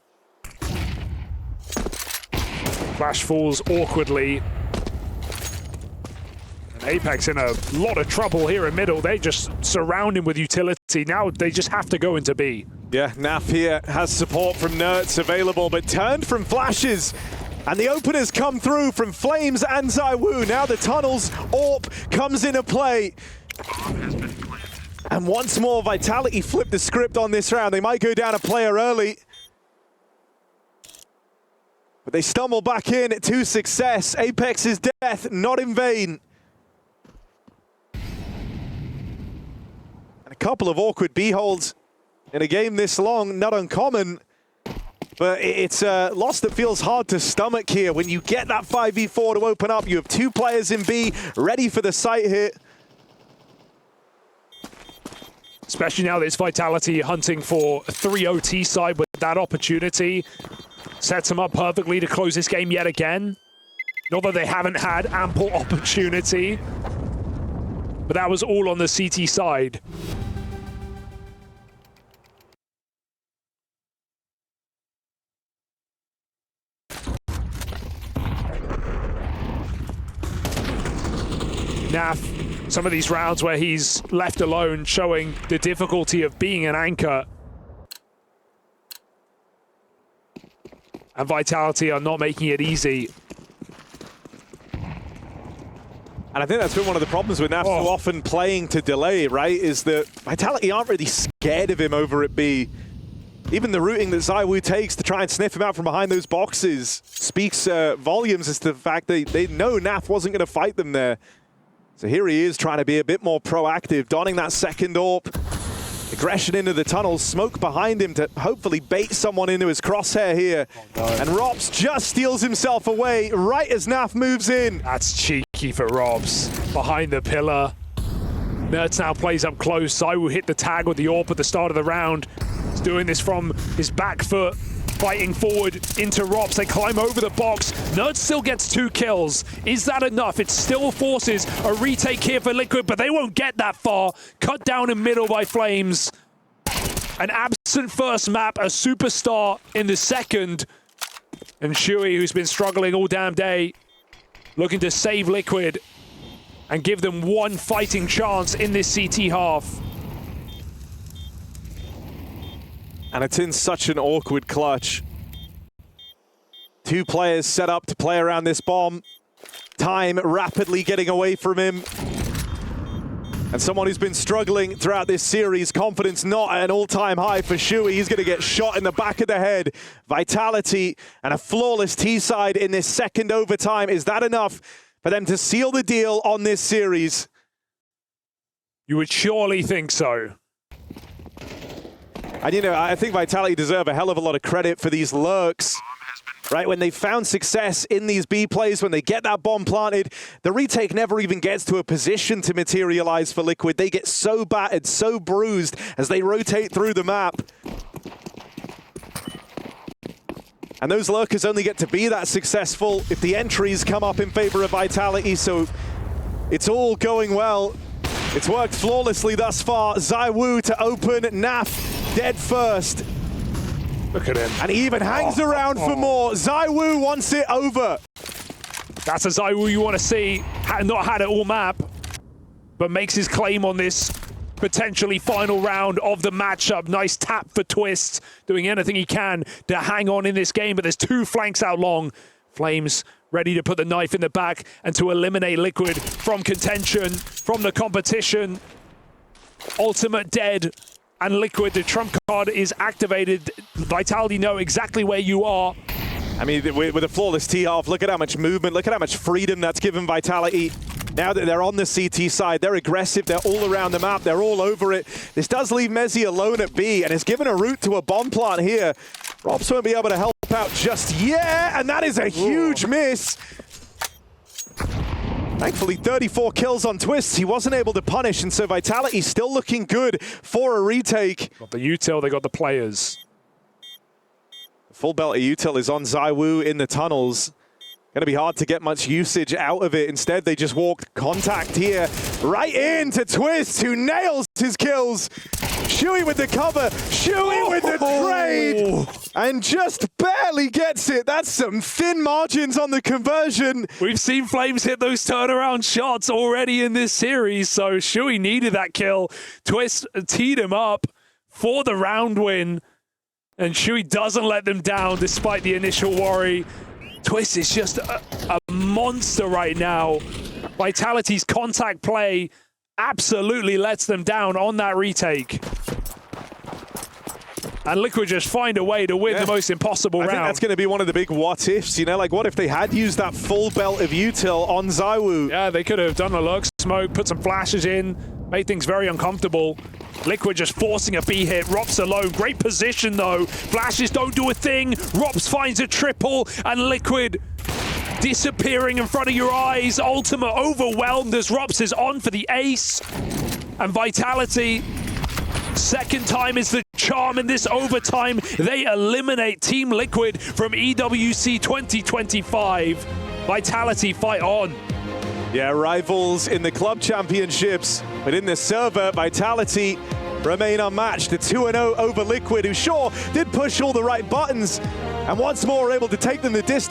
Flash falls awkwardly. And Apex in a lot of trouble here in middle. They just surround him with utility. Now they just have to go into B. Yeah, Naf here has support from Nerds available, but turned from flashes. And the openers come through from Flames and ZywOo. Now the tunnels, AWP comes into play. And once more, Vitality flipped the script on this round. They might go down a player early, but they stumble back in to success. Apex's death, not in vain. And a couple of awkward B holds in a game this long, not uncommon. But it's a loss that feels hard to stomach here. When you get that 5v4 to open up, you have two players in B ready for the site hit. Especially now that it's Vitality hunting for a 3-OT side with that opportunity. Sets them up perfectly to close this game yet again. Not that they haven't had ample opportunity, but that was all on the CT side. Naf, some of these rounds where he's left alone, showing the difficulty of being an anchor. And Vitality are not making it easy. And I think that's been one of the problems with Naf so often playing to delay, right? Is that Vitality aren't really scared of him over at B. Even the routing that ZywOo takes to try and sniff him out from behind those boxes speaks volumes as to the fact that they know Naf wasn't going to fight them there. So here he is trying to be a bit more proactive, donning that second AWP. Aggression into the tunnels, smoke behind him to hopefully bait someone into his crosshair here. Oh, no. And Robs just steals himself away right as Naf moves in. That's cheeky for Robs. Behind the pillar. Nerds now plays up close. ZywOo hit the tag with the AWP at the start of the round. He's doing this from his back foot. Fighting forward into Robs. They climb over the box. Nerds still gets 2 kills. Is that enough? It still forces a retake here for Liquid, but they won't get that far. Cut down in middle by Flames. An absent first map, a superstar in the second. And Shui, who's been struggling all damn day, looking to save Liquid and give them one fighting chance in this CT half. And it's in such an awkward clutch. 2 players set up to play around this bomb. Time rapidly getting away from him. And someone who's been struggling throughout this series, confidence not at an all-time high for Shui. He's going to get shot in the back of the head. Vitality and a flawless T-side in this second overtime. Is that enough for them to seal the deal on this series? You would surely think so. And, you know, I think Vitality deserve a hell of a lot of credit for these lurks, right? When they found success in these B plays, when they get that bomb planted, the retake never even gets to a position to materialize for Liquid. They get so battered, so bruised as they rotate through the map. And those lurkers only get to be that successful if the entries come up in favor of Vitality, so it's all going well. It's worked flawlessly thus far. ZywOo to open, Naf dead first. Look at him. And he even hangs around for more. ZywOo wants it over. That's a ZywOo you want to see. Not had it all map, but makes his claim on this potentially final round of the matchup. Nice tap for Twist, doing anything he can to hang on in this game, but there's two flanks out long. Flames ready to put the knife in the back and to eliminate Liquid from contention, from the competition. Ultimate dead, and Liquid, the trump card is activated. Vitality know exactly where you are. I mean, with a flawless T-half, look at how much movement, look at how much freedom that's given Vitality. Now that they're on the CT side, they're aggressive, they're all around the map, they're all over it. This does leave Mezzi alone at B, and it's given a route to a bomb plant here. Robs won't be able to help out just yet, and that is a huge miss. Thankfully, 34 kills on Twists. He wasn't able to punish, and so Vitality still looking good for a retake. Got the util, they got the players. Full belt of util is on ZywOo in the tunnels. Going to be hard to get much usage out of it. Instead, they just walked contact here right into Twist, who nails his kills. Shuey with the cover, Shuey with the trade, and just barely gets it. That's some thin margins on the conversion. We've seen Flames hit those turnaround shots already in this series, so Shuey needed that kill. Twist teed him up for the round win, and Shuey doesn't let them down despite the initial worry. Twist is just a monster right now. Vitality's contact play absolutely lets them down on that retake. And Liquid just find a way to win the most impossible round. I think that's going to be one of the big what-ifs, you know? Like, what if they had used that full belt of util on ZywOo? Yeah, they could have done a lurk smoke, put some flashes in, made things very uncomfortable. Liquid just forcing a B hit. Rops alone. Great position, though. Flashes don't do a thing. Rops finds a triple, and Liquid disappearing in front of your eyes. Ultima overwhelmed as Rops is on for the ace. And Vitality, second time is the charm in this overtime. They eliminate Team Liquid from EWC 2025. Vitality fight on. Yeah, rivals in the club championships, but in this server, Vitality remain unmatched. A 2-0 over Liquid, who sure did push all the right buttons, and once more were able to take them the distance.